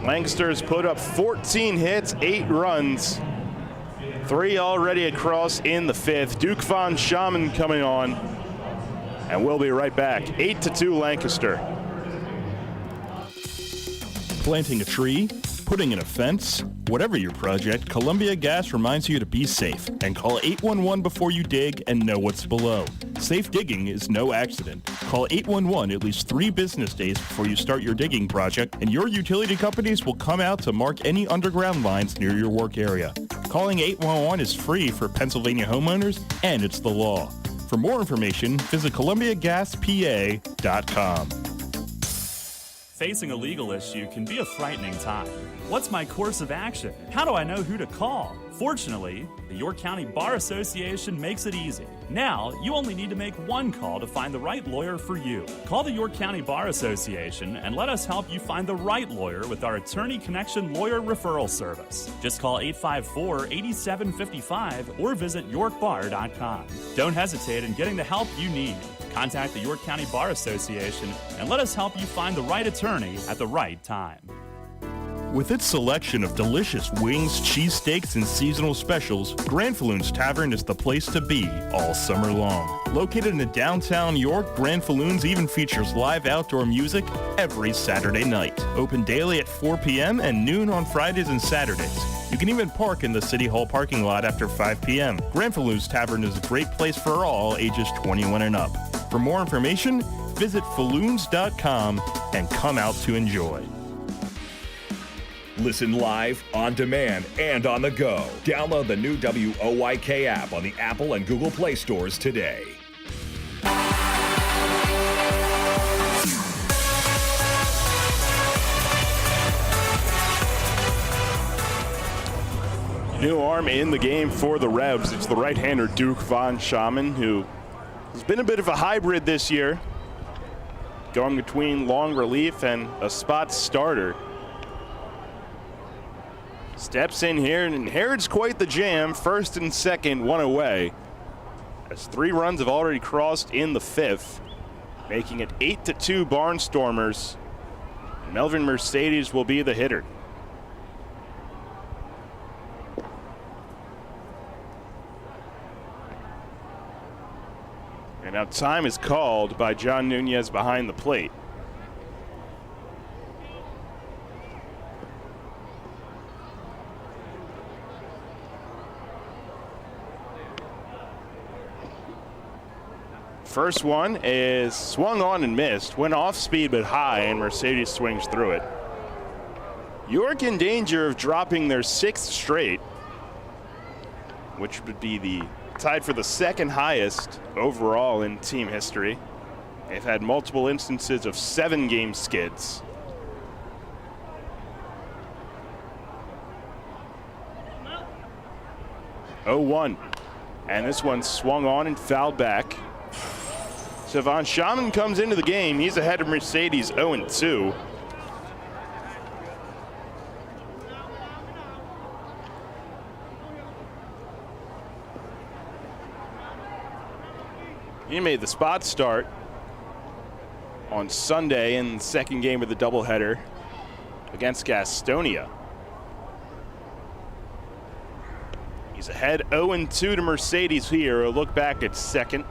Lancaster's put up 14 hits, 8 runs, 3 already across in the 5th. Duke Von Schaman coming on, and we'll be right back. 8-2 Lancaster. Planting a tree, putting in a fence, whatever your project, Columbia Gas reminds you to be safe and call 811 before you dig and know what's below. Safe digging is no accident. Call 811 at least 3 business days before you start your digging project, and your utility companies will come out to mark any underground lines near your work area. Calling 811 is free for Pennsylvania homeowners, and it's the law. For more information, visit ColumbiaGasPA.com. Facing a legal issue can be a frightening time. What's my course of action? How do I know who to call? Fortunately, the York County Bar Association makes it easy. Now, you only need to make one call to find the right lawyer for you. Call the York County Bar Association and let us help you find the right lawyer with our Attorney Connection Lawyer Referral Service. Just call 854-8755 or visit yorkbar.com. Don't hesitate in getting the help you need. Contact the York County Bar Association and let us help you find the right attorney at the right time. With its selection of delicious wings, cheesesteaks, and seasonal specials, Granfalloon's Tavern is the place to be all summer long. Located in downtown York, Granfalloon's even features live outdoor music every Saturday night. Open daily at 4 p.m. and noon on Fridays and Saturdays. You can even park in the City Hall parking lot after 5 p.m. Granfalloon's Tavern is a great place for all ages 21 and up. For more information, visit falloons.com and come out to enjoy. Listen live, on demand, and on the go. Download the new WOYK app on the Apple and Google Play stores today. New arm in the game for the Rebs. It's the right-hander Duke Von Schaman, who has been a bit of a hybrid this year, going between long relief and a spot starter. Steps in here and inherits quite the jam. First and second, 1 away, as 3 runs have already crossed in the 5th, making it 8-2 Barnstormers. Melvin Mercedes will be the hitter. And now time is called by John Nunez behind the plate. First one is swung on and missed. Went off speed but high, and Mercedes swings through it. York in danger of dropping their 6th straight, which would be the tied for the 2nd highest overall in team history. They've had multiple instances of 7-game skids. Oh, 1. And this one swung on and fouled back. So Von Schaman comes into the game. He's ahead of Mercedes 0-2. He made the spot start on Sunday in the 2nd game of the doubleheader against Gastonia. He's ahead 0-2 to Mercedes here. A look back at 2nd.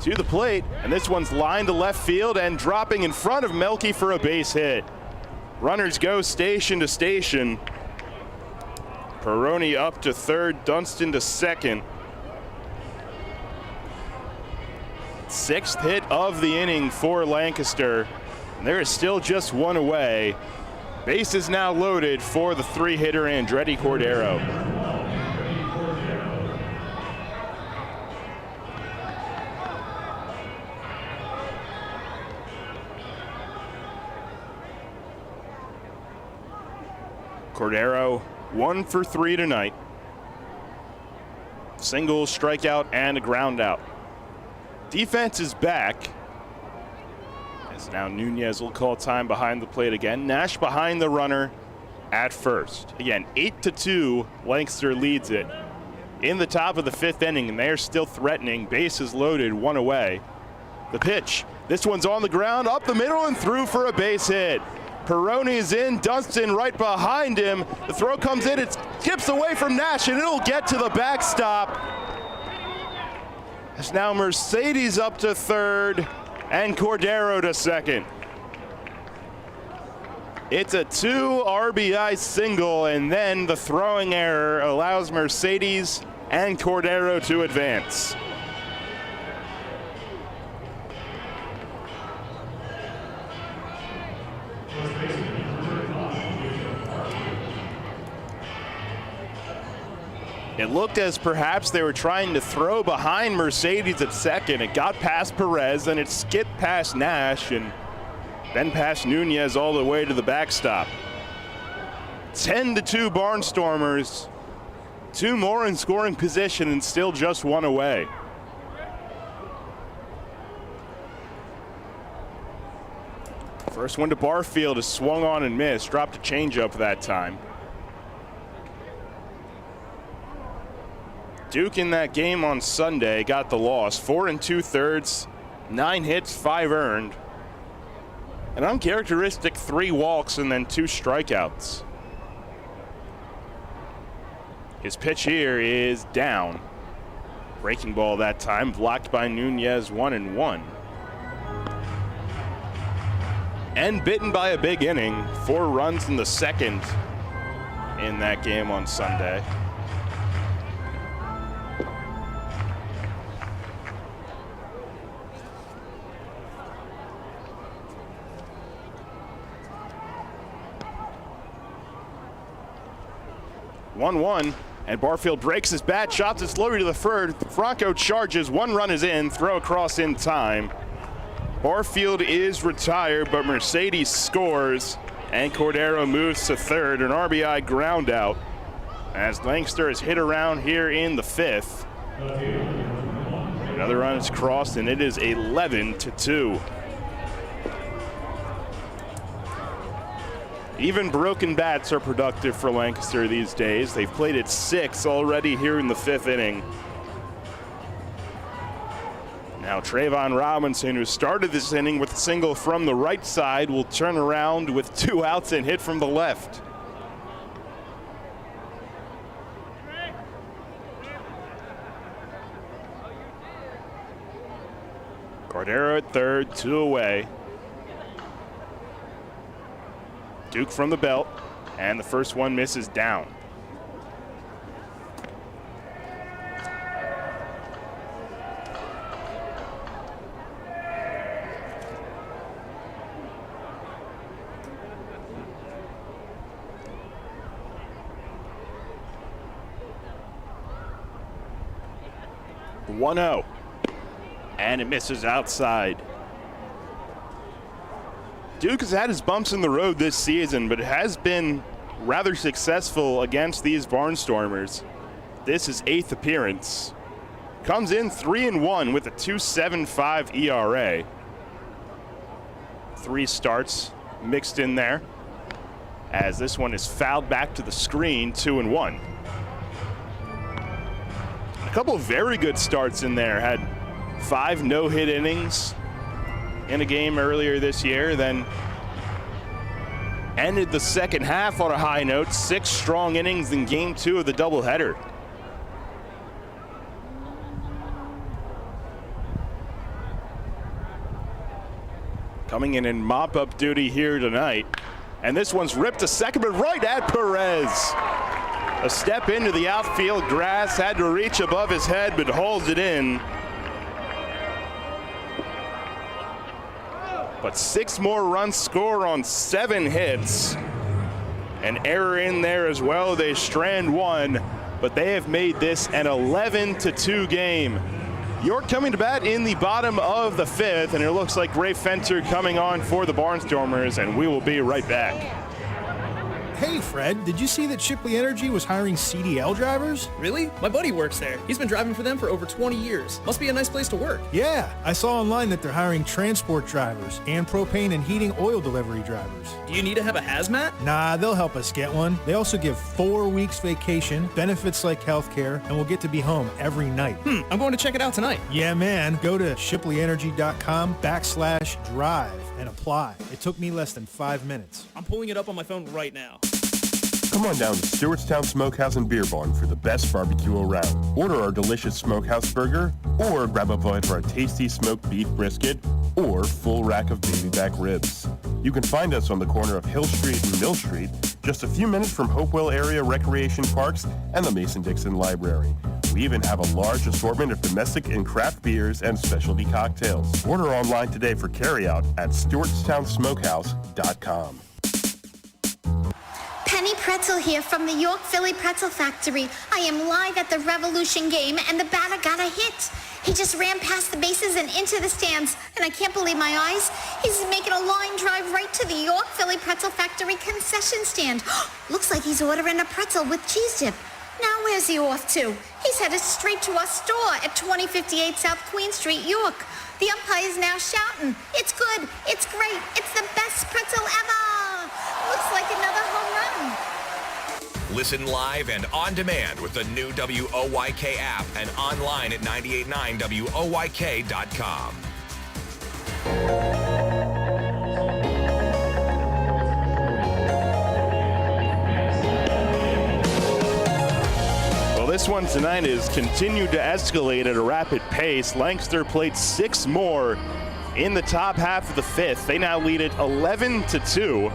To the plate, and this one's lined to left field and dropping in front of Melky for a base hit. Runners go station to station. Perroni up to 3rd, Dunston to 2nd. 6th hit of the inning for Lancaster. And there is still just 1 away. Base is now loaded for the 3-hitter Andretti Cordero. Cordero 1 for 3 tonight. Single, strikeout, and a ground out. Defense is back, as now Nunez will call time behind the plate again. Nash behind the runner at first. Again, 8-2, Lancaster leads it in the top of the 5th inning, and they're still threatening. Bases loaded, 1 away. The pitch, this one's on the ground, up the middle and through for a base hit. Perroni's in, Dunston right behind him. The throw comes in, it skips away from Nash, and it'll get to the backstop. It's now Mercedes up to third and Cordero to second. It's a 2 RBI single, and then the throwing error allows Mercedes and Cordero to advance. It looked as perhaps they were trying to throw behind Mercedes at second. It got past Perez, and it skipped past Nash, and then past Nunez all the way to the backstop. 10-2 Barnstormers. 2 more in scoring position and still just 1 away. First one to Barfield is swung on and missed. Dropped a changeup that time. Duke in that game on Sunday got the loss. 4 2/3, 9 hits, 5 earned. An uncharacteristic 3 walks and then 2 strikeouts. His pitch here is down. Breaking ball that time, blocked by Nunez, 1-1. And bitten by a big inning, 4 runs in the second in that game on Sunday. And Barfield breaks his bat, chops it slowly to the third. Franco charges, 1 run is in, throw across in time. Barfield is retired, but Mercedes scores, and Cordero moves to third, an RBI ground out, as Lancaster is hit around here in the 5th. Another run is crossed, and it is 11-2. Even broken bats are productive for Lancaster these days. They've played at 6 already here in the 5th inning. Now Trayvon Robinson, who started this inning with a single from the right side, will turn around with 2 outs and hit from the left. Cordero at third, 2 away. Duke from the belt, and the first one misses down. One-0, and it misses outside. Duke has had his bumps in the road this season, but it has been rather successful against these Barnstormers. This is 8th appearance. Comes in 3-1 with a 2.75 ERA. 3 starts mixed in there, as this one is fouled back to the screen, 2-1. A couple of very good starts in there. Had 5 no-hit innings in a game earlier this year, then ended the second half on a high note, 6 strong innings in game 2 of the doubleheader. Coming in mop-up duty here tonight, and this one's ripped to second, but right at Perez. A step into the outfield grass, had to reach above his head, but holds it in. But 6 more runs score on 7 hits. An error in there as well. They strand 1, but they have made this an 11-2 game. York coming to bat in the bottom of the 5th, and it looks like Ray Fenter coming on for the Barnstormers, and we will be right back. Hey, Fred, did you see that Shipley Energy was hiring CDL drivers? Really? My buddy works there. He's been driving for them for over 20 years. Must be a nice place to work. Yeah, I saw online that they're hiring transport drivers and propane and heating oil delivery drivers. Do you need to have a hazmat? Nah, they'll help us get one. They also give 4 weeks vacation, benefits like healthcare, and we'll get to be home every night. I'm going to check it out tonight. Yeah, man. Go to shipleyenergy.com/drive and apply. It took me less than 5 minutes. I'm pulling it up on my phone right now. Come on down to Stewartstown Smokehouse and Beer Barn for the best barbecue around. Order our delicious smokehouse burger, or grab a bite of our tasty smoked beef brisket, or full rack of baby back ribs. You can find us on the corner of Hill Street and Mill Street, just a few minutes from Hopewell Area Recreation Parks and the Mason-Dixon Library. We even have a large assortment of domestic and craft beers and specialty cocktails. Order online today for carryout at stewartstownsmokehouse.com. Penny Pretzel here from the York Philly Pretzel Factory. I am live at the Revolution game, and the batter got a hit. He just ran past the bases and into the stands, and I can't believe my eyes. He's making a line drive right to the York Philly Pretzel Factory concession stand. Looks like he's ordering a pretzel with cheese dip. Now where's he off to? He's headed straight to our store at 2058 South Queen Street, York. The umpire is now shouting, "It's good, it's great, it's the best pretzel ever!" Looks like another home run. Listen live and on demand with the new WOYK app and online at 989WOYK.com. Well, this one tonight has continued to escalate at a rapid pace. Lancaster played 6 more in the top half of the 5th. They now lead it 11-2.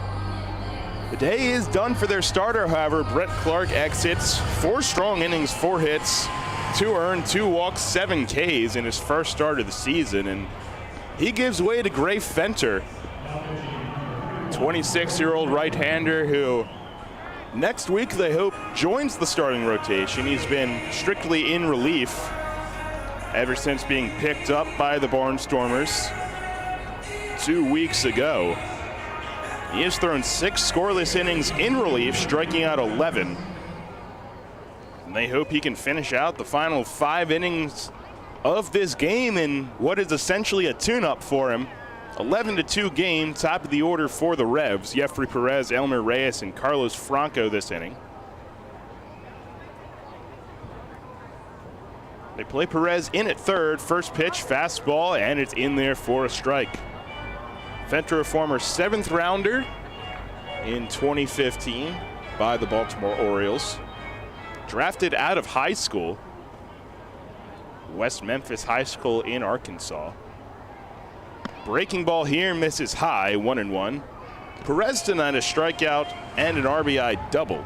The day is done for their starter, however. Brett Clark exits. 4 strong innings, 4 hits, 2 earned, 2 walks, 7 Ks in his first start of the season. And he gives way to Gray Fenter, 26-year-old right-hander who next week they hope joins the starting rotation. He's been strictly in relief ever since being picked up by the Barnstormers 2 weeks ago. He has thrown 6 scoreless innings in relief, striking out 11. And they hope he can finish out the final 5 innings of this game in what is essentially a tune-up for him. 11-2 game, top of the order for the Revs. Jeffrey Perez, Elmer Reyes, and Carlos Franco this inning. They play Perez in at third. First pitch, fastball, and it's in there for a strike. Fenter, a former 7th rounder in 2015 by the Baltimore Orioles. Drafted out of high school, West Memphis High School in Arkansas. Breaking ball here, misses high, 1-1. Perez tonight a strikeout and an RBI double.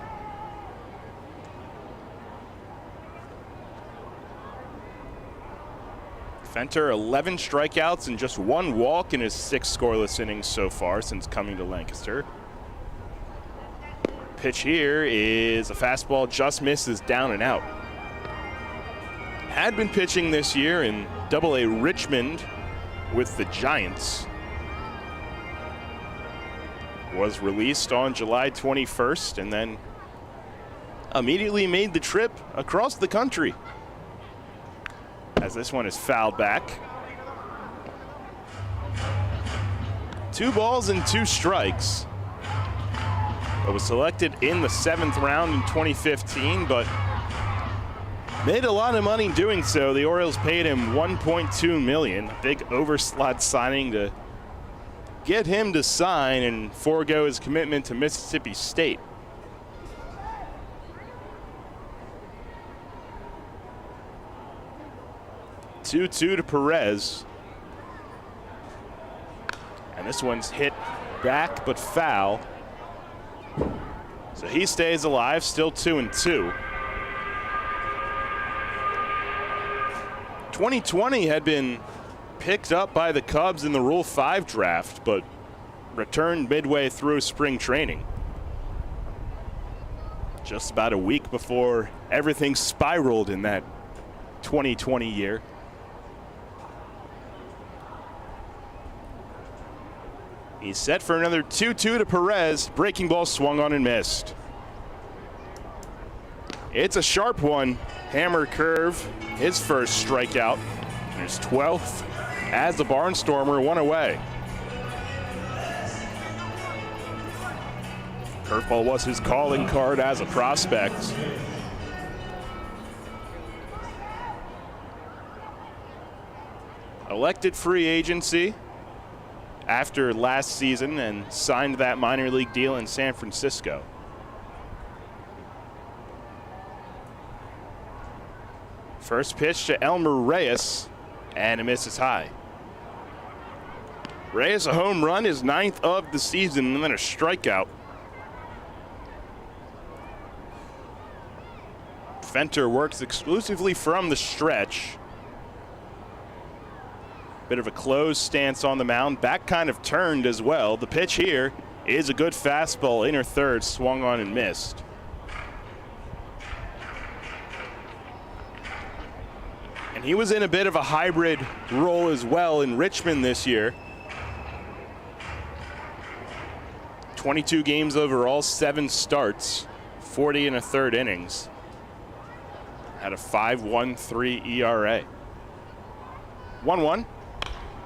Fenter, 11 strikeouts and just 1 walk in his 6 scoreless innings so far since coming to Lancaster. Pitch here is a fastball, just misses, down and out. Had been pitching this year in Double-A Richmond with the Giants. Was released on July 21st and then immediately made the trip across the country, as this one is fouled back. 2 balls and 2 strikes. It was selected in the 7th round in 2015, but made a lot of money doing so. The Orioles paid him $1.2 million, a big overslot signing to get him to sign and forego his commitment to Mississippi State. Two-two to Perez. And this one's hit back but foul. So he stays alive, still 2-2. 2020 had been picked up by the Cubs in the Rule 5 draft, but returned midway through spring training. Just about a week before everything spiraled in that 2020 year. He's set for another 2-2 to Perez. Breaking ball swung on and missed. It's a sharp one. Hammer curve, his first strikeout. His 12th as the Barnstormer, one away. Curveball was his calling card as a prospect. Elected free agency after last season and signed that minor league deal in San Francisco. First pitch to Elmer Reyes, and it misses high. Reyes a home run, his 9th of the season, and then a strikeout. Fenter works exclusively from the stretch. Bit of a closed stance on the mound, back kind of turned as well. The pitch here is a good fastball, inner third, swung on and missed. And he was in a bit of a hybrid role as well in Richmond this year. 22 games overall, 7 starts, 40 and a third innings. Had a 5.13 ERA. 1-1.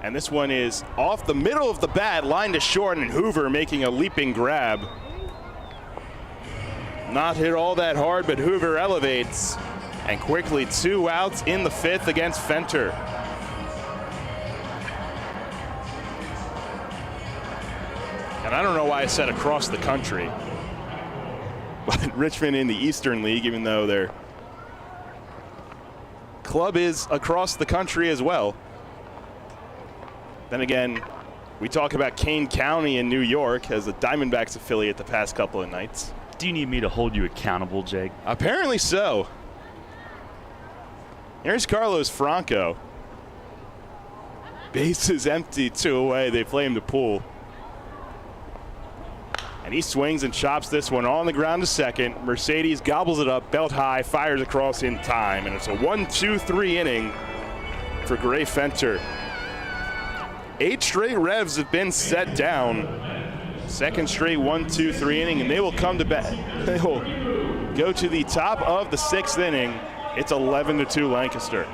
And this one is off the middle of the bat, line to short, and Hoover making a leaping grab. Not hit all that hard, but Hoover elevates. And quickly 2 outs in the 5th against Fenter. And I don't know why I said across the country. But Richmond in the Eastern League, even though their club is across the country as well. Then again, we talk about Kane County in New York as the Diamondbacks affiliate the past couple of nights. Do you need me to hold you accountable, Jake? Apparently so. Here's Carlos Franco. Base is empty, 2 away. They play him to pull. And he swings and chops this one on the ground to second. Mercedes gobbles it up, belt high, fires across in time. And it's a 1-2-3 inning for Gray Fenter. 8 straight Revs have been set down. Second straight 1-2-3 inning, and they will come to bat. They will go to the top of the 6th inning. It's 11-2 Lancaster.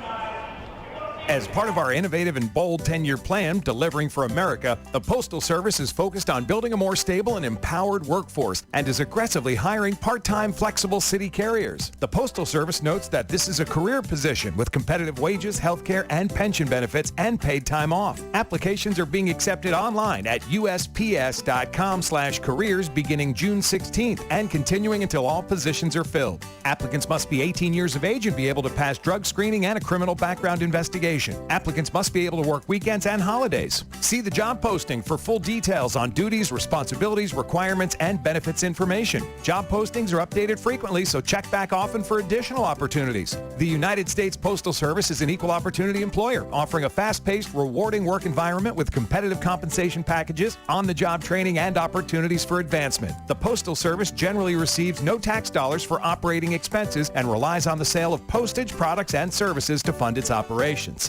As part of our innovative and bold 10-year plan, Delivering for America, the Postal Service is focused on building a more stable and empowered workforce and is aggressively hiring part-time flexible city carriers. The Postal Service notes that this is a career position with competitive wages, health care, and pension benefits and paid time off. Applications are being accepted online at usps.com/careers beginning June 16th and continuing until all positions are filled. Applicants must be 18 years of age and be able to pass drug screening and a criminal background investigation. Applicants must be able to work weekends and holidays. See the job posting for full details on duties, responsibilities, requirements, and benefits information. Job postings are updated frequently, so check back often for additional opportunities. The United States Postal Service is an equal opportunity employer, offering a fast-paced, rewarding work environment with competitive compensation packages, on-the-job training, and opportunities for advancement. The Postal Service generally receives no tax dollars for operating expenses and relies on the sale of postage, products, and services to fund its operations.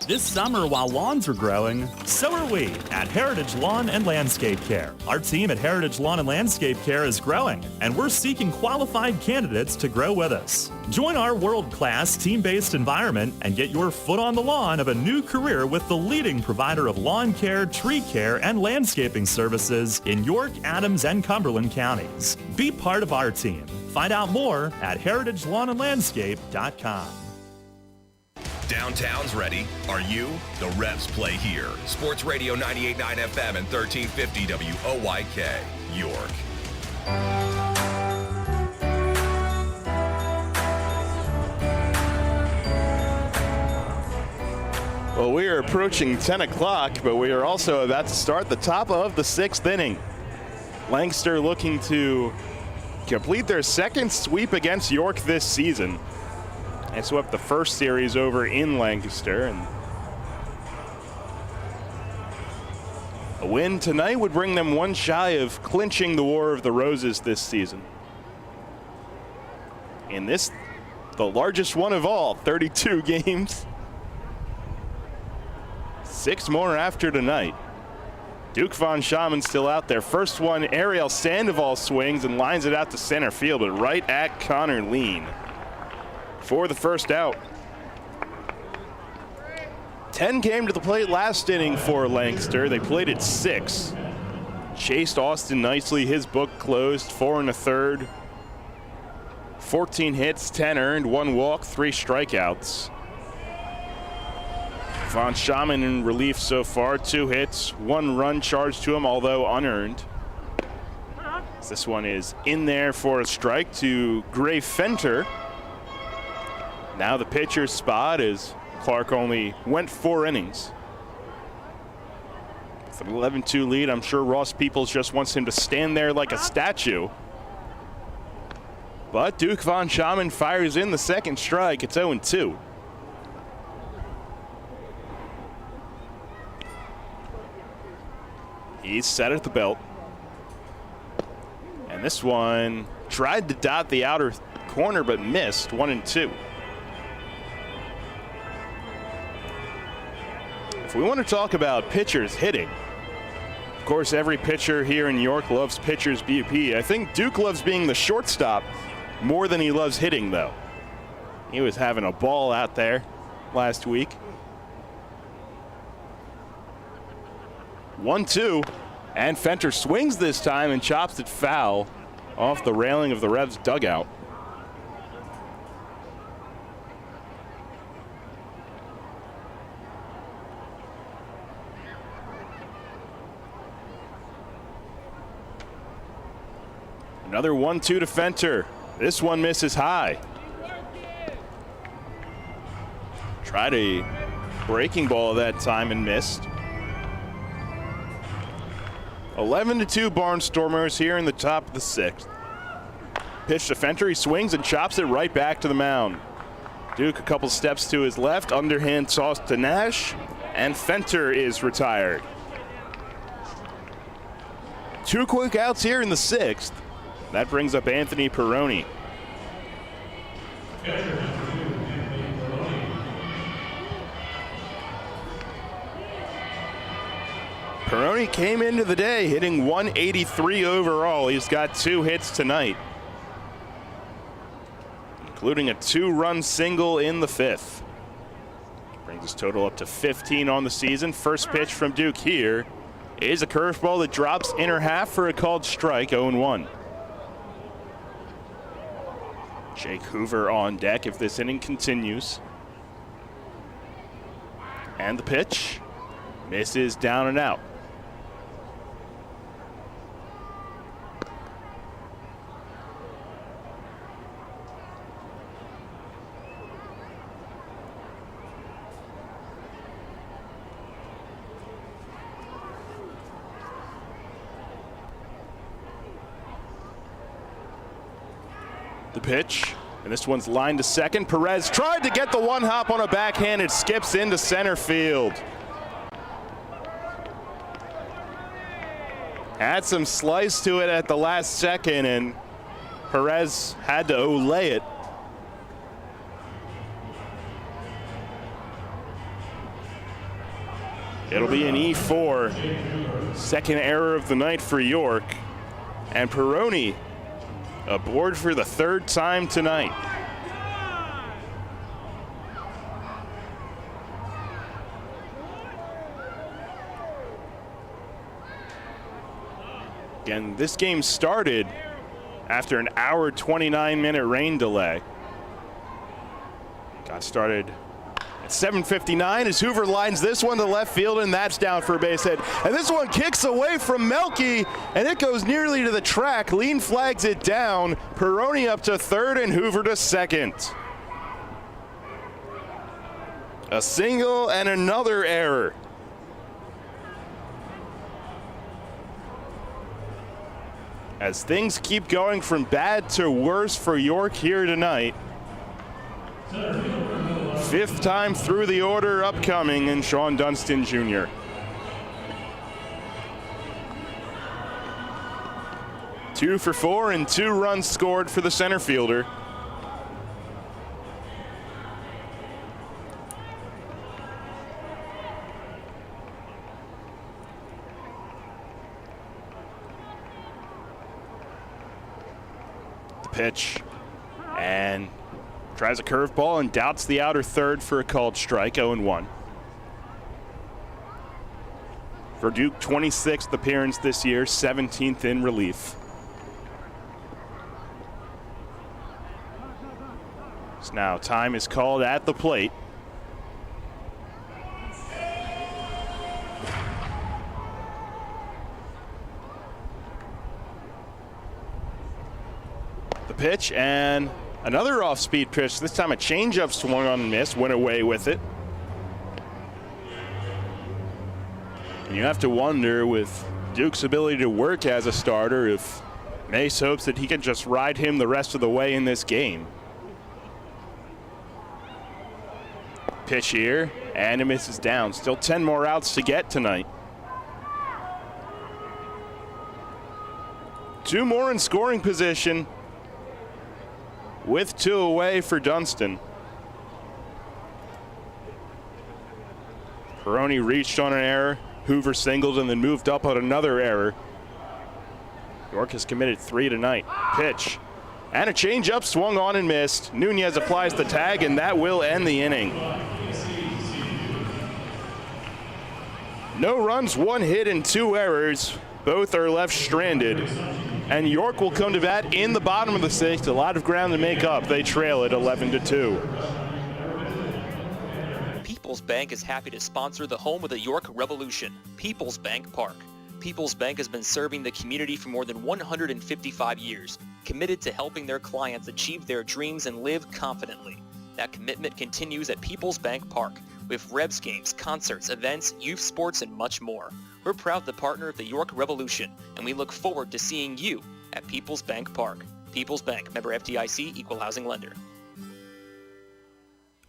This summer, while lawns are growing, so are we at Heritage Lawn and Landscape Care. Our team at Heritage Lawn and Landscape Care is growing, and we're seeking qualified candidates to grow with us. Join our world-class team-based environment and get your foot on the lawn of a new career with the leading provider of lawn care, tree care, and landscaping services in York, Adams, and Cumberland counties. Be part of our team. Find out more at heritagelandlandscape.com. Downtown's ready. Are you? The Revs play here. Sports Radio 98.9 FM and 1350 WOYK, York. Well, we are approaching 10 o'clock, but we are also about to start the top of the 6th inning. Lancaster looking to complete their second sweep against York this season. They swept the first series over in Lancaster, and a win tonight would bring them one shy of clinching the War of the Roses this season. In this, the largest one of all, 32 games. 6 more after tonight. Duke Von Schaman still out there. First one, Ariel Sandoval swings and lines it out to center field, but right at Connor Lean for the first out. 10 came to the plate last inning for Lancaster. They played at 6. Chased Austin nicely. His book closed, 4 1/3. 14 hits, 10 earned, 1 walk, 3 strikeouts. Von Schaman in relief so far, 2 hits, 1 run charged to him, although unearned. This one is in there for a strike to Gray Fenter. Now the pitcher's spot as Clark only went 4 innings. With an 11-2 lead, I'm sure Ross Peoples just wants him to stand there like a statue. But Duke Von Schaman fires in the second strike. It's 0-2. He's set at the belt. And this one tried to dot the outer corner but missed. 1-2. If we want to talk about pitchers hitting, of course every pitcher here in York loves pitchers BP. I think Duke loves being the shortstop more than he loves hitting, though. He was having a ball out there last week. 1-2, and Fenter swings this time and chops it foul off the railing of the Revs dugout. Another 1-2 to Fenter. This one misses high. Tried a breaking ball that time and missed. 11-2 Barnstormers here in the top of the 6th. Pitch to Fenter, he swings and chops it right back to the mound. Duke a couple steps to his left, underhand toss to Nash, and Fenter is retired. 2 quick outs here in the 6th. That brings up Anthony Perroni. Perroni came into the day hitting 183 overall. He's got 2 hits tonight, including a 2-run single in the 5th. Brings his total up to 15 on the season. First pitch from Duke here is a curveball that drops inner half for a called strike, 0-1. Jake Hoover on deck if this inning continues. And the pitch misses down and out. The pitch, and this one's lined to second. Perez tried to get the one hop on a backhand. It skips into center field. Had some slice to it at the last second, and Perez had to olay it. It'll be an E4. Second error of the night for York. And Perroni aboard for the 3rd time tonight. Again, this game started after an hour 29-minute rain delay. Got started at 7:59 as Hoover lines this one to left field, and that's down for a base hit. And this one kicks away from Melky, and it goes nearly to the track. Lean flags it down. Perroni up to 3rd and Hoover to 2nd. A single and another error. As things keep going from bad to worse for York here tonight. 5th time through the order upcoming, and Sean Dunston Jr. Two for 4 and 2 runs scored for the center fielder. pitch and tries a curveball and doubts the outer third for a called strike. 0-1. For Duke, 26th appearance this year, 17th in relief. So now time is called at the plate. The pitch and another off-speed pitch. This time a changeup swung on and missed, went away with it. And you have to wonder, with Duke's ability to work as a starter, if Mace hopes that he can just ride him the rest of the way in this game. Pitch here, and it misses down. Still 10 more outs to get tonight. 2 more in scoring position, with 2 away for Dunston. Perrone reached on an error. Hoover singled and then moved up on another error. York has committed 3 tonight. Pitch. And a changeup swung on and missed. Nunez applies the tag, and that will end the inning. No runs, 1 hit, and 2 errors. Both are left stranded. And York will come to bat in the bottom of the 6th. A lot of ground to make up. They trail it 11-2. People's Bank is happy to sponsor the home of the York Revolution, People's Bank Park. People's Bank has been serving the community for more than 155 years, committed to helping their clients achieve their dreams and live confidently. That commitment continues at People's Bank Park, with Rebs games, concerts, events, youth sports, and much more. We're proud to partner of the York Revolution, and we look forward to seeing you at People's Bank Park. People's Bank, member FDIC, equal housing lender.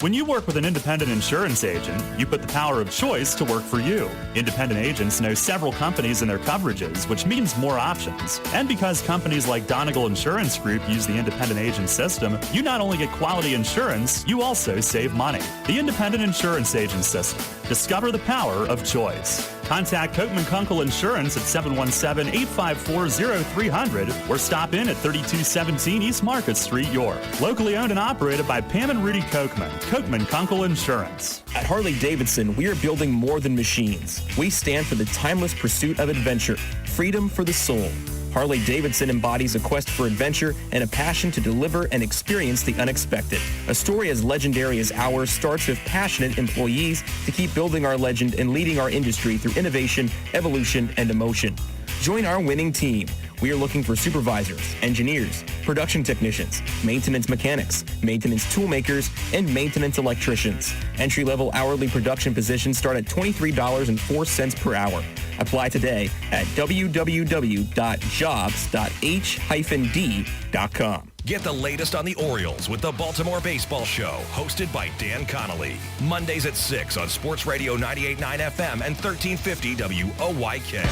When you work with an independent insurance agent, you put the power of choice to work for you. Independent agents know several companies and their coverages, which means more options. And because companies like Donegal Insurance Group use the independent agent system, you not only get quality insurance, you also save money. The independent insurance agent system. Discover the power of choice. Contact Kochman Kunkel Insurance at 717-854-0300 or stop in at 3217 East Market Street, York. Locally owned and operated by Pam and Rudy Kochman. Kochman Kunkel Insurance. At Harley-Davidson, we are building more than machines. We stand for the timeless pursuit of adventure, freedom for the soul. Harley-Davidson embodies a quest for adventure and a passion to deliver and experience the unexpected. A story as legendary as ours starts with passionate employees to keep building our legend and leading our industry through innovation, evolution, and emotion. Join our winning team. We are looking for supervisors, engineers, production technicians, maintenance mechanics, maintenance toolmakers, and maintenance electricians. Entry-level hourly production positions start at $23.04 per hour. Apply today at www.jobs.h-d.com. Get the latest on the Orioles with the Baltimore Baseball Show, hosted by Dan Connolly. Mondays at 6 on Sports Radio 98.9 FM and 1350 WOYK.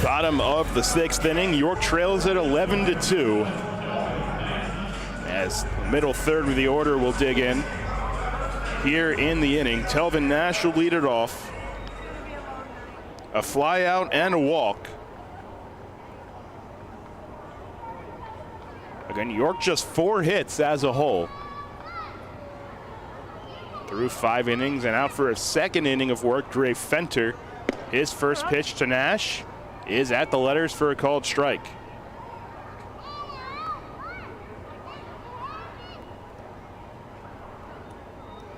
Bottom of the 6th inning, York trails at 11-2. As the middle third of the order will dig in. Here in the inning, Talbot Nash will lead it off. A fly out and a walk. Again, York just 4 hits as a whole. Through 5 innings and out for a second inning of work, Dre Fenter. His first pitch to Nash is at the letters for a called strike.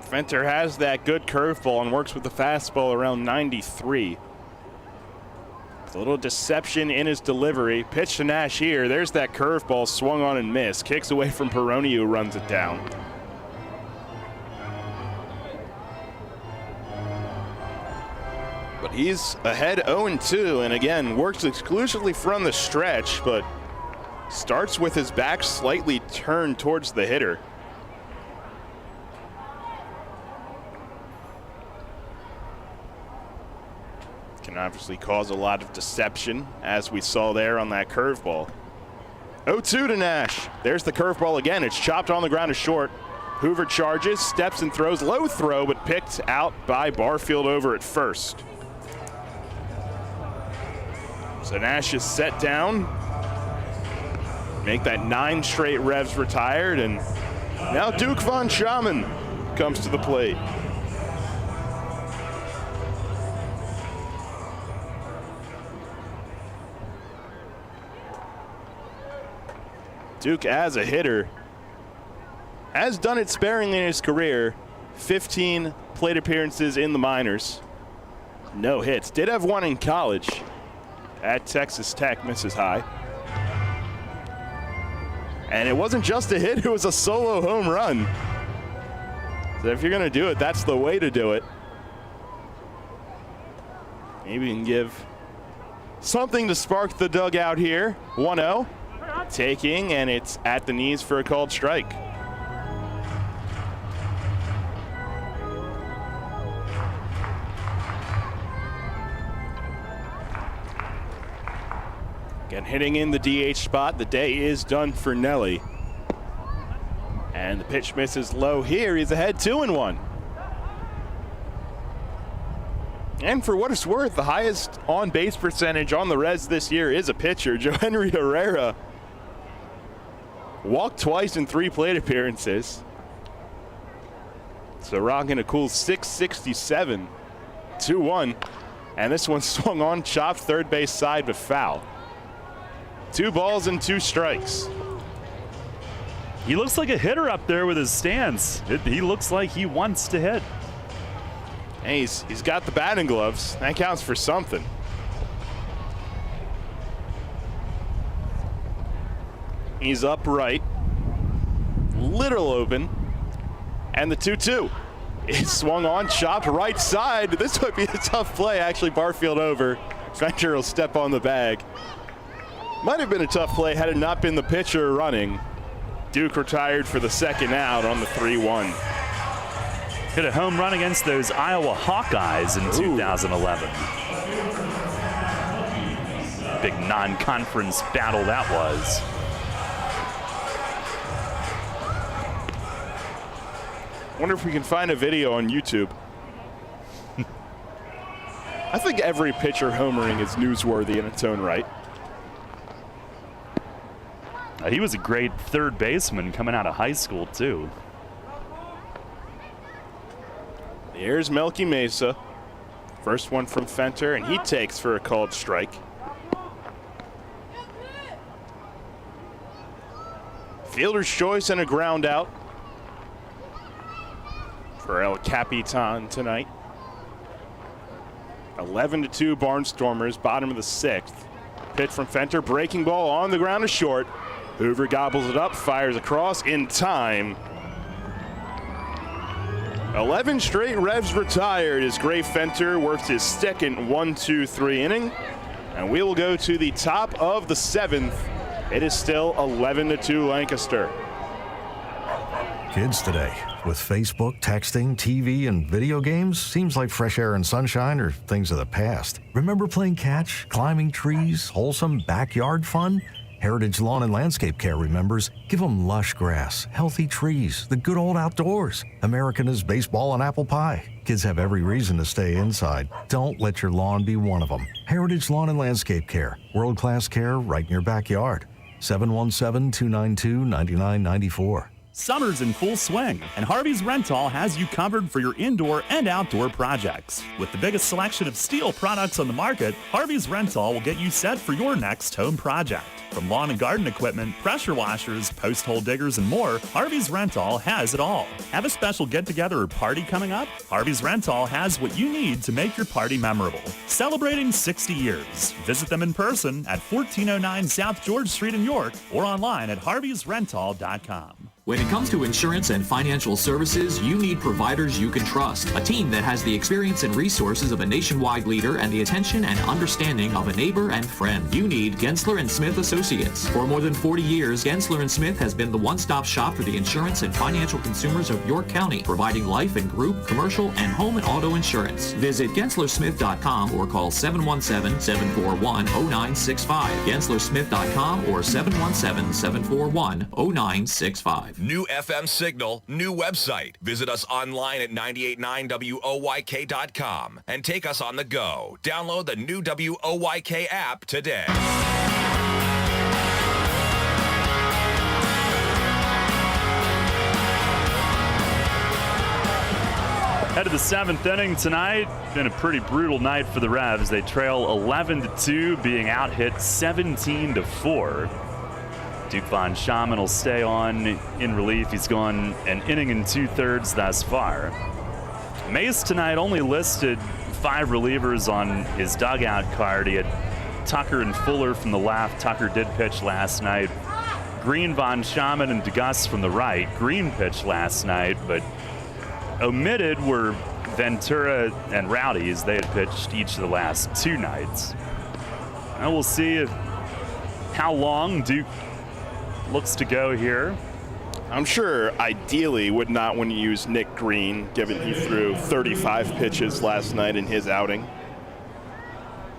Fenter has that good curveball and works with the fastball around 93. With a little deception in his delivery. Pitch to Nash here. There's that curveball swung on and missed. Kicks away from Perroni, who runs it down. But he's ahead 0-2, and again, works exclusively from the stretch, but starts with his back slightly turned towards the hitter. Can obviously cause a lot of deception, as we saw there on that curveball. 0-2 to Nash. There's the curveball again. It's chopped on the ground to short. Hoover charges, steps and throws, low throw, but picked out by Barfield over at first. So Nash is set down. Make that 9 straight Revs retired, and now Duke von Schaman comes to the plate. Duke, as a hitter, has done it sparingly in his career. 15 plate appearances in the minors. No hits. Did have one in college at Texas Tech, misses high. And it wasn't just a hit, it was a solo home run. So if you're going to do it, that's the way to do it. Maybe you can give something to spark the dugout here. 1-0. Taking, and it's at the knees for a called strike. Again, hitting in the DH spot. The day is done for Nelly. And the pitch misses low here. He's ahead 2-1. And for what it's worth, the highest on-base percentage on the Reds this year is a pitcher, Johenry Herrera. Walked twice in 3 plate appearances. So rocking a cool 667. 2-1. And this one swung on, chopped third base side, but foul. 2 balls and 2 strikes. He looks like a hitter up there with his stance. He looks like he wants to hit. And he's got the batting gloves. That counts for something. He's upright. Little open. And the 2-2. It swung on, chopped right side. This might be a tough play. Actually, Barfield over. Fencher will step on the bag. Might have been a tough play had it not been the pitcher running. Duke retired for the second out on the 3-1. Hit a home run against those Iowa Hawkeyes in 2011. Big non-conference battle that was. Wonder if we can find a video on YouTube. I think every pitcher homering is newsworthy in its own right. He was a great third baseman coming out of high school, too. Here's Melky Mesa. First one from Fenter, and he takes for a called strike. Fielder's choice and a ground out for El Capitan tonight. 11-2 Barnstormers, bottom of the 6th. Pitch from Fenter, breaking ball on the ground is short. Hoover gobbles it up, fires across in time. 11 straight Revs retired as Gray Fenter works his second 1-2-3 inning. And we will go to the top of the 7th. It is still 11-2 Lancaster. Kids today, with Facebook, texting, TV, and video games, seems like fresh air and sunshine are things of the past. Remember playing catch, climbing trees, wholesome backyard fun? Heritage Lawn and Landscape Care remembers, give them lush grass, healthy trees, the good old outdoors. American is baseball and apple pie. Kids have every reason to stay inside. Don't let your lawn be one of them. Heritage Lawn and Landscape Care, world-class care right in your backyard. 717-292-9994. Summer's in full swing, and Harvey's Rental has you covered for your indoor and outdoor projects. With the biggest selection of steel products on the market, Harvey's Rental will get you set for your next home project. From lawn and garden equipment, pressure washers, post hole diggers, and more, Harvey's Rental has it all. Have a special get-together or party coming up? Harvey's Rental has what you need to make your party memorable. Celebrating 60 years. Visit them in person at 1409 South George Street in York or online at harveysrental.com. When it comes to insurance and financial services, you need providers you can trust. A team that has the experience and resources of a nationwide leader and the attention and understanding of a neighbor and friend. You need Gensler & Smith Associates. For more than 40 years, Gensler & Smith has been the one-stop shop for the insurance and financial consumers of York County, providing life and group, commercial, and home and auto insurance. Visit GenslerSmith.com or call 717-741-0965. GenslerSmith.com or 717-741-0965. New FM signal, new website. Visit us online at 989WOYK.com and take us on the go. Download the new WOYK app today. Head to the 7th inning tonight. Been a pretty brutal night for the Revs. They trail 11-2, being out hit 17-4. Duke Von Schaman will stay on in relief. He's gone an inning and 2/3 thus far. Mace tonight only listed 5 relievers on his dugout card. He had Tucker and Fuller from the left. Tucker did pitch last night. Green, Von Schaman, and DeGus from the right. Green pitched last night, but omitted were Ventura and Rowdy, as they had pitched each of the last 2 nights. And we'll see how long Duke looks to go here. I'm sure ideally would not want to use Nick Green, given he threw 35 pitches last night in his outing.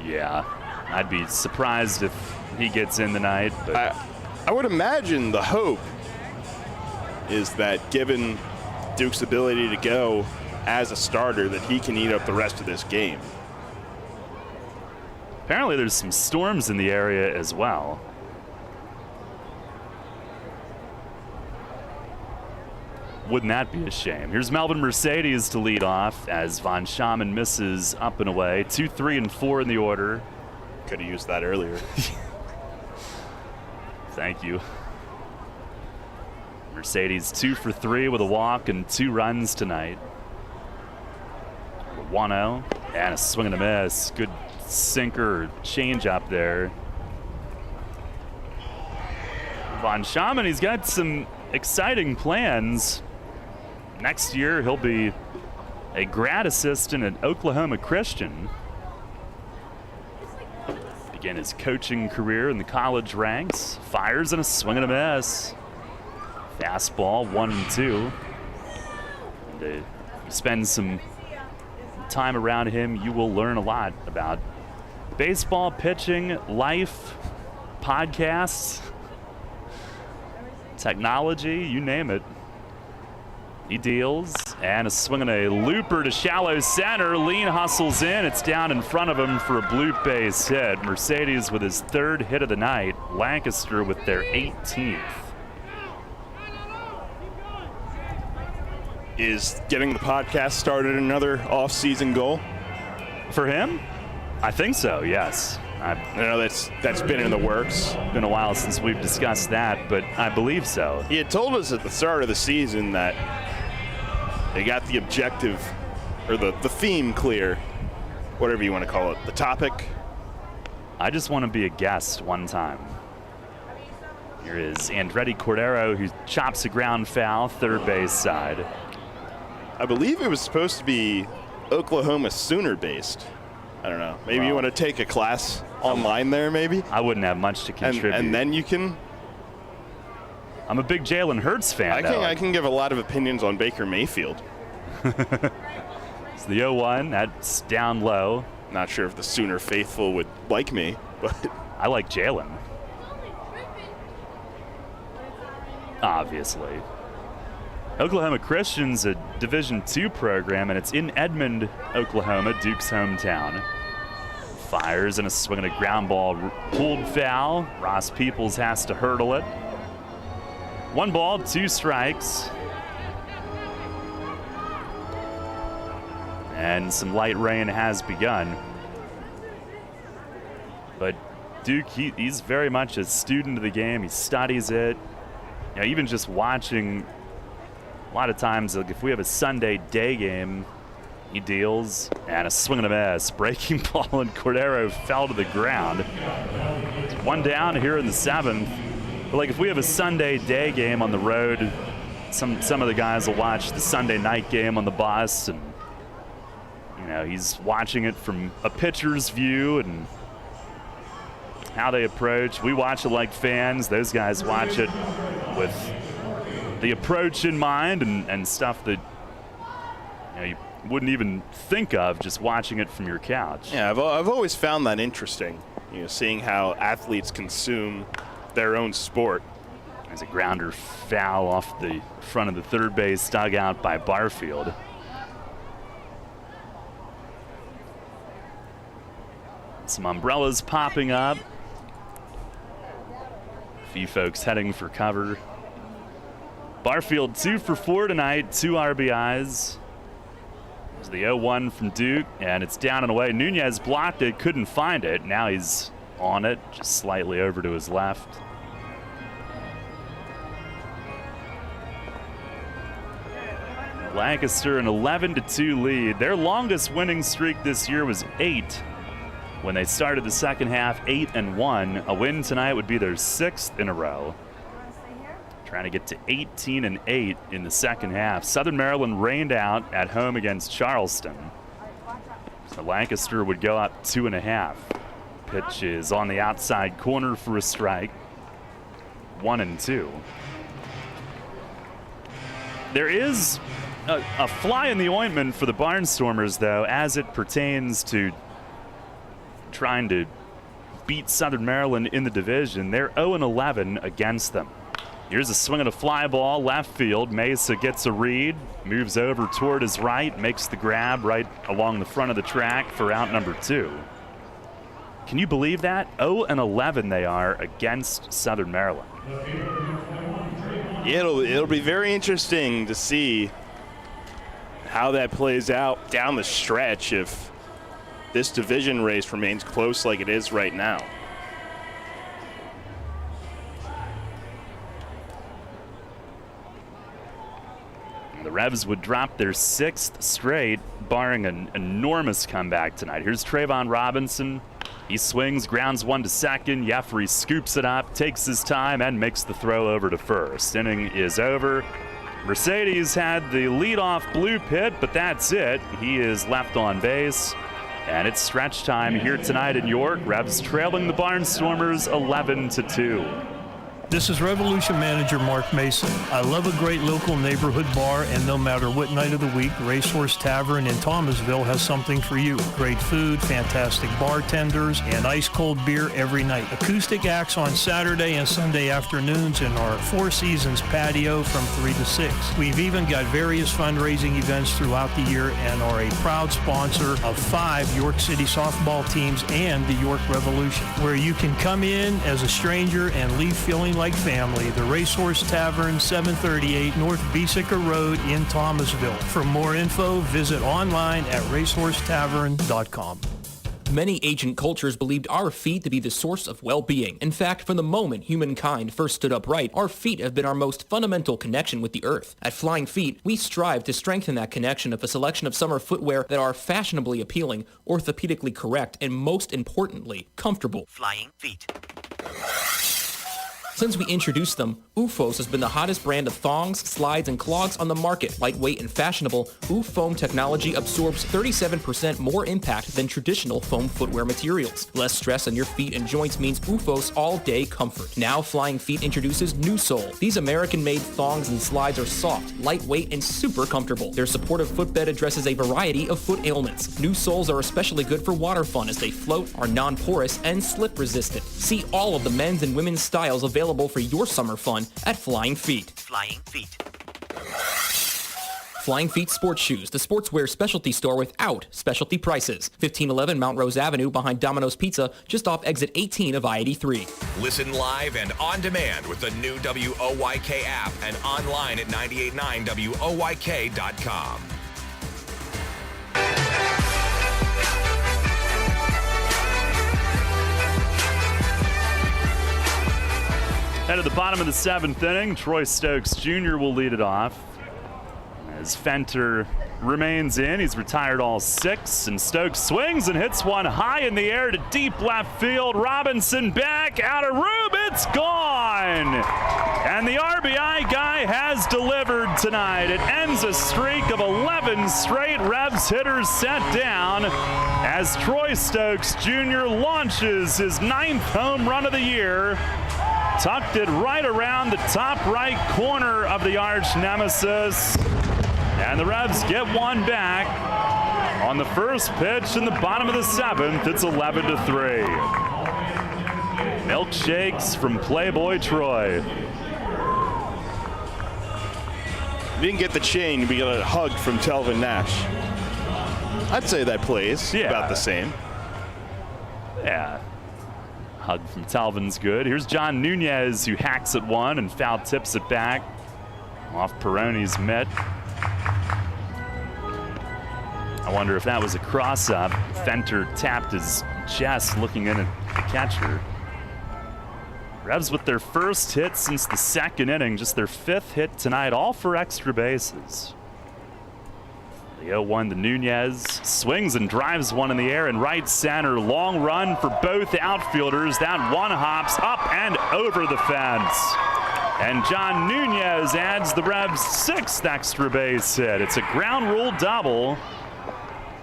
Yeah, I'd be surprised if he gets in tonight. But I would imagine the hope is that given Duke's ability to go as a starter, that he can eat up the rest of this game. Apparently there's some storms in the area as well. Wouldn't that be a shame? Here's Melvin Mercedes to lead off as Von Schaman misses up and away. 2, 3, and 4 in the order. Could have used that earlier. Thank you. Mercedes 2 for 3 with a walk and 2 runs tonight. 1-0 and a swing and a miss. Good sinker change up there. Von Schaman, he's got some exciting plans. Next year he'll be a grad assistant at Oklahoma Christian. Begin his coaching career in the college ranks. Fires and a swing and a miss. Fastball, 1-2. And you spend some time around him, you will learn a lot about baseball, pitching, life, podcasts, technology, you name it. He deals, and a swing and a looper to shallow center. Lean hustles in. It's down in front of him for a bloop base hit. Mercedes with his 3rd hit of the night. Lancaster with their 18th. Is getting the podcast started another off-season goal for him? I think so, yes. I know that's been in the works. Been a while since we've discussed that, but I believe so. He had told us at the start of the season that they got the objective, or the theme clear, whatever you want to call it, the topic. I just want to be a guest one time. Here is Andretti Cordero, who chops a ground foul, 3rd base side. I believe it was supposed to be Oklahoma Sooner based. I don't know. Maybe you want to take a class online there, maybe? I wouldn't have much to contribute. And then you can... I'm a big Jalen Hurts fan, I can give a lot of opinions on Baker Mayfield. It's the 0-1. That's down low. Not sure if the Sooner faithful would like me, but... I like Jalen. Obviously. Oklahoma Christian's a Division II program, and it's in Edmond, Oklahoma, Duke's hometown. Fires and a swing and a ground ball pulled foul. Ross Peoples has to hurdle it. 1 ball, 2 strikes. And some light rain has begun. But Duke, he's very much a student of the game. He studies it. You know, even just watching, a lot of times, like if we have a Sunday day game, he deals, and a swing and a miss. Breaking ball, and Cordero fell to the ground. It's 1 down here in the 7th. But like if we have a Sunday day game on the road, some of the guys will watch the Sunday night game on the bus, and you know, he's watching it from a pitcher's view and how they approach. We watch it like fans. Those guys watch it with the approach in mind and stuff that you wouldn't even think of just watching it from your couch. Yeah, I've always found that interesting, seeing how athletes consume their own sport. There's a grounder foul off the front of the third base dugout by Barfield. Some umbrellas popping up. A few folks heading for cover. Barfield 2 for 4 tonight, 2 RBIs. There's the 0-1 from Duke, and it's down and away. Nunez blocked it, couldn't find it. Now he's on it, just slightly over to his left. Lancaster an 11-2 lead. Their longest winning streak this year was 8. When they started the second half, 8-1. A win tonight would be their 6th in a row. Trying to get to 18-8 in the second half. Southern Maryland rained out at home against Charleston. So Lancaster would go up 2.5. Pitch is on the outside corner for a strike. 1-2. There is a fly in the ointment for the Barnstormers, though, as it pertains to trying to beat Southern Maryland in the division. They're 0-11 against them. Here's a swing and a fly ball left field. Mesa gets a read, moves over toward his right, makes the grab right along the front of the track for out number 2. Can you believe that? 0-11 they are against Southern Maryland. It'll be very interesting to see how that plays out down the stretch if this division race remains close like it is right now. The Revs would drop their 6th straight, barring an enormous comeback tonight. Here's Trayvon Robinson. He swings, grounds one to second. Jeffrey scoops it up, takes his time, and makes the throw over to first. Inning is over. Mercedes had the leadoff blue pit, but that's it. He is left on base. And it's stretch time here tonight in York. Revs trailing the Barnstormers 11-2. This is Revolution Manager Mark Mason. I love a great local neighborhood bar, and no matter what night of the week, Racehorse Tavern in Thomasville has something for you. Great food, fantastic bartenders, and ice-cold beer every night. Acoustic acts on Saturday and Sunday afternoons in our Four Seasons patio from 3 to 6. We've even got various fundraising events throughout the year and are a proud sponsor of 5 York City softball teams and the York Revolution, where you can come in as a stranger and leave feeling like family. The Racehorse Tavern, 738 North Beesica Road in Thomasville. For more info, visit online at racehorsetavern.com. Many ancient cultures believed our feet to be the source of well-being. In fact, from the moment humankind first stood upright, our feet have been our most fundamental connection with the earth. At Flying Feet, we strive to strengthen that connection with a selection of summer footwear that are fashionably appealing, orthopedically correct, and most importantly, comfortable. Flying Feet. Since we introduced them, OOFOS has been the hottest brand of thongs, slides, and clogs on the market. Lightweight and fashionable, OOF foam technology absorbs 37% more impact than traditional foam footwear materials. Less stress on your feet and joints means OOFOS all-day comfort. Now Flying Feet introduces New Sole. These American-made thongs and slides are soft, lightweight, and super comfortable. Their supportive footbed addresses a variety of foot ailments. New soles are especially good for water fun as they float, are non-porous, and slip-resistant. See all of the men's and women's styles available for your summer fun at Flying Feet. Flying Feet. Flying Feet Sports Shoes, the sportswear specialty store without specialty prices. 1511 Mount Rose Avenue behind Domino's Pizza, just off exit 18 of I-83. Listen live and on demand with the new WOYK app and online at 989WOYK.com. Head to the bottom of the 7th inning, Troy Stokes Jr. will lead it off. As Fenter remains in, he's retired all 6, and Stokes swings and hits one high in the air to deep left field. Robinson back, out of room, it's gone! And the RBI guy has delivered tonight. It ends a streak of 11 straight Revs hitters set down as Troy Stokes Jr. launches his 9th home run of the year. Tucked it right around the top right corner of the arch nemesis. And the Revs get one back on the first pitch in the bottom of the 7th. It's 11-3. Milkshakes from Playboy Troy. didn't get the chain, we got a hug from Talbot Nash. I'd say that plays about the same. Yeah. Hug from Talvin's good. Here's John Nunez, who hacks at one and foul tips it back off Perroni's mitt. I wonder if that was a cross-up. Fenter tapped his chest looking in at the catcher. Revs with their first hit since the second inning, just their 5th hit tonight, all for extra bases. The 0-1 to Nunez, swings and drives one in the air in right center. Long run for both outfielders. That one hops up and over the fence. And John Nunez adds the Revs' 6th extra base hit. It's a ground rule double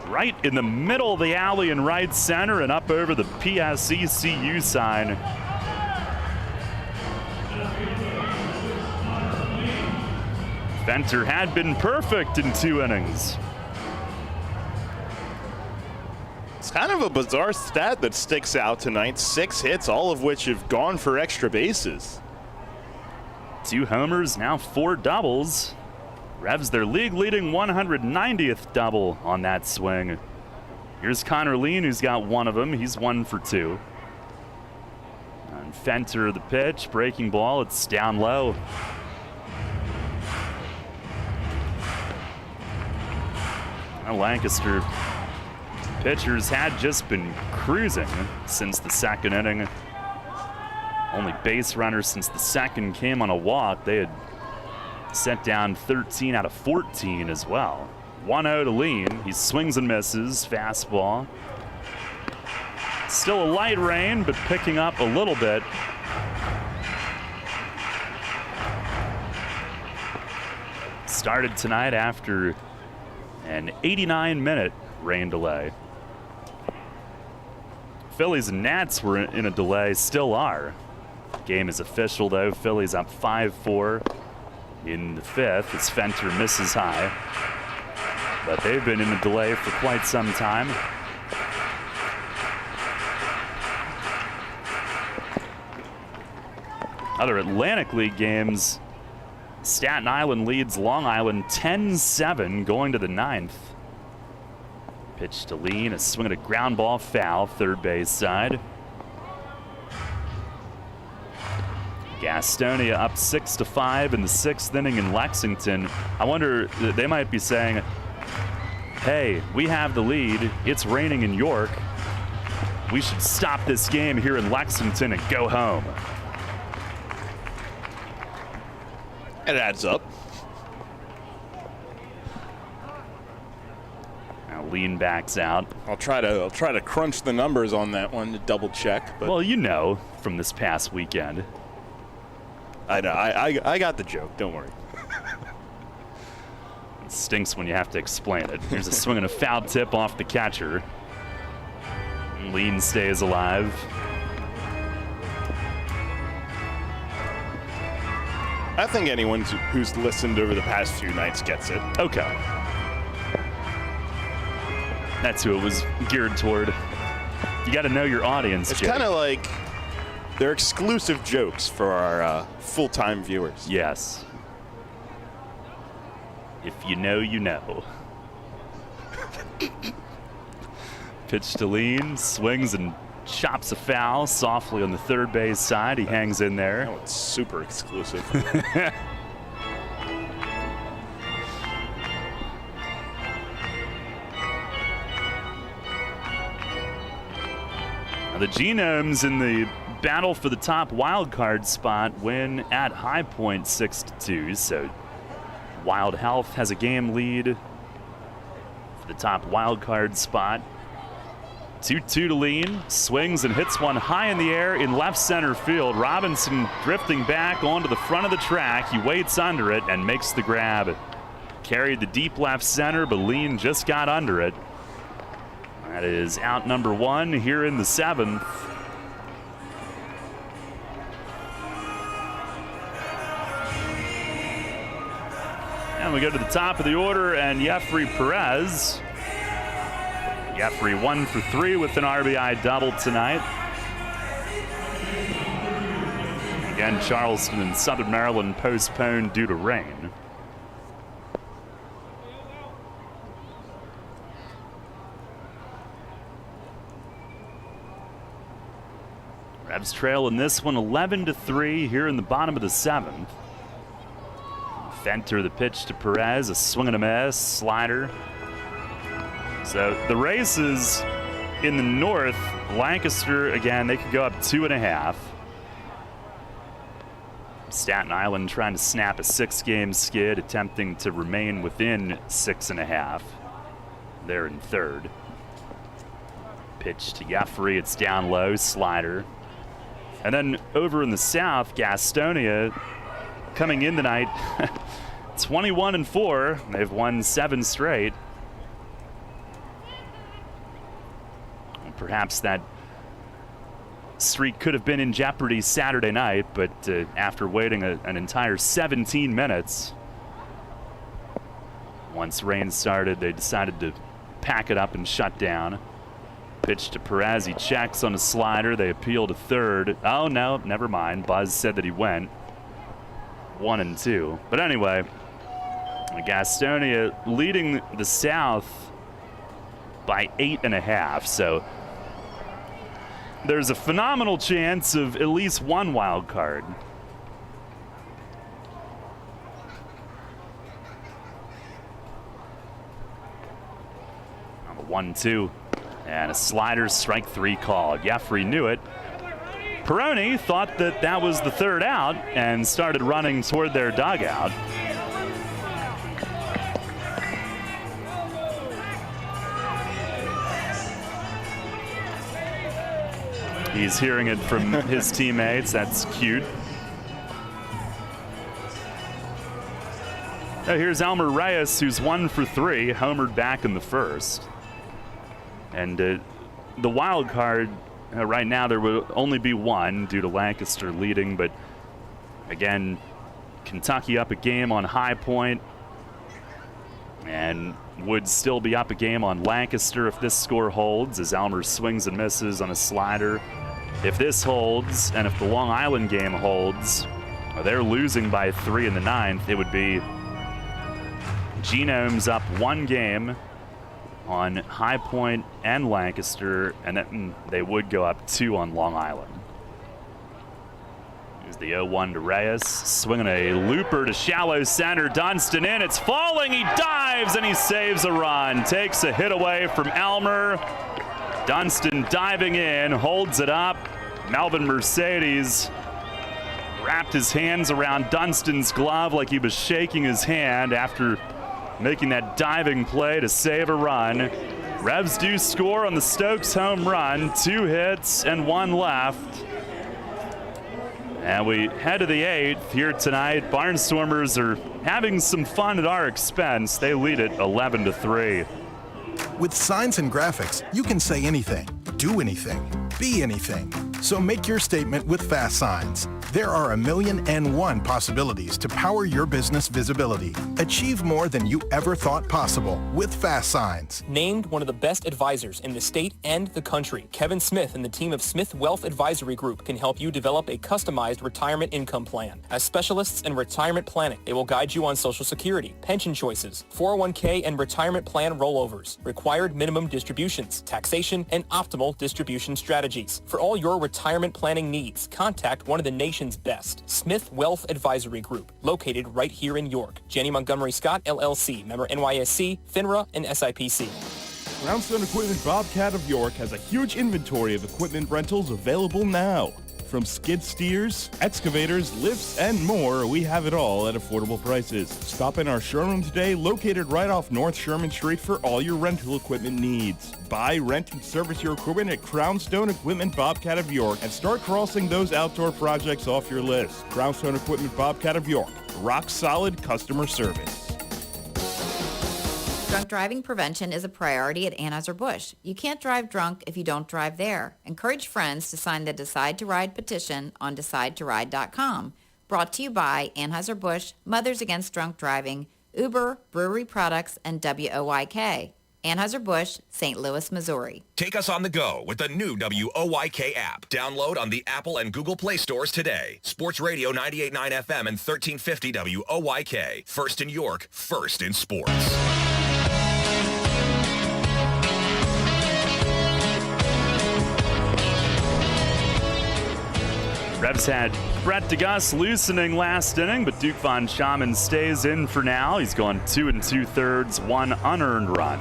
right in the middle of the alley in right center and up over the PSECU sign. Fenter had been perfect in 2 innings. It's kind of a bizarre stat that sticks out tonight. 6 hits, all of which have gone for extra bases. 2 homers, now 4 doubles. Revs their league-leading 190th double on that swing. Here's Connor Lean, who's got 1 of them. He's 1 for 2. And Fenter the pitch, breaking ball. It's down low. Lancaster pitchers had just been cruising since the second inning. Only base runner since the second came on a walk. They had set down 13 out of 14 as well. 1-0 to Lean. He swings and misses. Fastball. Still a light rain, but picking up a little bit. Started tonight after an 89-minute rain delay. Phillies and Nats were in a delay, still are. Game is official though. Phillies up 5-4 in the 5th as Fenter misses high. But they've been in a delay for quite some time. Other Atlantic League games. Staten Island leads Long Island 10-7 going to the 9th. Pitch to Lean, a swing at a ground ball foul, third base side. Gastonia up 6-5 in the 6th inning in Lexington. I wonder, they might be saying, hey, we have the lead. It's raining in York. We should stop this game here in Lexington and go home. It adds up. Now Lean backs out. I'll try to crunch the numbers on that one to double check. But well, you know from this past weekend. I know. I got the joke. Don't worry. It stinks when you have to explain it. Here's a swing and a foul tip off the catcher. Lean stays alive. I think anyone who's listened over the past few nights gets it. Okay. That's who it was geared toward. You got to know your audience, It's Jay. kind of like they're exclusive jokes for our full-time viewers. Yes. If you know, you know. Pitch to Lean, swings and chops a foul softly on the third base side. He hangs in there. That one's super exclusive. Now the Genomes in the battle for the top wild card spot win at High Point 6-2. So Wild Health has a game lead for the top wild card spot. 2-2 to Lean, swings and hits one high in the air in left center field. Robinson drifting back onto the front of the track. He waits under it and makes the grab. Carried the deep left center, but Lean just got under it. That is out number 1 here in the 7th. And we go to the top of the order, and Jeffrey Perez. Jeffrey 1 for 3 with an RBI double tonight. Again, Charleston and Southern Maryland postponed due to rain. Revs trail in this one 11-3 here in the bottom of the 7th. Fenter the pitch to Perez, a swing and a miss, slider. So the races in the north, Lancaster, again, they could go up 2.5. Staten Island trying to snap a 6-game skid, attempting to remain within 6.5. They're in third. Pitch to Jeffrey, it's down low, slider. And then over in the south, Gastonia coming in tonight, 21-4. They've won 7 straight. Perhaps that streak could have been in jeopardy Saturday night, but after waiting an entire 17 minutes, once rain started, they decided to pack it up and shut down. Pitch to Perez, he checks on a slider. They appeal to third. Oh, no, never mind. Buzz said that he went 1-2. But anyway, Gastonia leading the South by 8.5. So there's a phenomenal chance of at least one wild card. On the 1-2. And a slider, strike 3 call. Jeffrey knew it. Perrone thought that that was the third out and started running toward their dugout. He's hearing it from his teammates. That's cute. Now here's Elmer Reyes, who's 1 for 3, homered back in the first. And the wild card, right now there will only be one due to Lancaster leading, but again, Kentucky up a game on High Point and would still be up a game on Lancaster if this score holds, as Elmer swings and misses on a slider. If this holds, and if the Long Island game holds, they're losing by 3 in the 9th. It would be Genomes up 1 game on High Point and Lancaster, and then they would go up 2 on Long Island. Here's the 0-1 to Reyes, swinging a looper to shallow center. Dunston in, it's falling, he dives and he saves a run. Takes a hit away from Elmer. Dunston diving in, holds it up. Melvin Mercedes wrapped his hands around Dunston's glove like he was shaking his hand after making that diving play to save a run. Revs do score on the Stokes home run. 2 hits and 1 left. And we head to the 8th here tonight. Barnstormers are having some fun at our expense. They lead it 11-3. With signs and graphics, you can say anything, do anything, be anything. So make your statement with Fast Signs. There are 1,000,001 possibilities to power your business visibility. Achieve more than you ever thought possible with Fast Signs. Named one of the best advisors in the state and the country, Kevin Smith and the team of Smith Wealth Advisory Group can help you develop a customized retirement income plan. As specialists in retirement planning, they will guide you on Social Security, pension choices, 401k and retirement plan rollovers, required minimum distributions, taxation, and optimal distribution strategies. For all your retirement planning needs, contact one of the nation's best, Smith Wealth Advisory Group, located right here in York. Janney Montgomery Scott, LLC, member NYSE, FINRA, and SIPC. Brownstone Equipment Bobcat of York has a huge inventory of equipment rentals available now. From skid steers, excavators, lifts, and more, we have it all at affordable prices. Stop in our showroom today, located right off North Sherman Street, for all your rental equipment needs. Buy, rent, and service your equipment at Crownstone Equipment Bobcat of York and start crossing those outdoor projects off your list. Crownstone Equipment Bobcat of York. Rock solid customer service. Drunk driving prevention is a priority at Anheuser-Busch. You can't drive drunk if you don't drive there. Encourage friends to sign the Decide to Ride petition on DecideToRide.com. Brought to you by Anheuser-Busch, Mothers Against Drunk Driving, Uber, Brewery Products, and WOYK. Anheuser-Busch, St. Louis, Missouri. Take us on the go with the new WOYK app. Download on the Apple and Google Play stores today. Sports Radio 98.9 FM and 1350 WOYK. First in York, first in sports. Revs had Brett DeGus loosening last inning, but Duke Von Schaman stays in for now. He's gone 2 2/3, 1 unearned run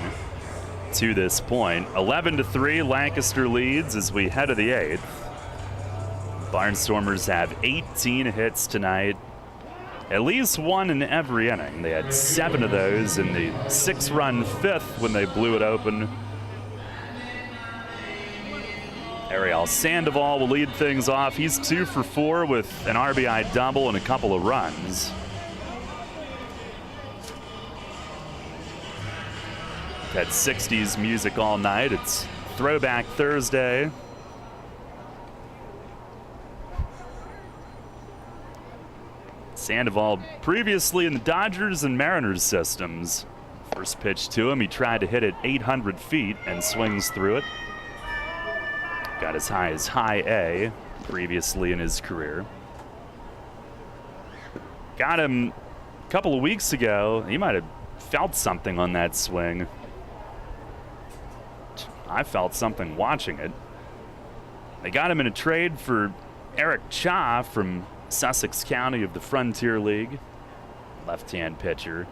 to this point. 11-3, Lancaster leads as we head to the 8th. Barnstormers have 18 hits tonight. At least one in every inning. They had 7 of those in the 6-run 5th when they blew it open. Ariel Sandoval will lead things off. He's 2 for 4 with an RBI double and a couple of runs. Had 60s music all night. It's Throwback Thursday. Sandoval previously in the Dodgers and Mariners systems. First pitch to him, he tried to hit it 800 feet and swings through it. Got as high as high A previously in his career. Got him a couple of weeks ago. He might have felt something on that swing. I felt something watching it. They got him in a trade for Eric Cha from Sussex County of the Frontier League. Left-hand pitcher.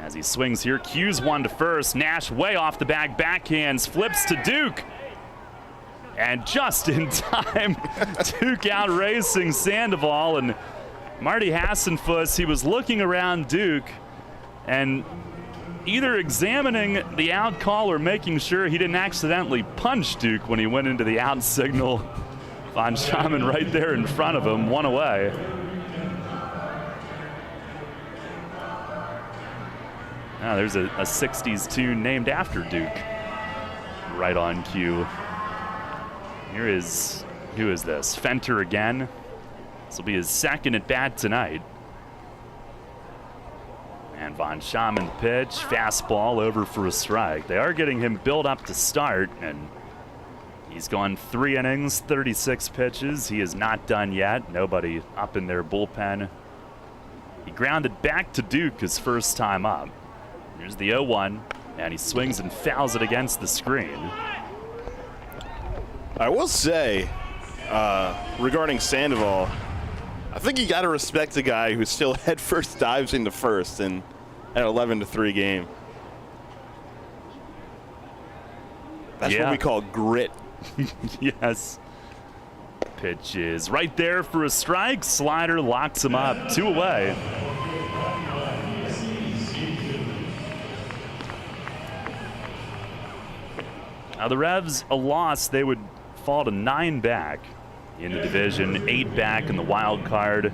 As he swings here, cues one to first. Nash way off the bag, backhands, flips to Duke. And just in time, Duke out racing Sandoval, and Marty Hassenfuss, he was looking around Duke and either examining the out call or making sure he didn't accidentally punch Duke when he went into the out signal. Von Schaman right there in front of him, 1 away. Oh, there's a 60s tune named after Duke right on cue. Here is, who is this? Fenter again. This will be his 2nd at bat tonight. And Von Schaman pitch, fastball over for a strike. They are getting him built up to start, and he's gone 3 innings, 36 pitches. He is not done yet. Nobody up in their bullpen. He grounded back to Duke his first time up. Here's the 0-1, and he swings and fouls it against the screen. I will say, regarding Sandoval, I think you got to respect the guy who still headfirst dives into first in an 11-3 game. That's what we call grit. Yes. Pitch is right there for a strike. Slider locks him up. 2 away. Now the Revs, a loss, they would fall to 9 back in the division, 8 back in the wild card.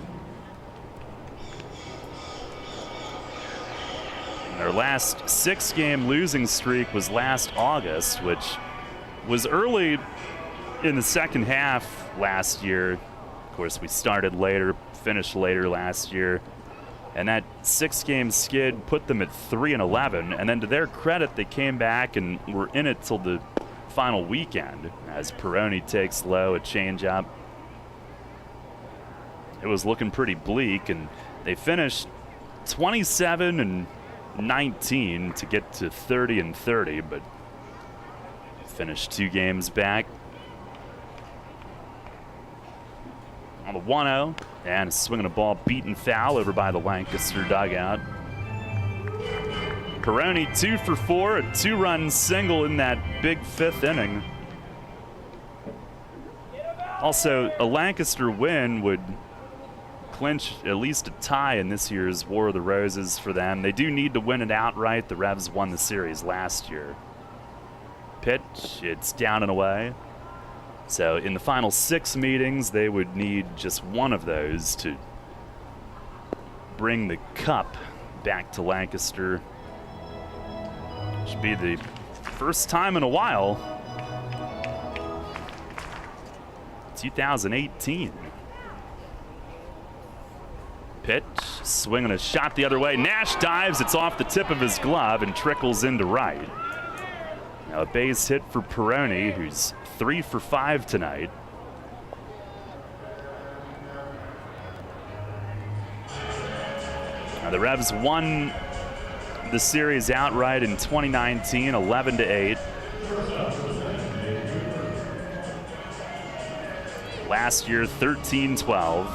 Their last 6-game losing streak was last August, which was early in the second half last year. Of course, we started later, finished later last year. And that 6-game skid put them at 3-11. And then to their credit, they came back and were in it till the final weekend as Perroni takes low, a changeup. It was looking pretty bleak, and they finished 27-19 to get to 30-30, but finished 2 games back. On the 1-0, and swinging a ball beaten foul over by the Lancaster dugout. Perrone 2 for 4, a 2-run single in that big 5th inning. Also, a Lancaster win would clinch at least a tie in this year's War of the Roses for them. They do need to win it outright. The Revs won the series last year. Pitch, it's down and away. So in the final 6 meetings, they would need just one of those to bring the cup back to Lancaster. Should be the first time in a while. 2018. Pitch, swinging a shot the other way. Nash dives, it's off the tip of his glove and trickles into right. Now a base hit for Perroni, who's 3 for 5 tonight. Now the Revs won the series outright in 2019, 11-8. Last year, 13-12.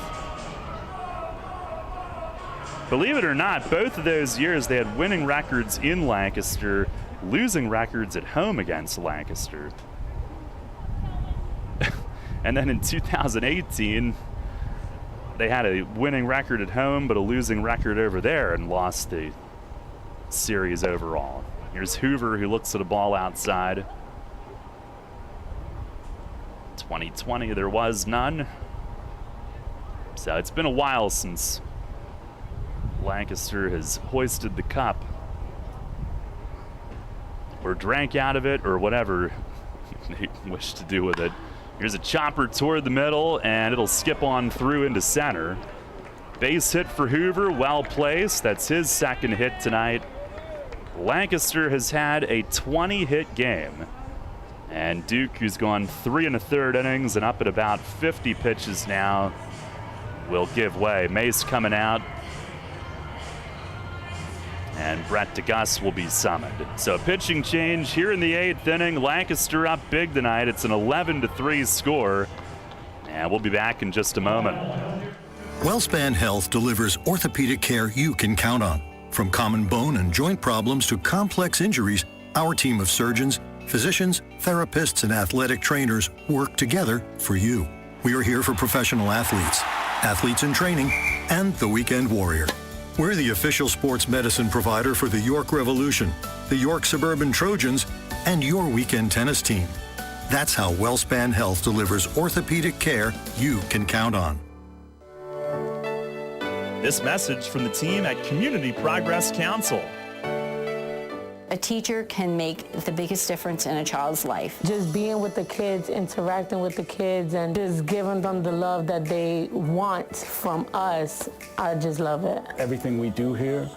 Believe it or not, both of those years they had winning records in Lancaster, losing records at home against Lancaster. And then in 2018, they had a winning record at home but a losing record over there and lost the series overall. Here's Hoover, who looks at a ball outside. 2020, there was none. So it's been a while since Lancaster has hoisted the cup or drank out of it or whatever they wish to do with it. Here's a chopper toward the middle, and it'll skip on through into center. Base hit for Hoover, well placed. That's his second hit tonight. Lancaster has had a 20-hit game. And Duke, who's gone 3 1/3 innings and up at about 50 pitches now, will give way. Mace coming out. And Brett DeGus will be summoned. So a pitching change here in the 8th inning. Lancaster up big tonight. It's an 11-3 score. And we'll be back in just a moment. WellSpan Health delivers orthopedic care you can count on. From common bone and joint problems to complex injuries, our team of surgeons, physicians, therapists, and athletic trainers work together for you. We are here for professional athletes, athletes in training, and the weekend warrior. We're the official sports medicine provider for the York Revolution, the York Suburban Trojans, and your weekend tennis team. That's how WellSpan Health delivers orthopedic care you can count on. This message from the team at Community Progress Council. A teacher can make the biggest difference in a child's life. Just being with the kids, interacting with the kids, and just giving them the love that they want from us, I just love it. Everything we do here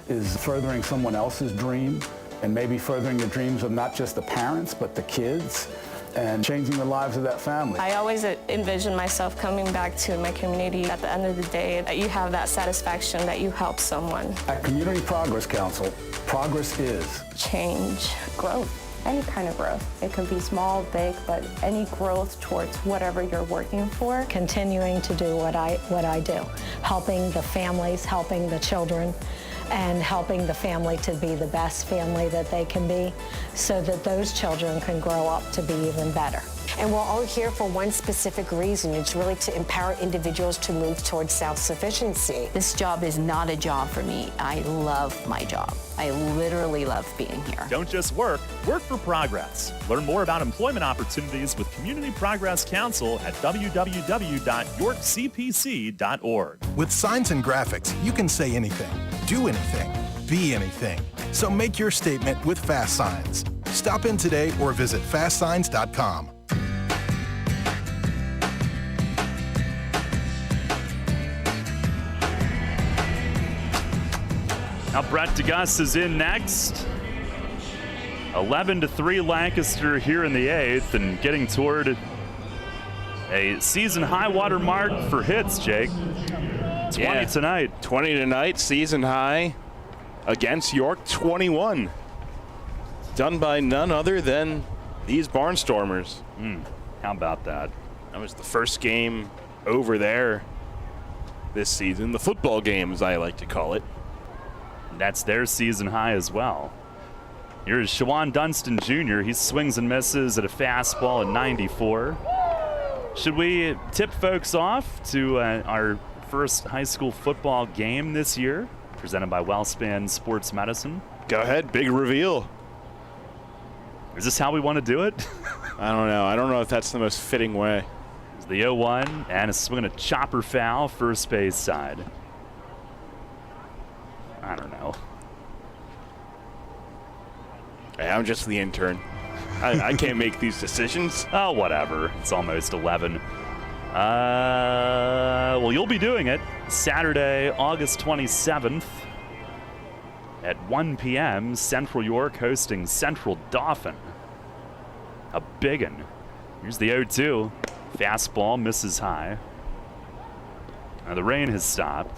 is furthering someone else's dream and maybe furthering the dreams of not just the parents, but the kids, and changing the lives of that family. I always envision myself coming back to my community at the end of the day, that you have that satisfaction that you help someone. At Community Progress Council, progress is change, growth, any kind of growth. It can be small, big, but any growth towards whatever you're working for. Continuing to do what I do, helping the families, helping the children, and helping the family to be the best family that they can be so that those children can grow up to be even better. And we're all here for one specific reason. It's really to empower individuals to move towards self-sufficiency. This job is not a job for me. I love my job. I literally love being here. Don't just work, work for progress. Learn more about employment opportunities with Community Progress Council at www.yorkcpc.org. With signs and graphics, you can say anything, do anything, be anything. So make your statement with Fast Signs. Stop in today or visit fastsigns.com. Now Brett DeGus is in next. 11-3 Lancaster here in the 8th and getting toward a season high water mark for hits, Jake. 20 tonight. 20 tonight, season high against York, 21. Done by none other than these Barnstormers. How about that? That was the first game over there this season, the football game as I like to call it. That's their season high as well. Here's Shawan Dunston Jr. He swings and misses at a fastball at 94. Should we tip folks off to our first high school football game this year, presented by WellSpan Sports Medicine? Go ahead, big reveal. Is this how we want to do it? I don't know. I don't know if that's the most fitting way. It's the 0-1 and a swing and a chopper foul, first base side. I don't know. Hey, I'm just the intern. I can't make these decisions. Oh, whatever. It's almost 11. Well, you'll be doing it Saturday, August 27th at 1 p.m. Central York hosting Central Dauphin. A biggin. Here's the 0-2. Fastball misses high. Now the rain has stopped.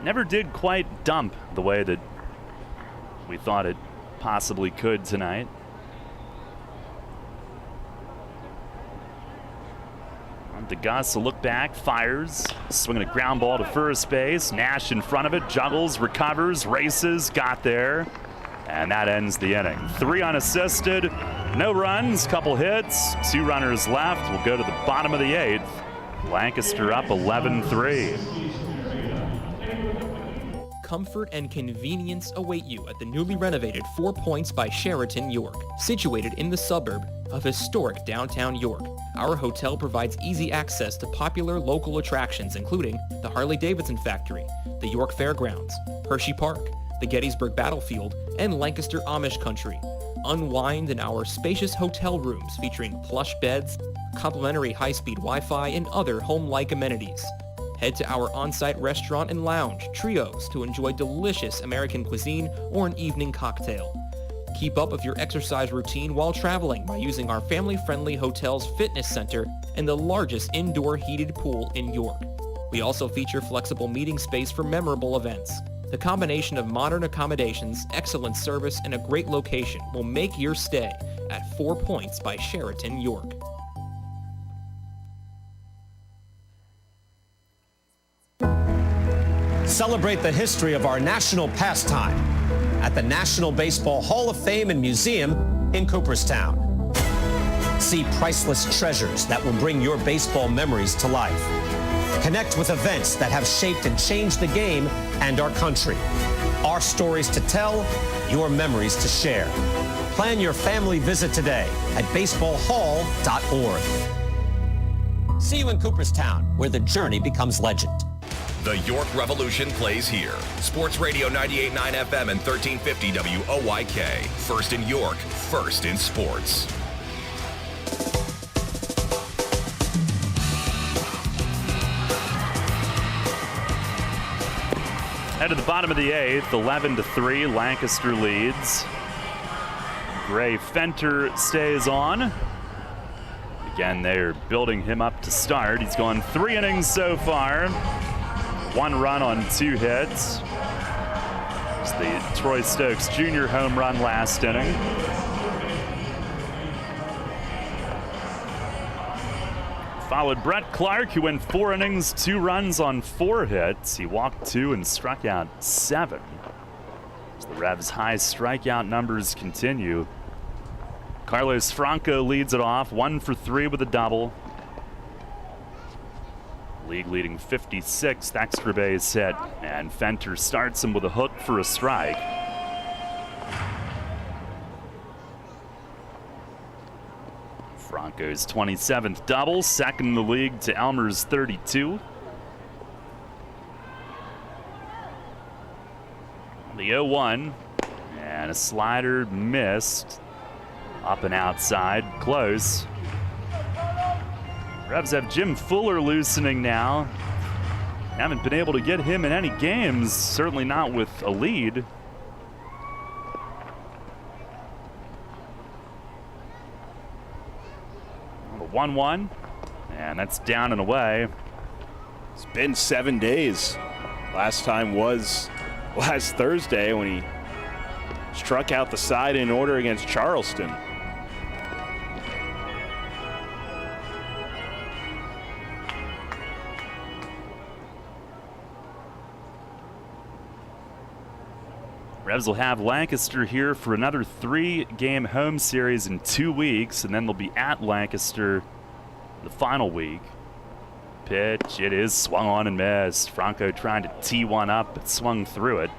Never did quite dump the way that we thought it possibly could tonight. DeGus will look back, fires, swinging a ground ball to first base. Nash in front of it, juggles, recovers, races, got there. And that ends the inning. 3 unassisted, no runs, couple hits, 2 runners left. We'll go to the bottom of the 8th. Lancaster up 11-3. Comfort and convenience await you at the newly renovated 4 Points by Sheraton York, situated in the suburb of historic downtown York. Our hotel provides easy access to popular local attractions, including the Harley-Davidson Factory, the York Fairgrounds, Hershey Park, the Gettysburg Battlefield, and Lancaster Amish Country. Unwind in our spacious hotel rooms featuring plush beds, complimentary high-speed Wi-Fi, and other home-like amenities. Head to our on-site restaurant and lounge, Trios, to enjoy delicious American cuisine or an evening cocktail. Keep up with your exercise routine while traveling by using our family-friendly hotel's fitness center and the largest indoor heated pool in York. We also feature flexible meeting space for memorable events. The combination of modern accommodations, excellent service, and a great location will make your stay at 4 Points by Sheraton York. Celebrate the history of our national pastime at the National Baseball Hall of Fame and Museum in Cooperstown. See priceless treasures that will bring your baseball memories to life. Connect with events that have shaped and changed the game and our country. Our stories to tell, your memories to share. Plan your family visit today at baseballhall.org. See you in Cooperstown, where the journey becomes legend. The York Revolution plays here. Sports Radio 98.9 FM and 1350 WOYK. First in York, first in sports. Head to the bottom of the 8th, 11-3, Lancaster leads. Gray Fenter stays on. Again, they're building him up to start. He's gone 3 innings so far. 1 run on 2 hits. It's the Troy Stokes Jr. home run last inning. Followed Brett Clark, who went 4 innings, 2 runs on 4 hits. He walked 2 and struck out 7. As the Revs' high strikeout numbers continue. Carlos Franco leads it off, 1 for 3 with a double. League leading 56th extra base hit, and Fenter starts him with a hook for a strike. Franco's 27th double, second in the league to Elmer's 32. The 0-1, and a slider missed. Up and outside, close. Revs have Jim Fuller loosening now. Haven't been able to get him in any games, certainly not with a lead. The 1-1, and that's down and away. It's been 7 days. Last time was last Thursday when he struck out the side in order against Charleston. Revs will have Lancaster here for another 3-game home series in 2 weeks, and then they'll be at Lancaster the final week. Pitch, it is swung on and missed. Franco trying to tee one up, but swung through it.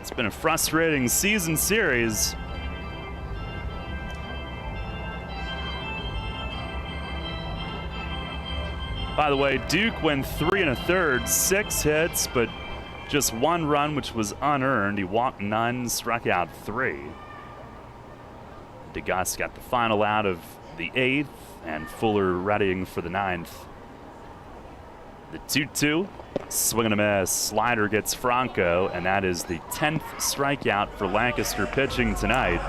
It's been a frustrating season series. By the way, Duke went 3 1/3, 6 hits, but just 1 run, which was unearned. He walked none, struck out 3. DeGus got the final out of the 8th, and Fuller readying for the 9th. The 2-2, swing and a miss. Slider gets Franco, and that is the 10th strikeout for Lancaster pitching tonight.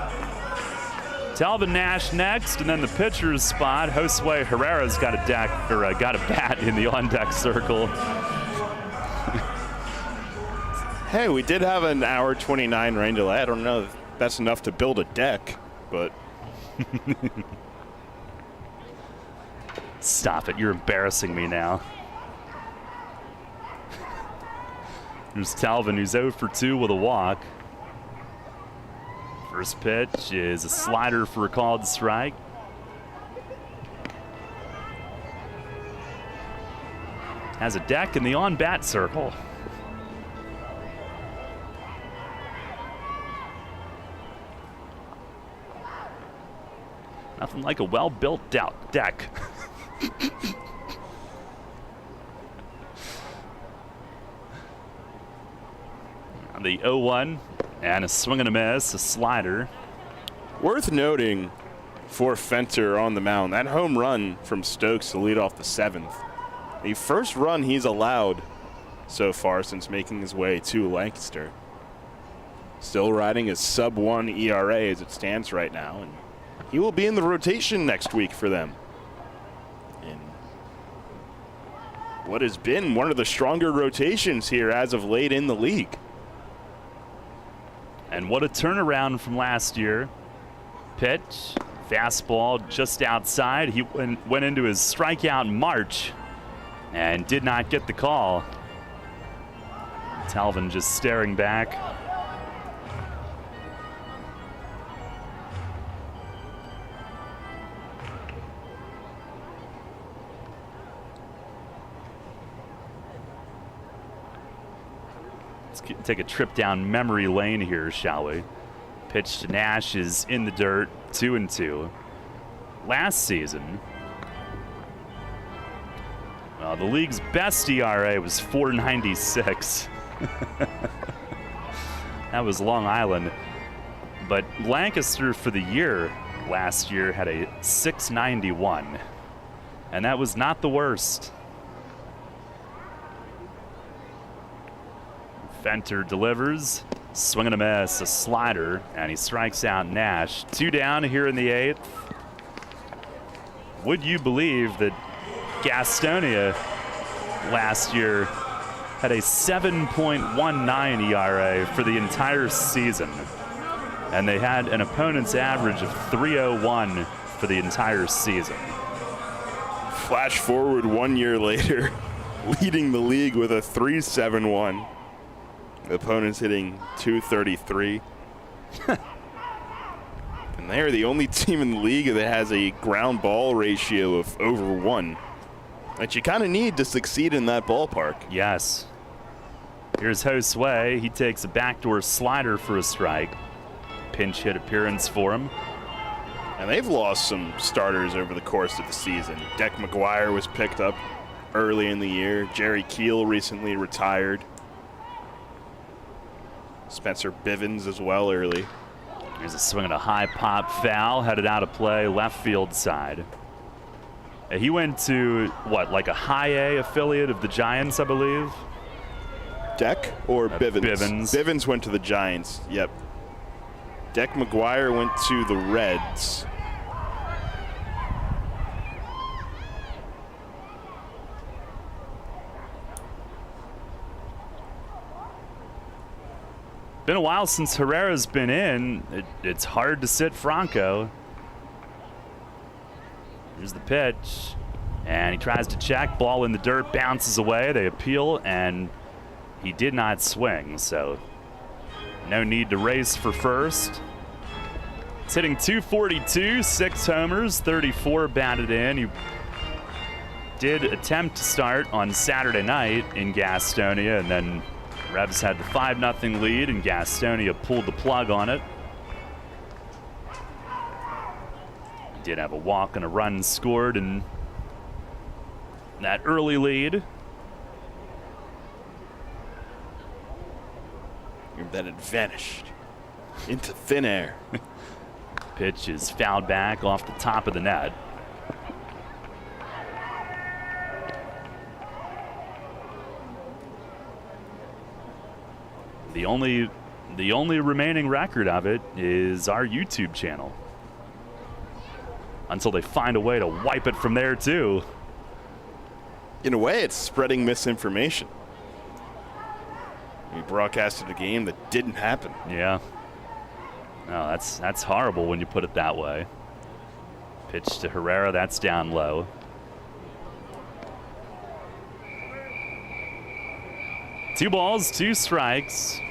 Talbot Nash next, and then the pitcher's spot. Josue Herrera's got a bat in the on-deck circle. Hey, we did have an hour 29 rain delay. I don't know if that's enough to build a deck, but Stop it. You're embarrassing me now. There's Talvin, who's 0 for 2 with a walk. First pitch is a slider for a called strike. Has a deck in the on-bat circle. Nothing like a well-built deck. The 0-1 and a swing and a miss, a slider. Worth noting for Fenter on the mound, that home run from Stokes to lead off the 7th. The first run he's allowed so far since making his way to Lancaster. Still riding his sub-1 ERA as it stands right now, and he will be in the rotation next week for them. In what has been one of the stronger rotations here as of late in the league. And what a turnaround from last year. Pitch, fastball just outside. He went into his strikeout march and did not get the call. Talvin just staring back. Let's take a trip down memory lane here, shall we? Pitch to Nash is in the dirt, 2-2. Last season, the league's best ERA was 4.96. That was Long Island. But Lancaster for the year last year had a 6.91. And that was not the worst. Fenter delivers, swing and a miss, a slider, and he strikes out Nash. 2 down here in the 8th. Would you believe that Gastonia last year had a 7.19 ERA for the entire season, and they had an opponent's average of 3.01 for the entire season. Flash forward 1 year later, leading the league with a 3.71. The opponent's hitting 233. And they are the only team in the league that has a ground ball ratio of over 1. That you kind of need to succeed in that ballpark. Yes. Here's Josue. He takes a backdoor slider for a strike. Pinch hit appearance for him. And they've lost some starters over the course of the season. Deck McGuire was picked up early in the year. Jerry Keel recently retired. Spencer Bivens as well early. Here's a swing and a high pop foul, headed out of play, left field side. He went to, what, like a high A affiliate of the Giants, I believe? Deck or Bivens? Bivens. Bivens went to the Giants, yep. Deck McGuire went to the Reds. Been a while since Herrera's been in. It's hard to sit Franco. Here's the pitch. And he tries to check. Ball in the dirt, bounces away. They appeal, and he did not swing. So no need to race for first. It's hitting 242, 6 homers, 34 batted in. He did attempt to start on Saturday night in Gastonia, and then Revs had the 5-0 lead, and Gastonia pulled the plug on it. Did have a walk and a run scored in that early lead. That had vanished into thin air. Pitch is fouled back off the top of the net. The only remaining record of it is our YouTube channel. Until they find a way to wipe it from there too. In a way, it's spreading misinformation. We broadcasted a game that didn't happen. Yeah. No, that's horrible when you put it that way. Pitch to Herrera, that's down low. 2 balls, 2 strikes.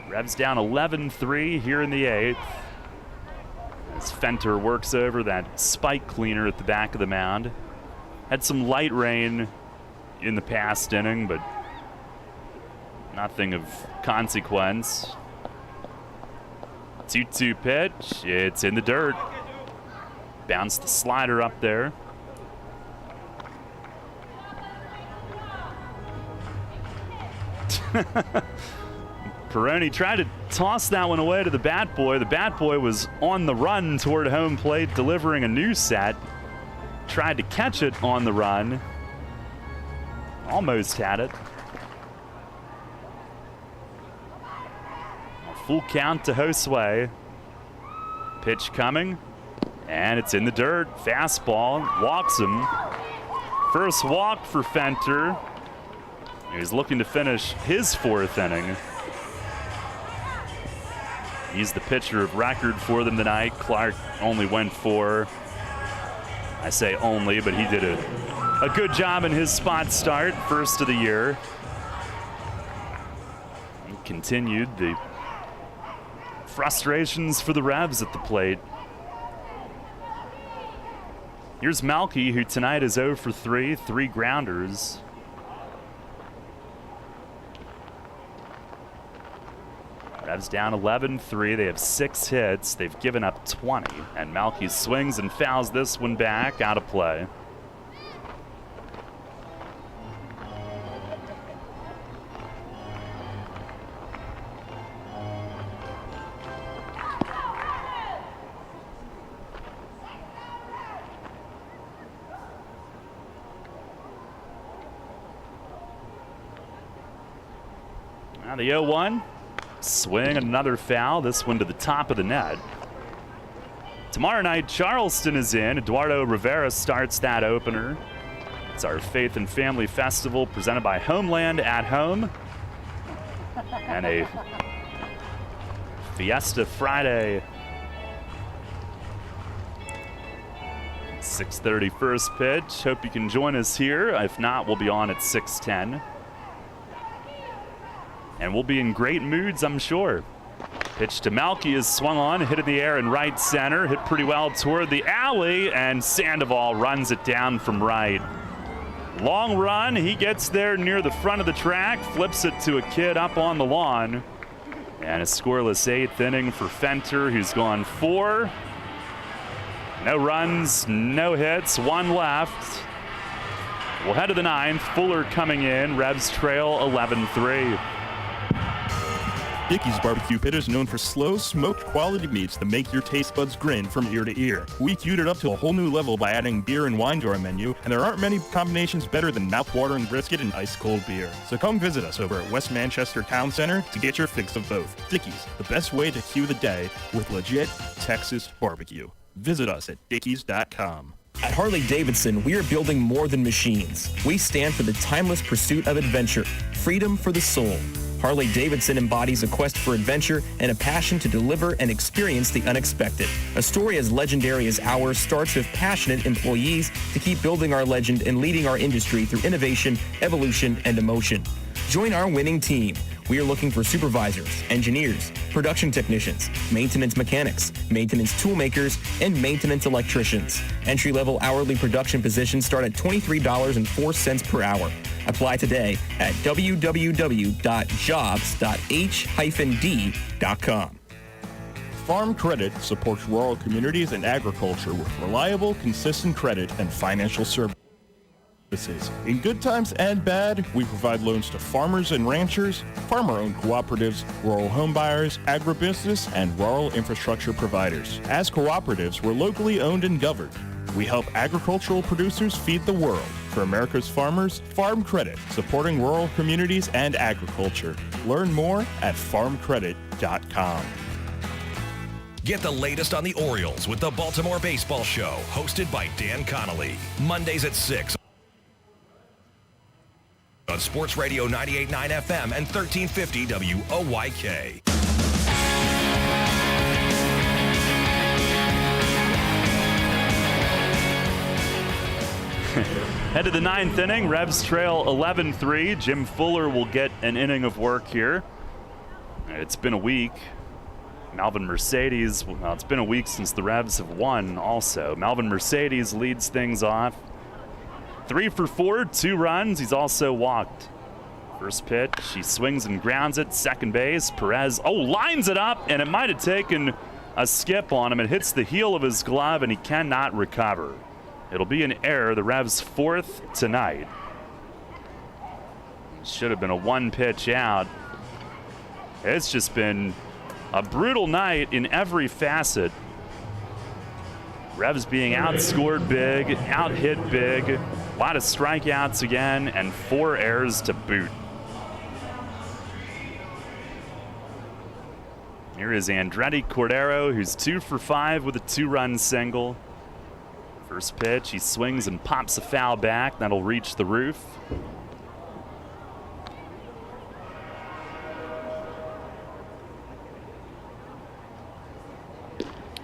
Revs down 11-3 here in the 8th. As Fenter works over that spike cleaner at the back of the mound. Had some light rain in the past inning, but nothing of consequence. 2-2 pitch. It's in the dirt. Bounced the slider up there. Perrone tried to toss that one away to the bat boy. The bat boy was on the run toward home plate, delivering a new set. Tried to catch it on the run. Almost had it. A full count to Josue. Pitch coming, and it's in the dirt. Fastball, walks him. First walk for Fenter. He's looking to finish his 4th inning. He's the pitcher of record for them tonight. Clark only went 4. I say only, but he did a good job in his spot start, first of the year. He continued the frustrations for the Revs at the plate. Here's Malky, who tonight is 0 for 3, 3 grounders. Revs down 11-3. They have 6 hits. They've given up 20. And Malky swings and fouls this one back, out of play. Now the 0-1. Swing, another foul. This one to the top of the net. Tomorrow night, Charleston is in. Eduardo Rivera starts that opener. It's our Faith and Family Festival presented by Homeland at Home. And a Fiesta Friday. 6:30 first pitch. Hope you can join us here. If not, we'll be on at 6:10. And we'll be in great moods, I'm sure. Pitch to Malky is swung on, hit in the air in right center, hit pretty well toward the alley, and Sandoval runs it down from right. Long run, he gets there near the front of the track, flips it to a kid up on the lawn. And a scoreless 8th inning for Fenter, who's gone 4. No runs, no hits, 1 left. We'll head to the 9th. Fuller coming in. Revs trail 11-3. Dickey's Barbecue Pit is known for slow, smoked quality meats that make your taste buds grin from ear to ear. We queued it up to a whole new level by adding beer and wine to our menu, and there aren't many combinations better than mouth-watering brisket and ice-cold beer. So come visit us over at West Manchester Town Center to get your fix of both. Dickey's, the best way to cue the day with legit Texas barbecue. Visit us at dickeys.com. At Harley-Davidson, we are building more than machines. We stand for the timeless pursuit of adventure, freedom for the soul. Harley-Davidson embodies a quest for adventure and a passion to deliver and experience the unexpected. A story as legendary as ours starts with passionate employees to keep building our legend and leading our industry through innovation, evolution, and emotion. Join our winning team. We are looking for supervisors, engineers, production technicians, maintenance mechanics, maintenance toolmakers, and maintenance electricians. Entry-level hourly production positions start at $23.04 per hour. Apply today at www.jobs.h-d.com. Farm Credit supports rural communities and agriculture with reliable, consistent credit and financial services. In good times and bad, we provide loans to farmers and ranchers, farmer-owned cooperatives, rural home buyers, agribusiness, and rural infrastructure providers. As cooperatives, we're locally owned and governed. We help agricultural producers feed the world. For America's farmers, Farm Credit, supporting rural communities and agriculture. Learn more at farmcredit.com. Get the latest on the Orioles with the Baltimore Baseball Show, hosted by Dan Connolly. Mondays at 6 on Sports Radio 98.9 FM and 1350 WOYK. Head to the 9th inning. Revs trail 11-3. Jim Fuller will get an inning of work here. It's been a week. Melvin Mercedes, well, it's been a week since the Revs have won also. Melvin Mercedes leads things off. 3 for 4, 2 runs. He's also walked. First pitch, he swings and grounds it. Second base, Perez, lines it up, and it might have taken a skip on him. It hits the heel of his glove, and he cannot recover. It'll be an error, the Revs' 4th tonight. Should have been a 1-pitch out. It's just been a brutal night in every facet. Revs being outscored big, out-hit big, a lot of strikeouts again, and 4 errors to boot. Here is Andretti Cordero, who's 2 for 5 with a 2-run single. First pitch, he swings and pops a foul back. That'll reach the roof.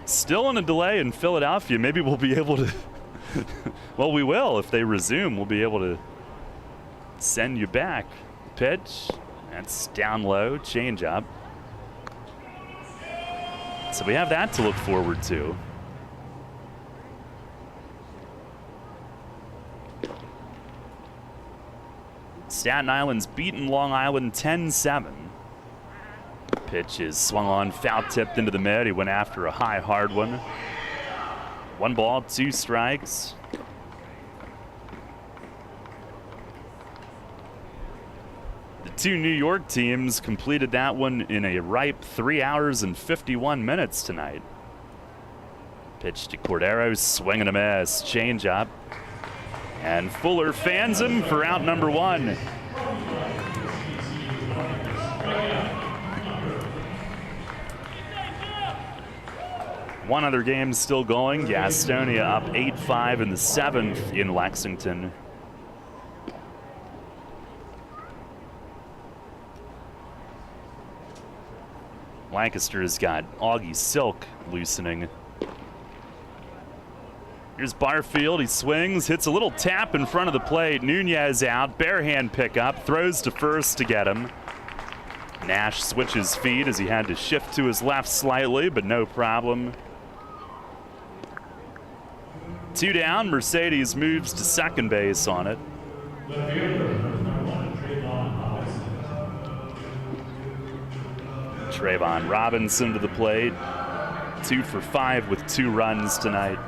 Still on a delay in Philadelphia. Maybe we'll be able to well, we will. If they resume, we'll be able to send you back. Pitch, that's down low, change up. So we have that to look forward to. Staten Island's beaten Long Island 10-7. Pitch is swung on, foul tipped into the mid. He went after a high, hard one. 1 ball, 2 strikes. The 2 New York teams completed that one in a ripe 3 hours and 51 minutes tonight. Pitch to Cordero, swing and a miss, change up. And Fuller fans him for out number 1. One other game still going. Gastonia up 8-5 in the 7th in Lexington. Lancaster has got Augie Silk loosening. Here's Barfield. He swings, hits a little tap in front of the plate. Nunez out, bare hand pickup, throws to first to get him. Nash switches feet as he had to shift to his left slightly, but no problem. 2 down, Mercedes moves to second base on it. Trayvon Robinson to the plate. 2 for 5 with 2 runs tonight.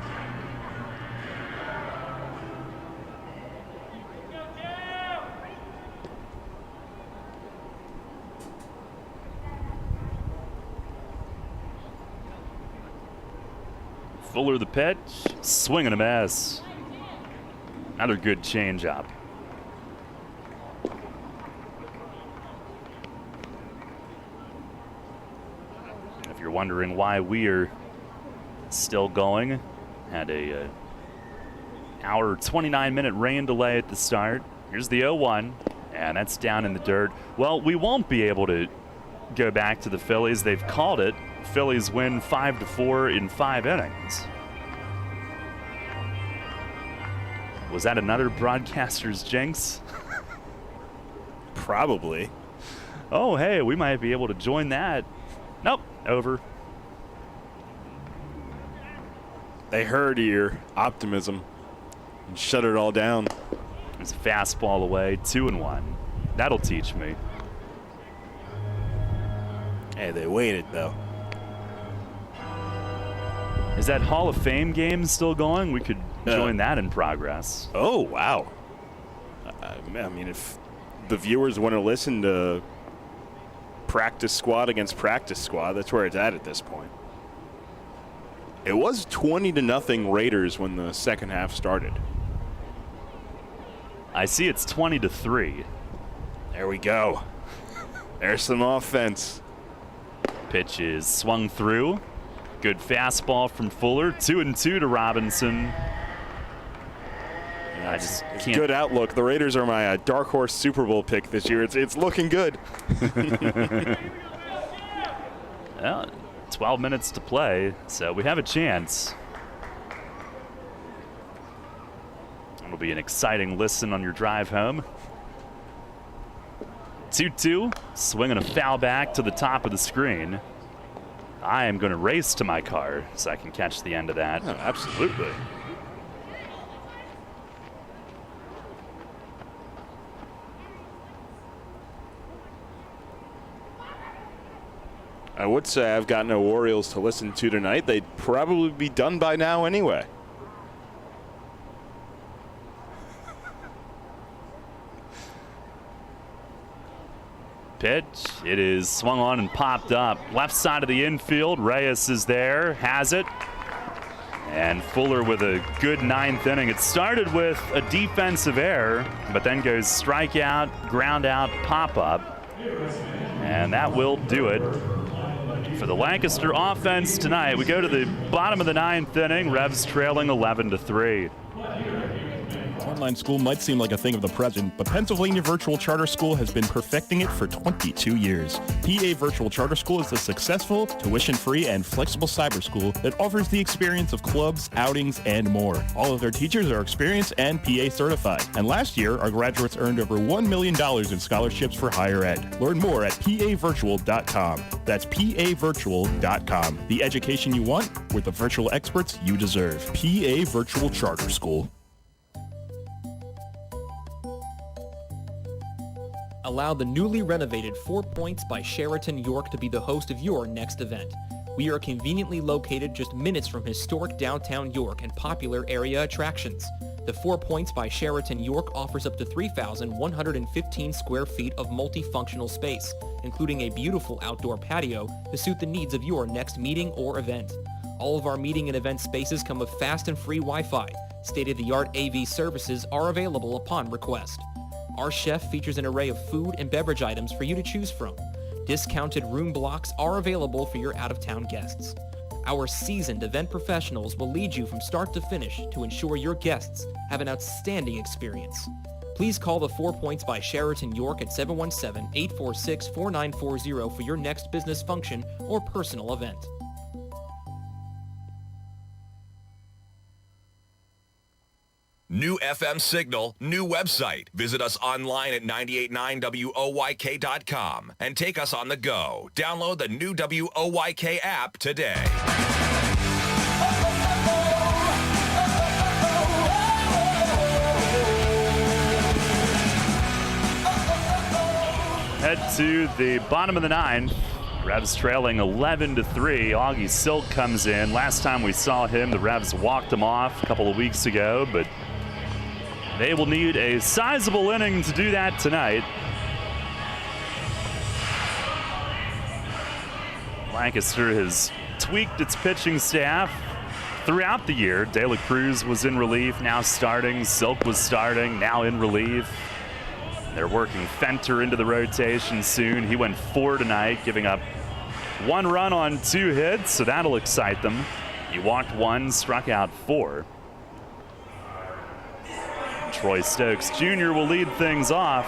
Fuller the pitch, swing and a miss. Another good changeup. If you're wondering why we are still going, had a hour 29-minute rain delay at the start. Here's the 0-1, and that's down in the dirt. Well, we won't be able to go back to the Phillies. They've called it. Phillies win 5-4 in 5 innings. Was that another broadcaster's jinx? Probably. Oh, hey, we might be able to join that. Nope, over. They heard your optimism and shut it all down. It's a fastball away, 2-1. That'll teach me. Hey, they waited, though. Is that Hall of Fame game still going? We could join that in progress. Oh, wow. I mean, if the viewers want to listen to practice squad against practice squad, that's where it's at this point. It was 20-0 Raiders when the second half started. I see it's 20-3. There we go. There's some offense. Pitch is swung through. Good fastball from Fuller. 2-2 to Robinson. I just can't. Good outlook. The Raiders are my dark horse Super Bowl pick this year. It's looking good. Well, 12 minutes to play, so we have a chance. It'll It'll be an exciting listen on your drive home. 2-2, swinging a foul back to the top of the screen. I am going to race to my car so I can catch the end of that. Oh, absolutely. I would say I've got no Orioles to listen to tonight. They'd probably be done by now anyway. Pitch. It is swung on and popped up. Left side of the infield. Reyes is there. Has it. And Fuller with a good ninth inning. It started with a defensive error, but then goes strikeout, ground out, pop up. And that will do it for the Lancaster offense tonight. We go to the bottom of the ninth inning. Revs trailing 11-3. Online school might seem like a thing of the present, but Pennsylvania Virtual Charter School has been perfecting it for 22 years. PA Virtual Charter School is a successful, tuition-free, and flexible cyber school that offers the experience of clubs, outings, and more. All of their teachers are experienced and PA certified. And last year, our graduates earned over $1 million in scholarships for higher ed. Learn more at pavirtual.com. That's pavirtual.com. The education you want with the virtual experts you deserve. PA Virtual Charter School. Allow the newly renovated 4 Points by Sheraton York to be the host of your next event. We are conveniently located just minutes from historic downtown York and popular area attractions. The 4 Points by Sheraton York offers up to 3,115 square feet of multifunctional space, including a beautiful outdoor patio to suit the needs of your next meeting or event. All of our meeting and event spaces come with fast and free Wi-Fi. State-of-the-art AV services are available upon request. Our chef features an array of food and beverage items for you to choose from. Discounted room blocks are available for your out-of-town guests. Our seasoned event professionals will lead you from start to finish to ensure your guests have an outstanding experience. Please call the 4 Points by Sheraton York at 717-846-4940 for your next business function or personal event. New FM signal, new website. Visit us online at 989WOYK.com and take us on the go. Download the new WOYK app today. Head to the bottom of the ninth. Revs trailing 11-3. Augie Silk comes in. Last time we saw him, the Revs walked him off a couple of weeks ago, but they will need a sizable inning to do that tonight. Lancaster has tweaked its pitching staff throughout the year. De La Cruz was in relief, now starting. Silk was starting, now in relief. They're working Fenter into the rotation soon. He went 4 tonight, giving up 1 run on 2 hits, so that'll excite them. He walked 1, struck out 4. Troy Stokes Jr. will lead things off.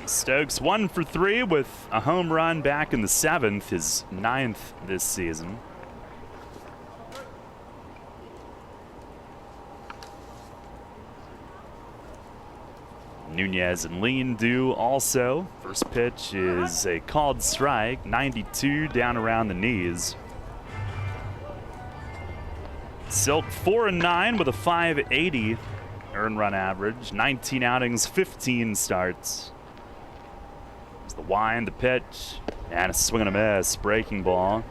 Stokes 1 for 3 with a home run back in the 7th, his 9th this season. Nunez and Lean do also. First pitch is a called strike, 92 down around the knees. Silk 4-9 with a 580 earned run average, 19 outings, 15 starts. It's the wind, the pitch, and a swing and a miss, breaking ball.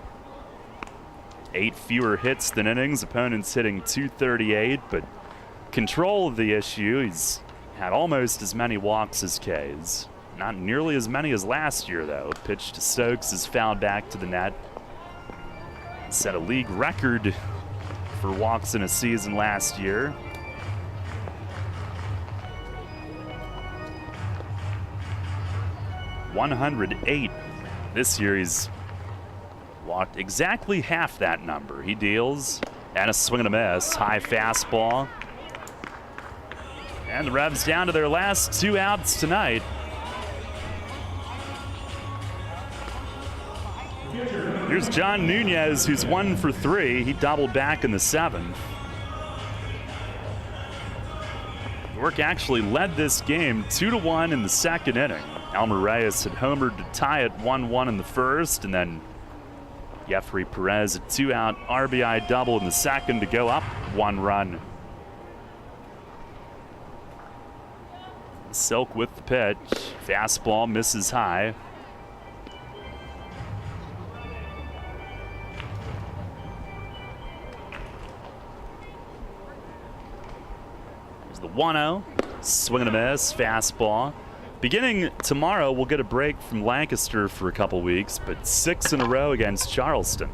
8 fewer hits than innings, opponents hitting 238, but control of the issue. He's had almost as many walks as Ks. Not nearly as many as last year, though. Pitch to Stokes is fouled back to the net. Set a league record for walks in a season last year. .108. This year he's walked exactly half that number. He deals, and a swing and a miss. High fastball. And the Revs down to their last 2 outs tonight. Here's John Nunez, who's 1 for 3. He doubled back in the 7th. York actually led this game 2-1 in the 2nd inning. Elmer Reyes had homered to tie it 1-1 in the 1st, and then Jeffrey Perez, a 2-out RBI double in the 2nd to go up 1 run. Silk with the pitch. Fastball misses high. There's the 1-0. Swing and a miss. Fastball. Beginning tomorrow, we'll get a break from Lancaster for a couple weeks, but 6 in a row against Charleston.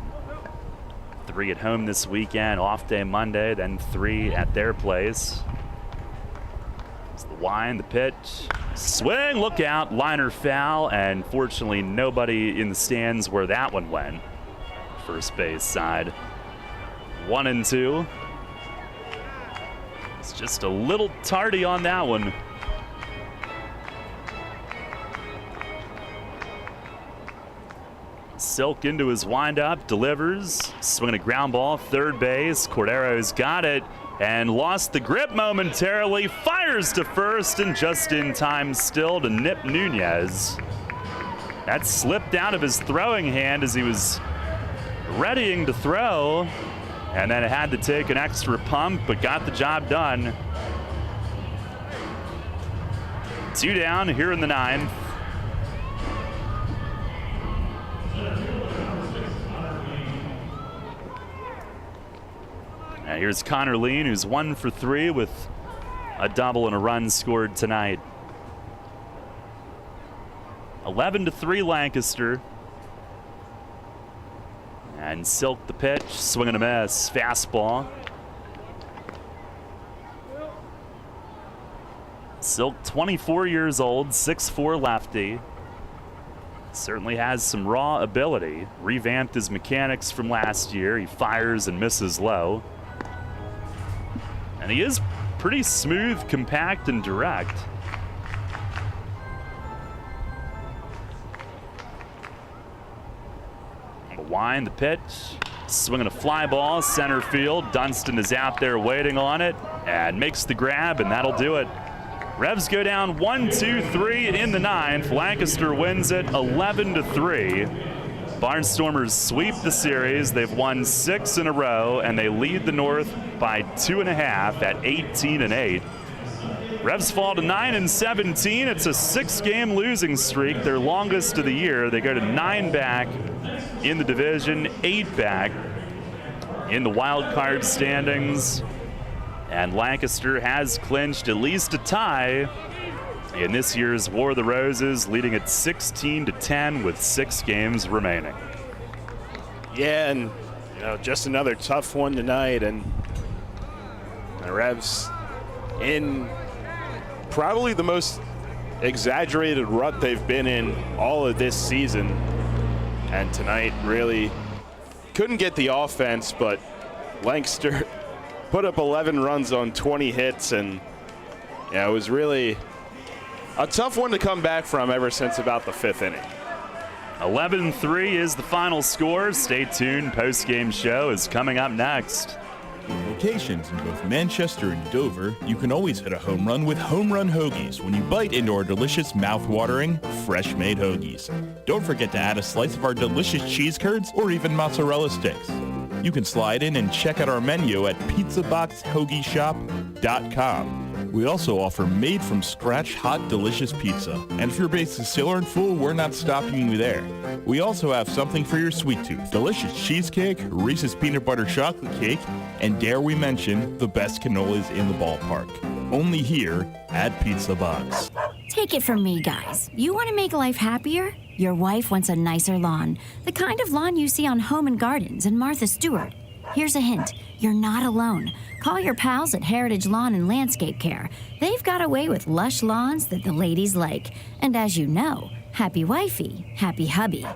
3 at home this weekend, off day Monday, then 3 at their place. It's the wind, the pitch, swing, look out, liner foul, and fortunately nobody in the stands where that one went. First base side, 1-2. It's just a little tardy on that one. Silk into his windup, delivers, swinging a ground ball, third base. Cordero's got it and lost the grip momentarily, fires to first, and just in time still to nip Nunez. That slipped out of his throwing hand as he was readying to throw, and then had to take an extra pump, but got the job done. 2 down here in the 9th. And here's Connor Lean, who's 1 for 3 with a double and a run scored tonight. 11-3 Lancaster. And Silk the pitch, swing and a miss, fastball. Silk, 24 years old, 6'4" lefty. Certainly has some raw ability. Revamped his mechanics from last year. He fires and misses low. And he is pretty smooth, compact, and direct. The wind, the pitch, swinging a fly ball, center field. Dunston is out there waiting on it and makes the grab, and that'll do it. Revs go down 1-2-3 in the 9th. Lancaster wins it 11-3. Barnstormers sweep the series. They've won 6 in a row, and they lead the North by 2.5 at 18-8. Revs fall to 9-17. It's a 6-game losing streak, their longest of the year. They go to 9 back in the division, 8 back in the wild card standings. And Lancaster has clinched at least a tie in this year's War of the Roses, leading at 16-10 with 6 games remaining. Yeah, and just another tough one tonight, and the Revs in probably the most exaggerated rut they've been in all of this season. And tonight really couldn't get the offense, but Lancaster put up 11 runs on 20 hits, and it was really a tough one to come back from ever since about the 5th inning. 11-3 is the final score. Stay tuned. Post-game show is coming up next. Locations in both Manchester and Dover, you can always hit a home run with Home Run Hoagies when you bite into our delicious, mouth-watering, fresh-made hoagies. Don't forget to add a slice of our delicious cheese curds or even mozzarella sticks. You can slide in and check out our menu at pizzaboxhoagieshop.com. We also offer made-from-scratch hot, delicious pizza. And if your base is still aren't full, we're not stopping you there. We also have something for your sweet tooth. Delicious cheesecake, Reese's peanut butter chocolate cake, and dare we mention, the best cannolis in the ballpark. Only here at Pizza Box. Take it from me, guys. You want to make life happier? Your wife wants a nicer lawn. The kind of lawn you see on Home & Gardens and Martha Stewart. Here's a hint. You're not alone. Call your pals at Heritage Lawn and Landscape Care. They've got a way with lush lawns that the ladies like. And as you know, happy wifey, happy hubby.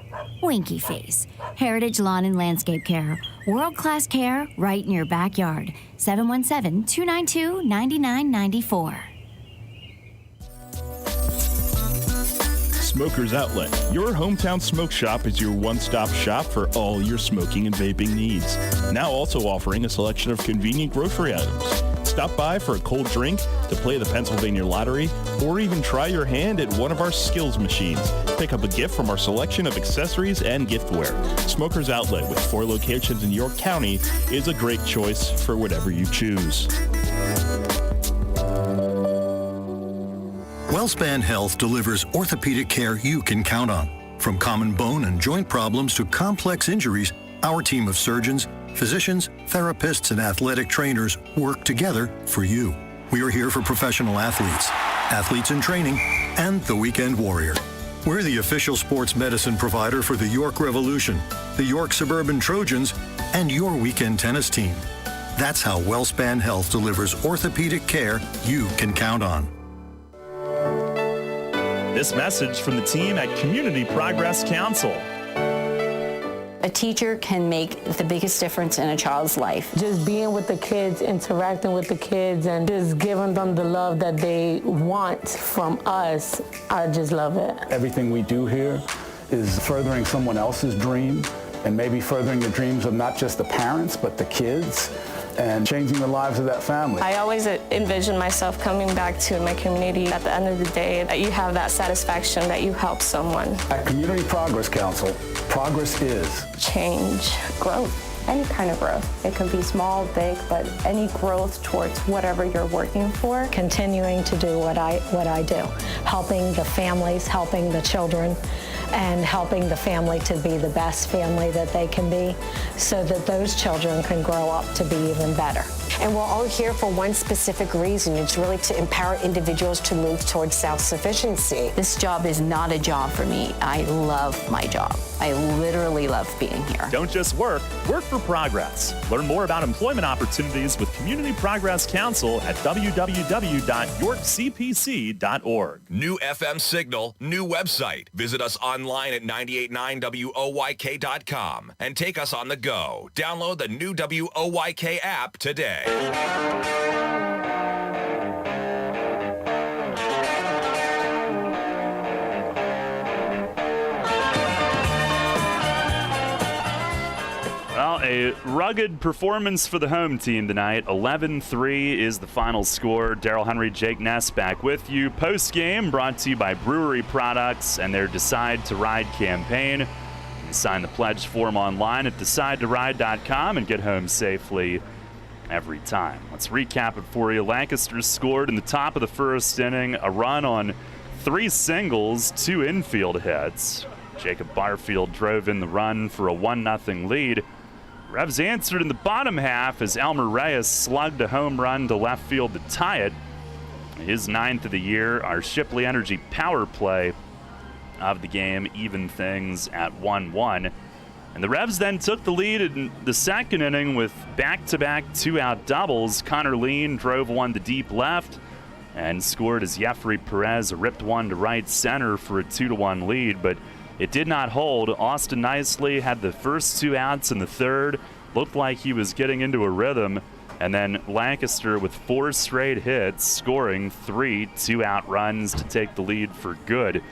Winky face. Heritage Lawn and Landscape Care. World-class care right in your backyard. 717-292-9994. Smokers Outlet. Your hometown smoke shop is your one-stop shop for all your smoking and vaping needs. Now also offering a selection of convenient grocery items. Stop by for a cold drink, to play the Pennsylvania Lottery, or even try your hand at one of our skills machines. Pick up a gift from our selection of accessories and giftware. Smokers Outlet, with 4 locations in York County, is a great choice for whatever you choose. WellSpan Health delivers orthopedic care you can count on. From common bone and joint problems to complex injuries, our team of surgeons, physicians, therapists, and athletic trainers work together for you. We are here for professional athletes, athletes in training, and the weekend warrior. We're the official sports medicine provider for the York Revolution, the York Suburban Trojans, and your weekend tennis team. That's how WellSpan Health delivers orthopedic care you can count on. This message from the team at Community Progress Council. A teacher can make the biggest difference in a child's life. Just being with the kids, interacting with the kids, and just giving them the love that they want from us, I just love it. Everything we do here is furthering someone else's dream and maybe furthering the dreams of not just the parents, but the kids, and changing the lives of that family. I always envision myself coming back to my community at the end of the day, that you have that satisfaction that you help someone. At Community Progress Council, progress is change, growth. Any kind of growth. It can be small, big, but any growth towards whatever you're working for. Continuing to do what I do, helping the families, helping the children, and helping the family to be the best family that they can be, so that those children can grow up to be even better. And we're all here for one specific reason. It's really to empower individuals to move towards self-sufficiency. This job is not a job for me. I love my job. I literally love being here. Don't just work, work for progress. Learn more about employment opportunities with Community Progress Council at www.yorkcpc.org. New FM signal, new website. Visit us online at 989WOYK.com and take us on the go. Download the new WOYK app today. Well, a rugged performance for the home team tonight. 11-3 is the final score. Daryl Henry, Jake Ness back with you. Post-game brought to you by Brewery Products and their Decide to Ride campaign. You can sign the pledge form online at decidetoride.com and get home safely every time. Let's recap it for you. Lancaster scored in the top of the first inning, a run on 3 singles, 2 infield hits. Jacob Barfield drove in the run for a 1-0 lead. Revs answered in the bottom half as Elmer Reyes slugged a home run to left field to tie it. His 9th of the year. Our Shipley Energy power play of the game evened things at 1-1. And the Revs then took the lead in the second inning with back-to-back 2-out doubles. Connor Lean drove one to deep left and scored as Jeffrey Perez ripped one to right center for a 2-1 lead, but it did not hold. Austin Nicely had the first 2 outs in the third, looked like he was getting into a rhythm, and then Lancaster with 4 straight hits, scoring 3 2-out runs to take the lead for good.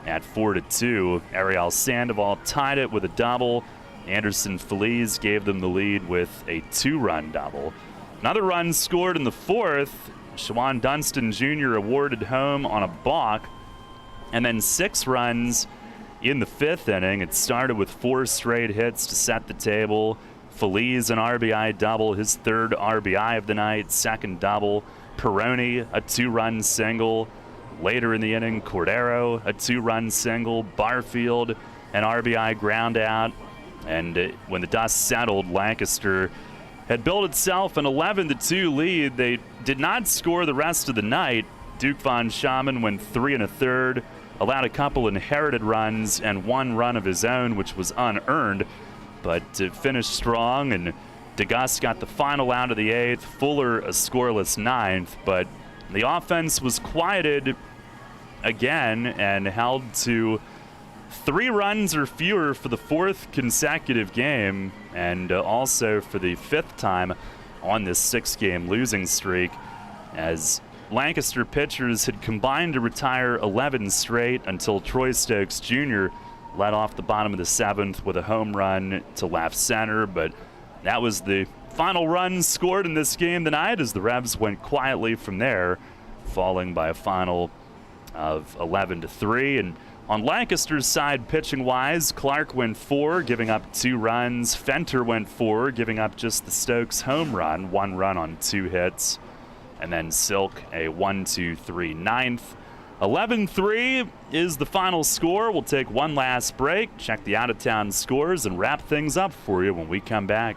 At 4-2, Ariel Sandoval tied it with a double. Anderson Feliz gave them the lead with a 2-run double. Another run scored in the fourth. Shawan Dunston Jr. awarded home on a balk. And then 6 runs in the 5th inning. It started with 4 straight hits to set the table. Feliz an RBI double, his 3rd RBI of the night, 2nd double. Perrone a 2-run single. Later in the inning, Cordero, a 2-run single. Barfield, an RBI ground out. And when the dust settled, Lancaster had built itself an 11-2 lead. They did not score the rest of the night. Duke Von Schaman went 3 1/3, allowed a couple inherited runs and 1 run of his own, which was unearned, but finished strong. And DeGus got the final out of the 8th. Fuller a scoreless 9th, but the offense was quieted again and held to 3 runs or fewer for the 4th consecutive game, and also for the 5th time on this 6-game losing streak, as Lancaster pitchers had combined to retire 11 straight until Troy Stokes Jr. led off the bottom of the 7th with a home run to left center, but that was the final run scored in this game tonight as the Revs went quietly from there, falling by a final of 11-3. And on Lancaster's side, pitching-wise, Clark went 4, giving up 2 runs. Fenter went 4, giving up just the Stokes home run, 1 run on 2 hits. And then Silk a 1-2-3 ninth. 11-3 is the final score. We'll take one last break, check the out-of-town scores, and wrap things up for you when we come back.